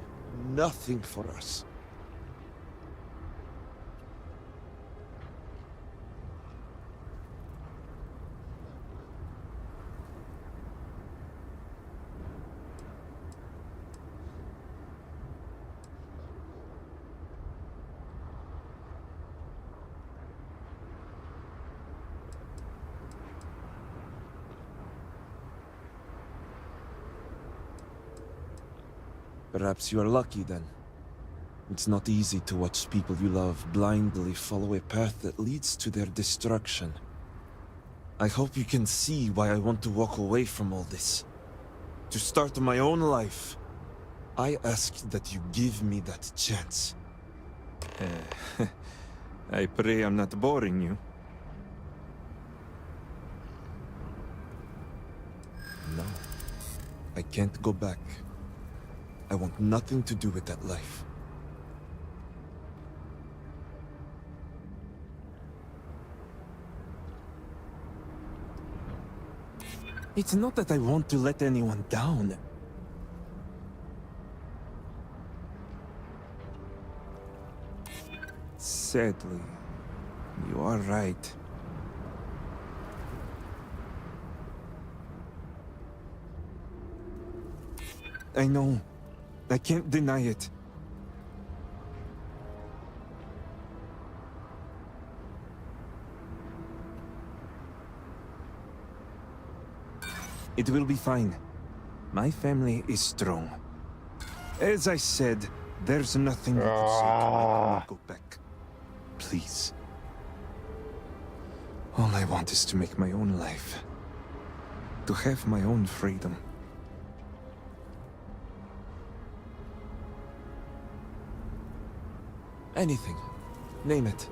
nothing for us. Perhaps you are lucky then. It's not easy to watch people you love blindly follow a path that leads to their destruction. I hope you can see why I want to walk away from all this. To start my own life. I ask that you give me that chance. I pray I'm not boring you. No. I can't go back. I want nothing to do with that life. It's not that I want to let anyone down. Sadly, you are right. I know. I can't deny it. It will be fine. My family is strong. As I said, there's nothing you could say to make me go back. Please. All I want is to make my own life. To have my own freedom. Anything. Name it.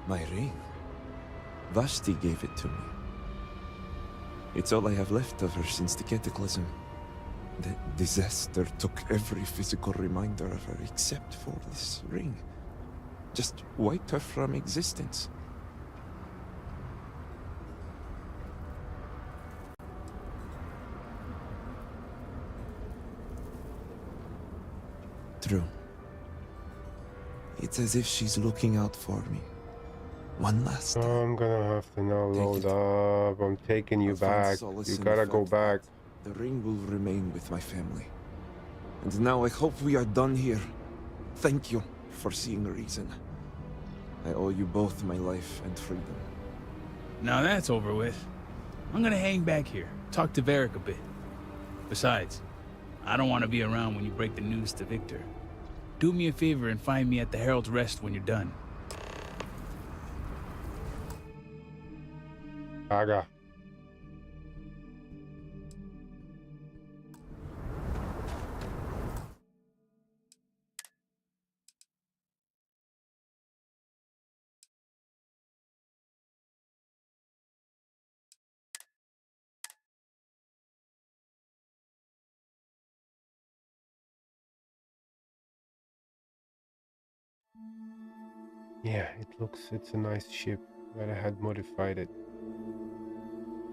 My ring. Vashti gave it to me. It's all I have left of her since the Cataclysm. The disaster took every physical reminder of her except for this ring. Just wiped her from existence. True. It's as if she's looking out for me. One last time. I'm gonna have to now load up. I'm taking you back. You gotta go back. The ring will remain with my family. And now I hope we are done here. Thank you for seeing reason. I owe you both my life and freedom. Now that's over with. I'm gonna hang back here, talk to Varric a bit. Besides, I don't want to be around when you break the news to Victor. Do me a favor and find me at the Herald's Rest when you're done. Aga. Yeah, it's a nice ship, but I had modified it.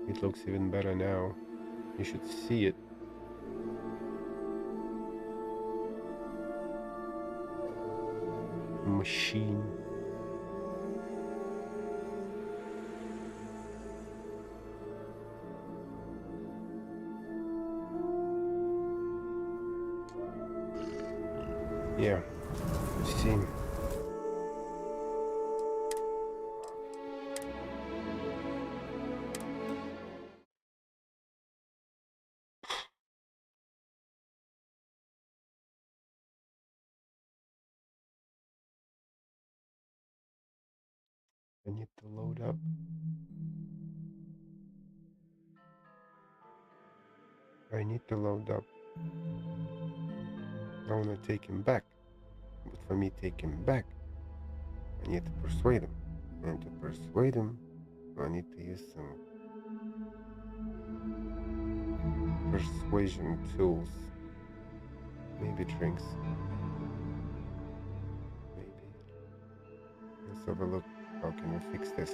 It looks even better now. You should see it. Machine. Yeah, see. I need to load up. I need to load up. I want to take him back. But for me take him back, I need to persuade him. And to persuade him, I need to use some persuasion tools. Maybe drinks. Maybe. Let's have a look. How can we fix this?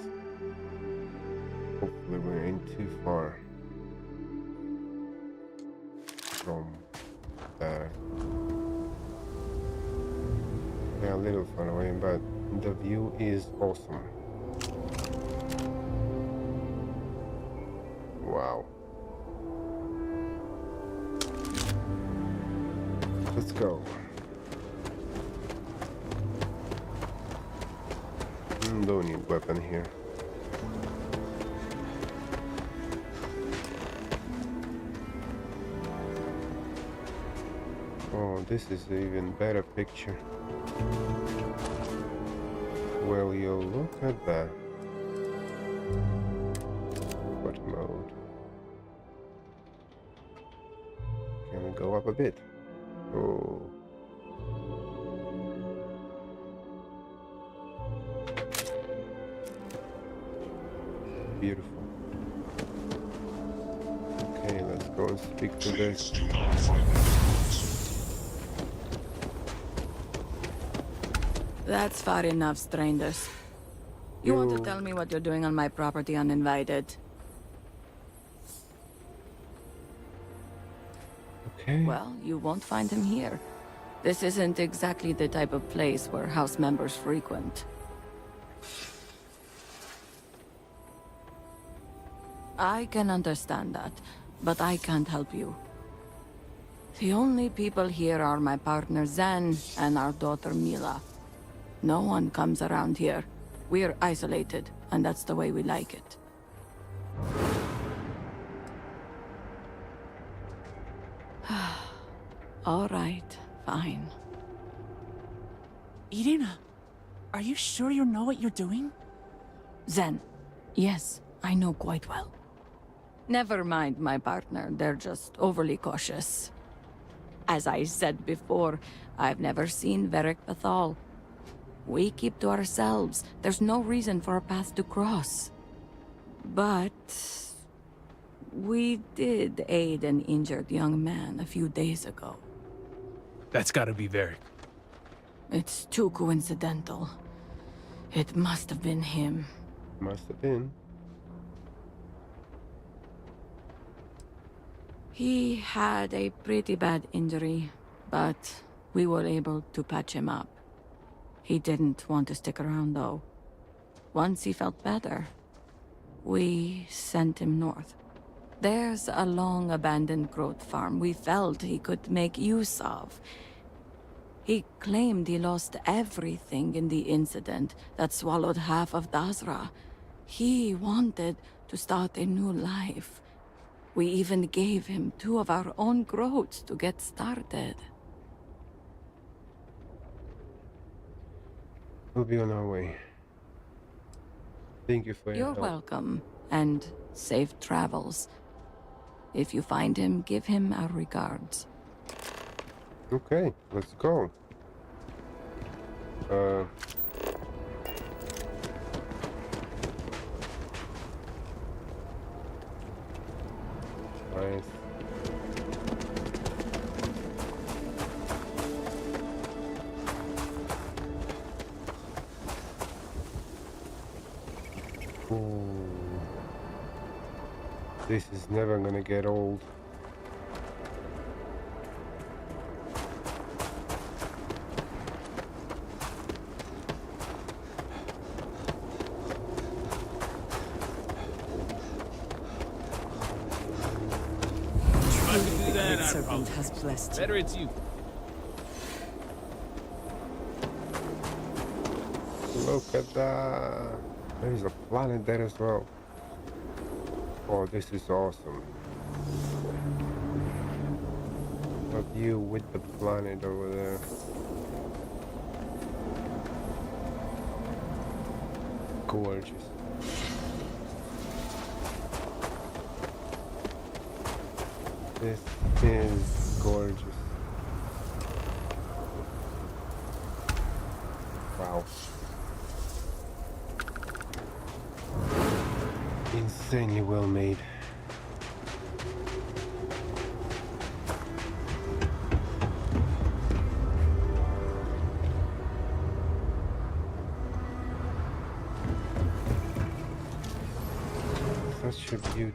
Hopefully we ain't too far from yeah, a little far away, but the view is awesome. Wow. Let's go. Don't need weapon here. Oh, this is an even better picture. Well, you look at that. What mode? Can we go up a bit? Oh. Beautiful. Okay, let's go and speak to this. That's far enough, strangers. You want to tell me what you're doing on my property uninvited? Okay. Well, you won't find him here. This isn't exactly the type of place where house members frequent. I can understand that, but I can't help you. The only people here are my partner Zen and our daughter Mila. No one comes around here. We're isolated, and that's the way we like it. All right, fine. Irina, are you sure you know what you're doing? Zen, yes, I know quite well. Never mind my partner, they're just overly cautious. As I said before, I've never seen Varric Bethal. We keep to ourselves. There's no reason for a path to cross. But we did aid an injured young man a few days ago. That's gotta be Varric. It's too coincidental. It must have been him. Must have been. He had a pretty bad injury, but we were able to patch him up. He didn't want to stick around, though. Once he felt better, we sent him north. There's a long-abandoned growth farm we felt he could make use of. He claimed he lost everything in the incident that swallowed half of Dazra. He wanted to start a new life. We even gave him 2 of our own growths to get started. We'll be on our way. Thank you for your You're help. welcome, and safe travels. If you find him, give him our regards. Okay, let's go. Nice. Ooh. This is never gonna get old. The great serpent has blessed you. Better it's you. Look at that. There's a planet there as well. Oh, this is awesome. A view with the planet over there. Gorgeous. This is gorgeous. Wow. Insanely well made. Such a beauty.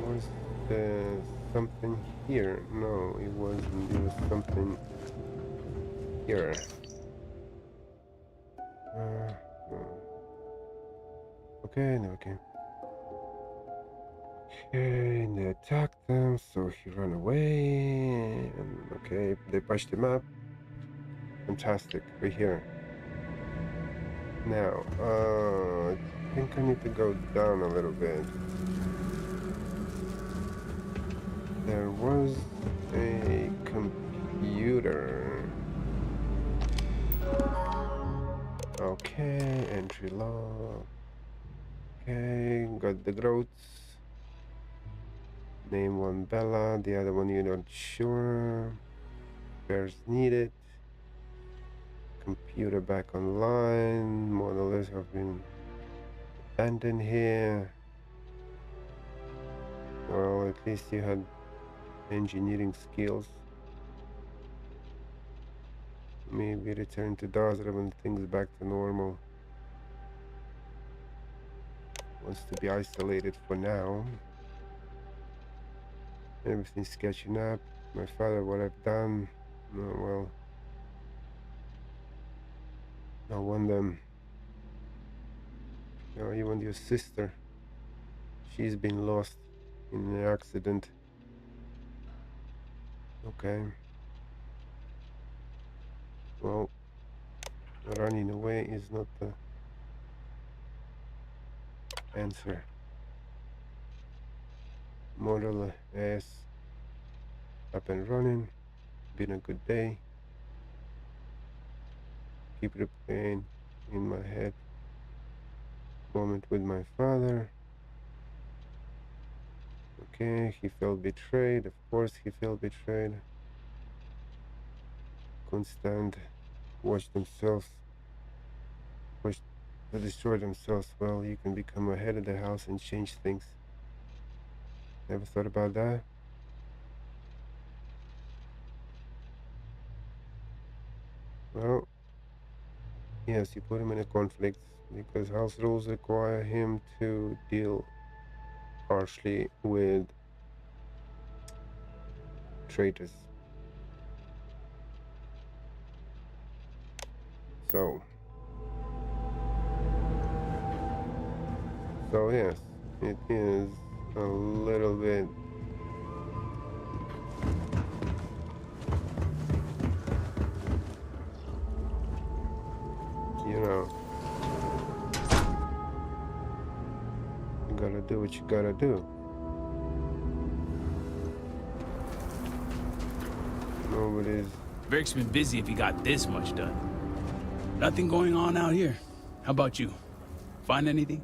Was there something here? No, it wasn't. There was something here. No. Okay, no, okay. Okay, and they attacked them, so he ran away. And okay, they pushed him up. Fantastic, we're here. Now, I think I need to go down a little bit. There was a computer. Okay, entry log. Okay, got the growths. Name one Bella, the other one you're not sure. Repairs needed. Computer back online. Monoliths have been abandoned here. Well, at least you had engineering skills. Maybe return to Dazra when things back to normal. Wants to be isolated for now. Everything's catching up. My father, what I've done. Oh, well. No wonder. No, even your sister. She's been lost in an accident. Okay. Well, running away is not the answer. Model S up and running. Been a good day. Keep replaying in my head. Moment with my father. Okay, he felt betrayed. Of course he felt betrayed. Couldn't stand. Watch themselves. Watch to destroy themselves. Well, you can become a head of the house and change things. Never thought about that? Well, yes, you put him in a conflict because house rules require him to deal harshly with traitors. So yes, it is a little bit you know, you gotta do what you gotta do. Nobody's... Veric's been busy if he got this much done. Nothing going on out here. How about you? Find anything?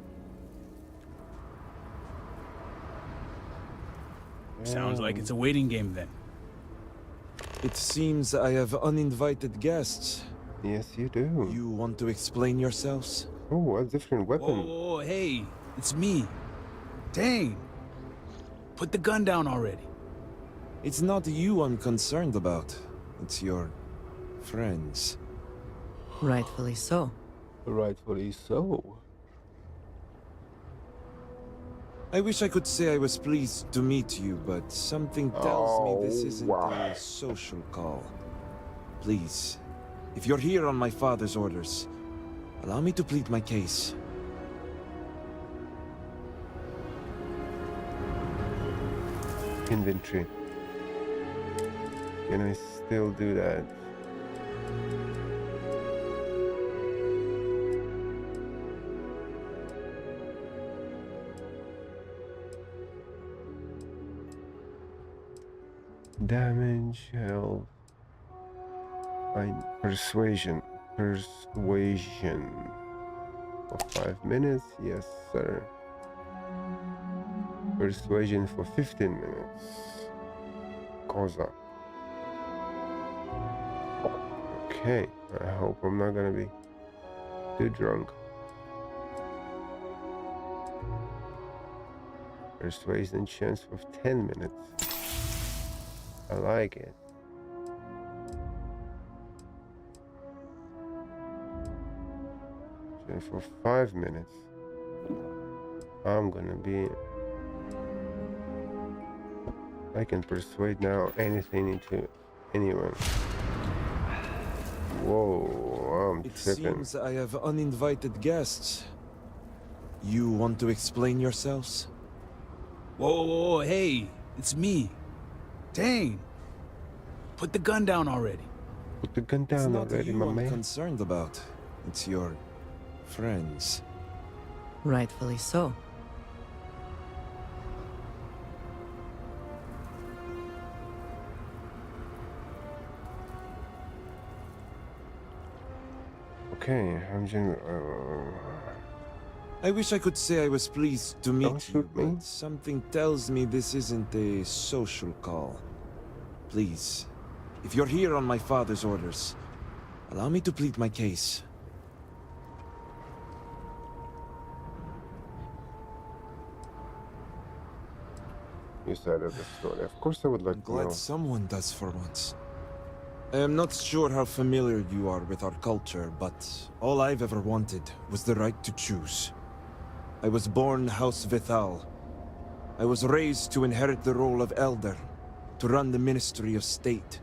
Sounds like it's a waiting game then. It seems I have uninvited guests. Yes, you do. You want to explain yourselves? Oh, a different weapon. Oh, hey, it's me. Dang. Put the gun down already. It's not you I'm concerned about. It's your friends. Rightfully so. Rightfully so. I wish I could say I was pleased to meet you, but something tells me this isn't a social call. Please, if you're here on my father's orders, allow me to plead my case. Inventory. Can I still do that? Damage, health, persuasion for 5 minutes, yes sir. Persuasion for 15 minutes. Cosa. Okay, I hope I'm not gonna be too drunk. Persuasion chance of 10 minutes. I like it. And for 5 minutes, I'm gonna be. I can persuade now anything into anyone. Whoa, I'm tripping. Seems I have uninvited guests. You want to explain yourselves? Whoa, hey, it's me. Dang. Put the gun down already. Put the gun down already, my man. I'm concerned about. It's your friends. Rightfully so. Okay, I'm just. I wish I could say I was pleased to meet you, but something tells me this isn't a social call. Please, if you're here on my father's orders, allow me to plead my case. You said of the story. Of course, I would like to know. Glad someone does for once. I am not sure how familiar you are with our culture, but all I've ever wanted was the right to choose. I was born House Vithal. I was raised to inherit the role of Elder, to run the Ministry of State,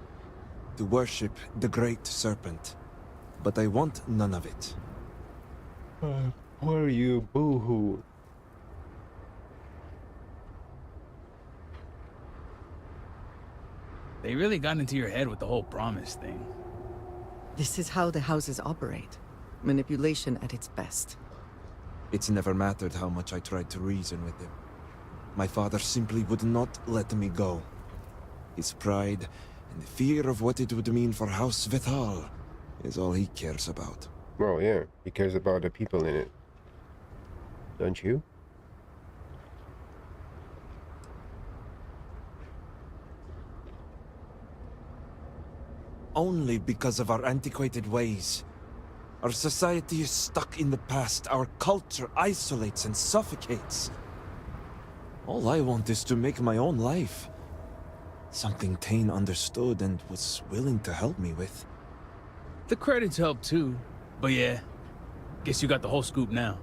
to worship the Great Serpent. But I want none of it. Poor you, boo-hoo. They really got into your head with the whole promise thing. This is how the houses operate. Manipulation at its best. It's never mattered how much I tried to reason with him. My father simply would not let me go. His pride and the fear of what it would mean for House Vithal is all he cares about. Well, yeah, he cares about the people in it. Don't you? Only because of our antiquated ways. Our society is stuck in the past. Our culture isolates and suffocates. All I want is to make my own life. Something Tane understood and was willing to help me with. The credits help too. But yeah, guess you got the whole scoop now.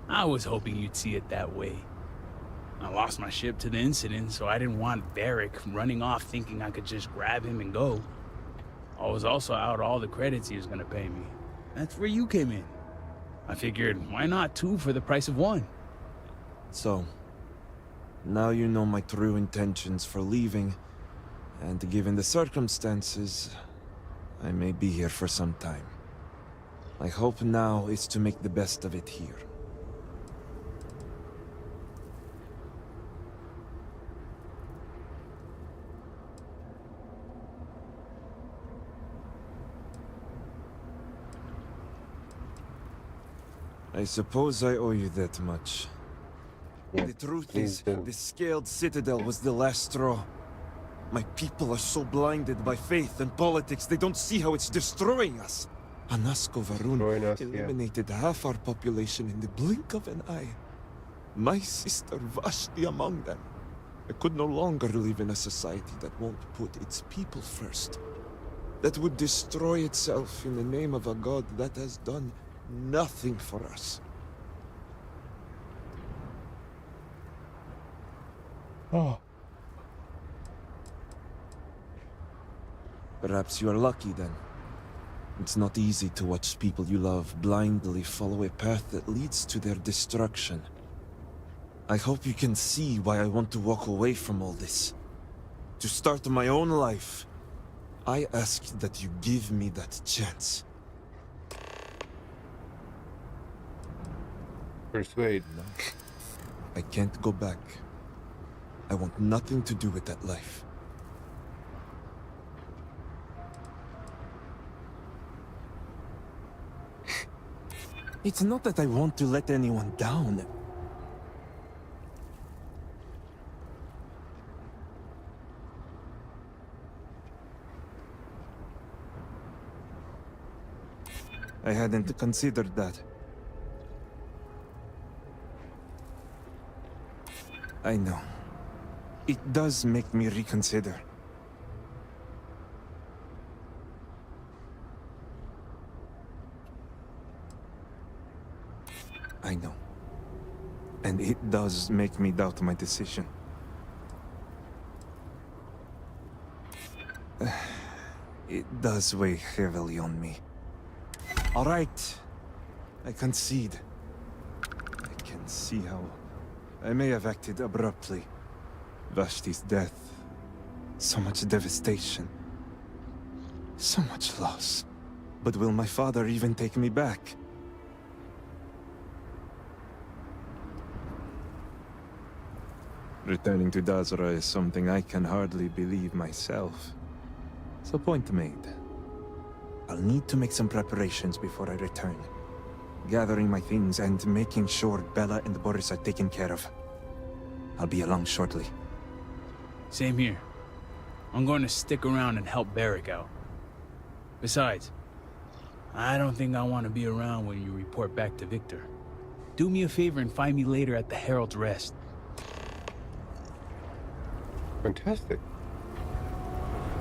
I was hoping you'd see it that way. I lost my ship to the incident, so I didn't want Varric running off thinking I could just grab him and go. I was also out all the credits he was gonna pay me. That's where you came in. I figured, why not 2 for the price of 1? So, now you know my true intentions for leaving, and given the circumstances, I may be here for some time. My hope now is to make the best of it here. I suppose I owe you that much. Yeah, the truth is, the scaled citadel was the last straw. My people are so blinded by faith and politics, they don't see how it's destroying us. Anasko Varun eliminated half our population in the blink of an eye. My sister Vashti among them. I could no longer live in a society that won't put its people first. That would destroy itself in the name of a god that has done nothing for us. Oh. Perhaps you are lucky then. It's not easy to watch people you love blindly follow a path that leads to their destruction. I hope you can see why I want to walk away from all this. To start my own life. I ask that you give me that chance. Persuade. No. I can't go back. I want nothing to do with that life. It's not that I want to let anyone down. I hadn't considered that. I know. It does make me reconsider. I know. And it does make me doubt my decision. It does weigh heavily on me. All right. I concede. I can see how I may have acted abruptly. Vashti's death. So much devastation. So much loss. But will my father even take me back? Returning to Dazra is something I can hardly believe myself. So point made. I'll need to make some preparations before I return. Gathering my things and making sure Bella and Boris are taken care of. I'll be along shortly. Same here. I'm going to stick around and help Barrick out. Besides, I don't think I want to be around when you report back to Victor. Do me a favor and find me later at the Herald's Rest. Fantastic.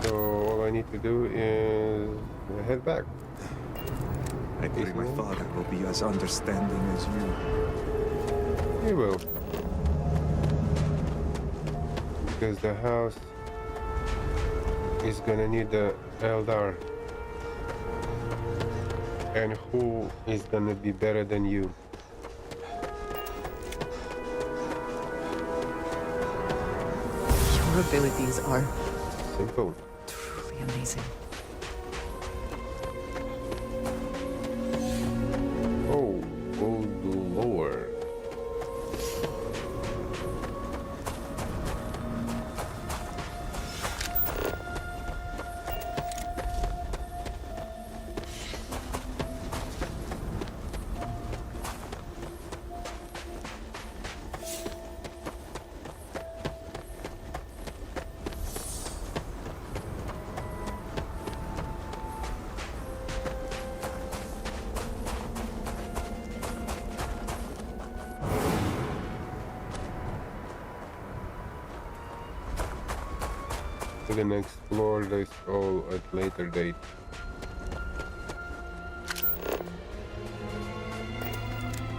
So all I need to do is head back. I pray my father will be as understanding as you. He will. Because the house is gonna need the Eldar. And who is gonna be better than you? Your abilities are simple. Truly amazing. Oh, good lord. We can explore this all at later date.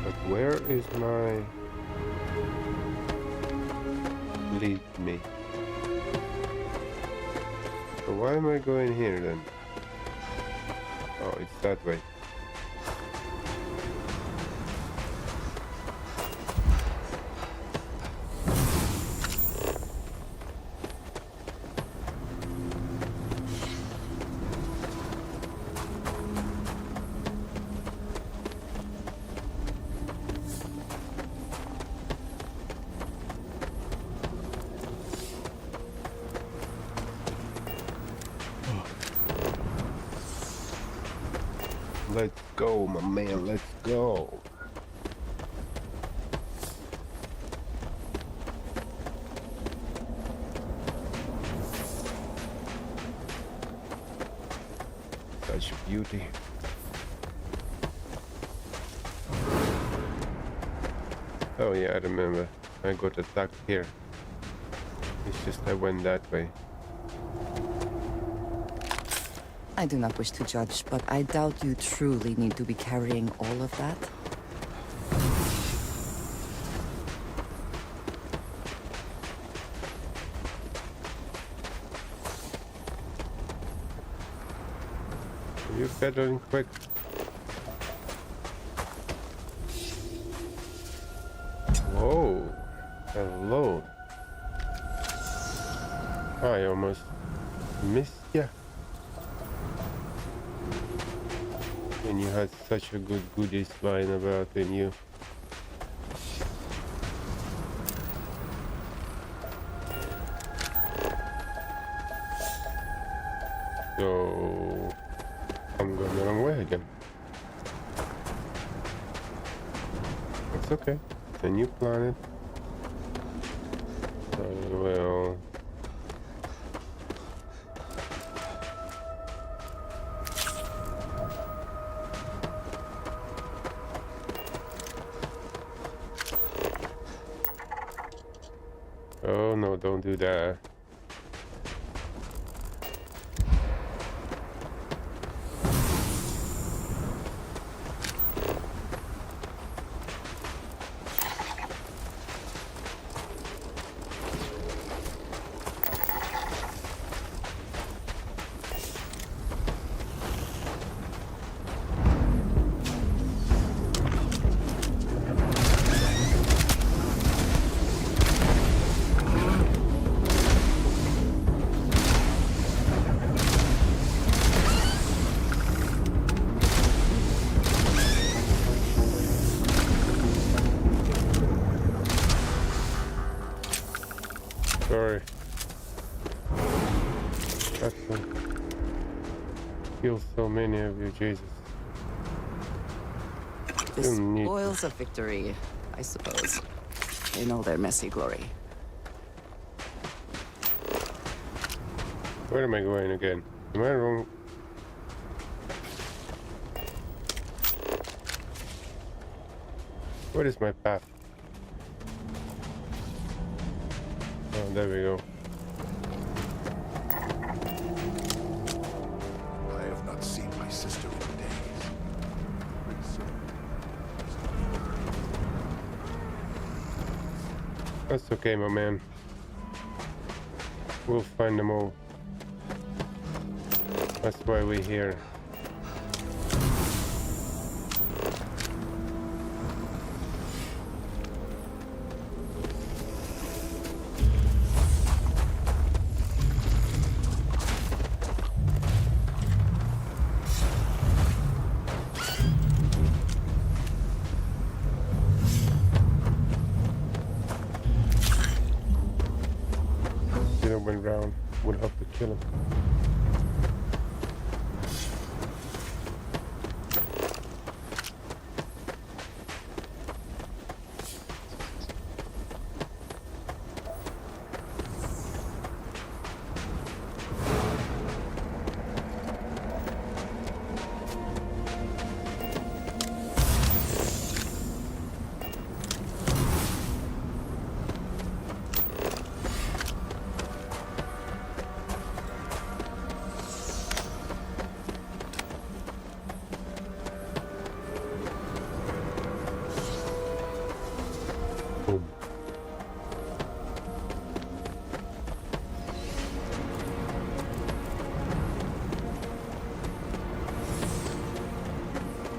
But where is my lead me? So why am I going here then? Oh, it's that way. Let's go, my man, let's go. Such beauty. Oh yeah, I remember. I got attacked here. It's just I went that way. I do not wish to judge, but I doubt you truly need to be carrying all of that. You're pedaling quick. Whoa. Hello. I almost missed ya. And you had such a good goodies lying about in you. So I'm going the wrong way again. It's okay. It's a new planet. I will. Oh no, don't do that. Sorry. That's kill so many of you, Jesus. The spoils of victory, I suppose. They know their messy glory. Where am I going again? Am I wrong? What is my path? Oh, there we go. I have not seen my sister in days. That's okay, my man. We'll find them all. That's why we're here. Went round, would have to kill him.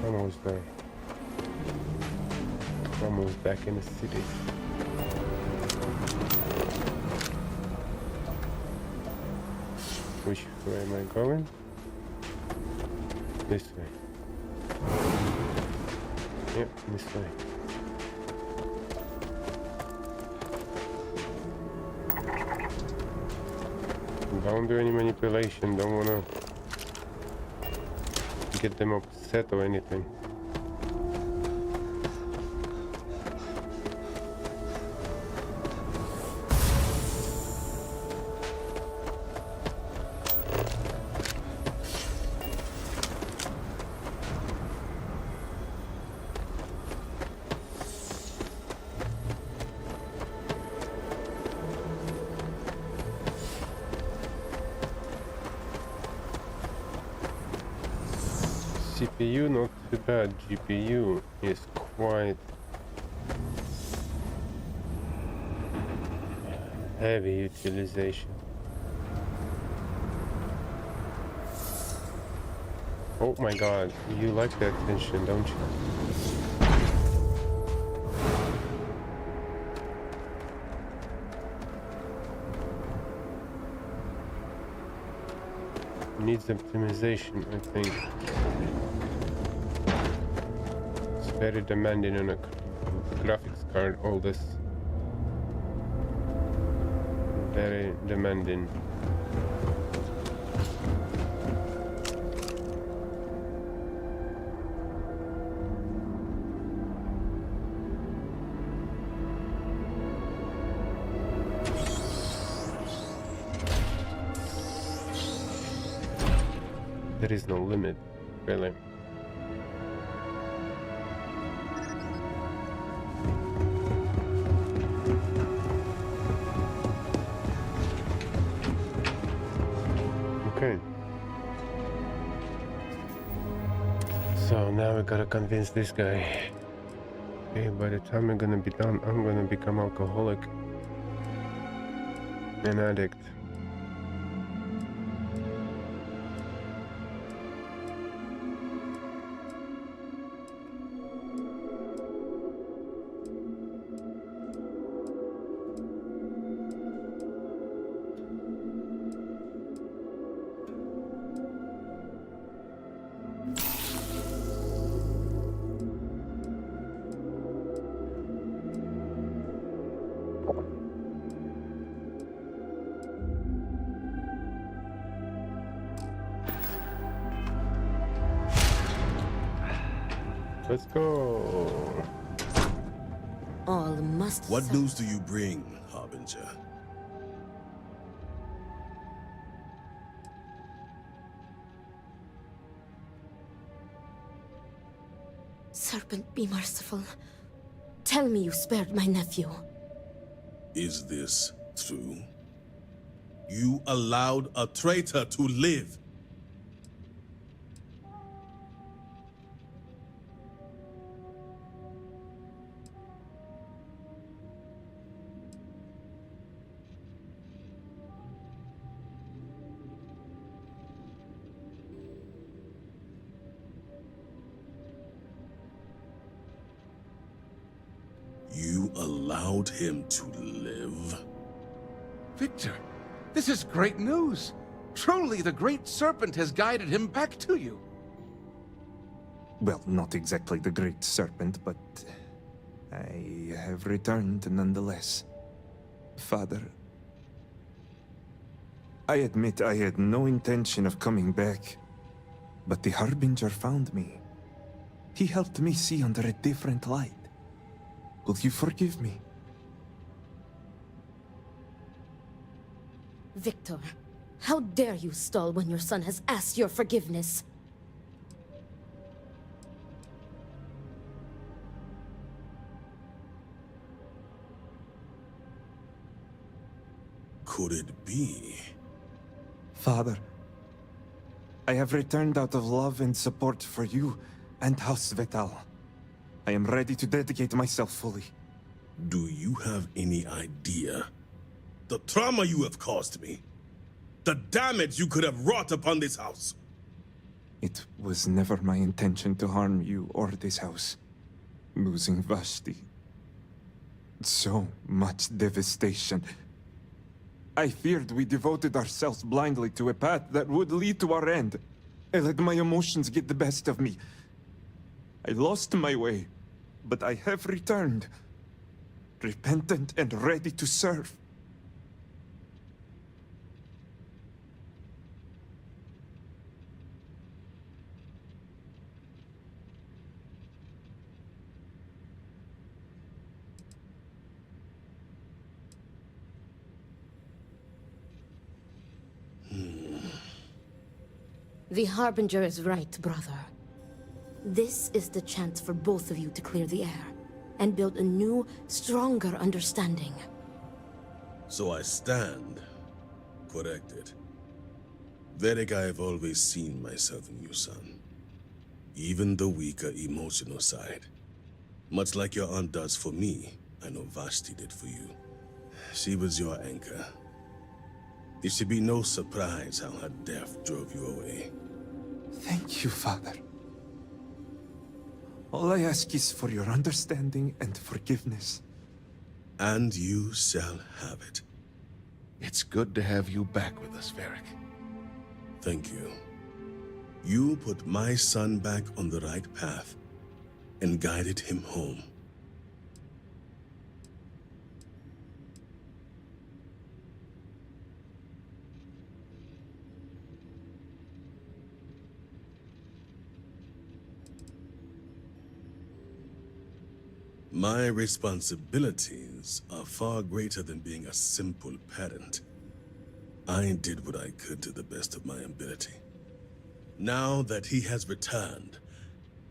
Almost there. Almost back in the city. Which way am I going? This way. Yep, this way. Don't do any manipulation, don't wanna get them upset or anything. CPU not too bad. GPU is quite heavy utilization. Oh my god, you like that tension, don't you? Needs optimization, I think. It's very demanding on a graphics card, all this. Very demanding. There is no limit, really. Okay. So now we gotta convince this guy. Okay, by the time I'm gonna be done, I'm gonna become alcoholic. An addict. Let's go. All must. What news do you bring, Harbinger? Serpent, be merciful. Tell me you spared my nephew. Is this true? You allowed a traitor to live. You allowed him to live? Victor, this is great news. Truly, the great serpent has guided him back to you. Well, not exactly the great serpent, but I have returned nonetheless. Father, I admit I had no intention of coming back, but the Harbinger found me. He helped me see under a different light. Will you forgive me? Victor, how dare you stall when your son has asked your forgiveness? Could it be? Father, I have returned out of love and support for you and House Vetal. I am ready to dedicate myself fully. Do you have any idea the trauma you have caused me? The damage you could have wrought upon this house? It was never my intention to harm you or this house. Losing Vashti. So much devastation. I feared we devoted ourselves blindly to a path that would lead to our end. I let my emotions get the best of me. I lost my way, but I have returned. Repentant and ready to serve. The Harbinger is right, brother. This is the chance for both of you to clear the air and build a new, stronger understanding. So I stand corrected. Varric, I have always seen myself in you, son. even the weaker emotional side. Much like your aunt does for me, I know Vashti did for you. She was your anchor. It should be no surprise how her death drove you away. Thank you, Father. All I ask is for your understanding and forgiveness. And you shall have it. It's good to have you back with us, Varric. Thank you. You put my son back on the right path and guided him home. My responsibilities are far greater than being a simple parent. I did what I could to the best of my ability. Now that he has returned,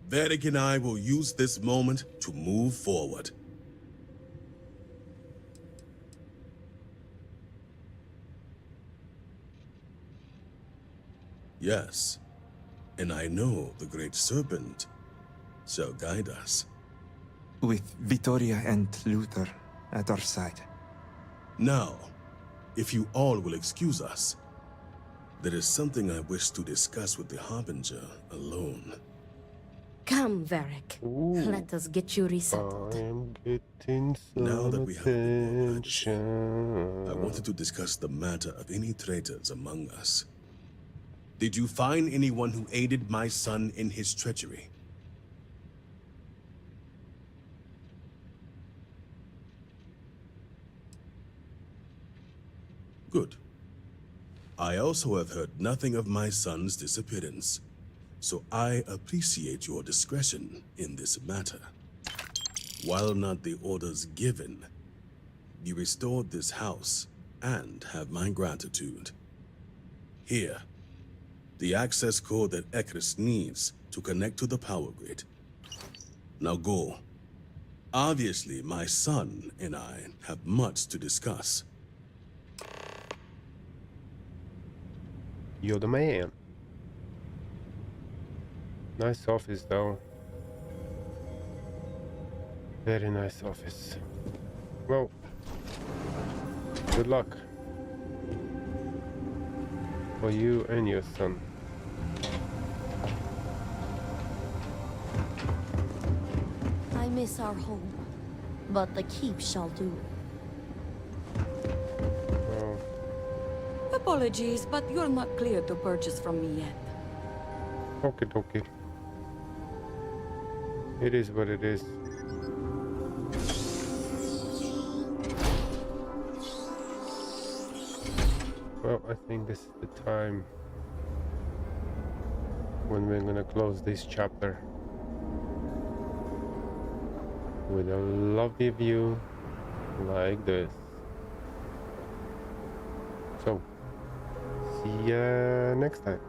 Varric and I will use this moment to move forward. Yes, and I know the Great Serpent shall guide us. With Vittoria and Luther at our side. Now, if you all will excuse us, there is something I wish to discuss with the Harbinger alone. Come, Varric. Let us get you resettled. I am getting some Now that we have a bit more privacy, attention. I wanted to discuss the matter of any traitors among us. Did you find anyone who aided my son in his treachery? Good. I also have heard nothing of my son's disappearance, so I appreciate your discretion in this matter. While not the orders given, you restored this house and have my gratitude. Here, the access code that Ekris needs to connect to the power grid. Now go. Obviously, my son and I have much to discuss. You're the man. Nice office though. Very nice office. Well, good luck for you and your son. I miss our home, but the keep shall do. Apologies, but you're not clear to purchase from me yet. Okay. It is what it is. Well, I think this is the time when we're gonna close this chapter with a lovely view like this. So, see ya next time.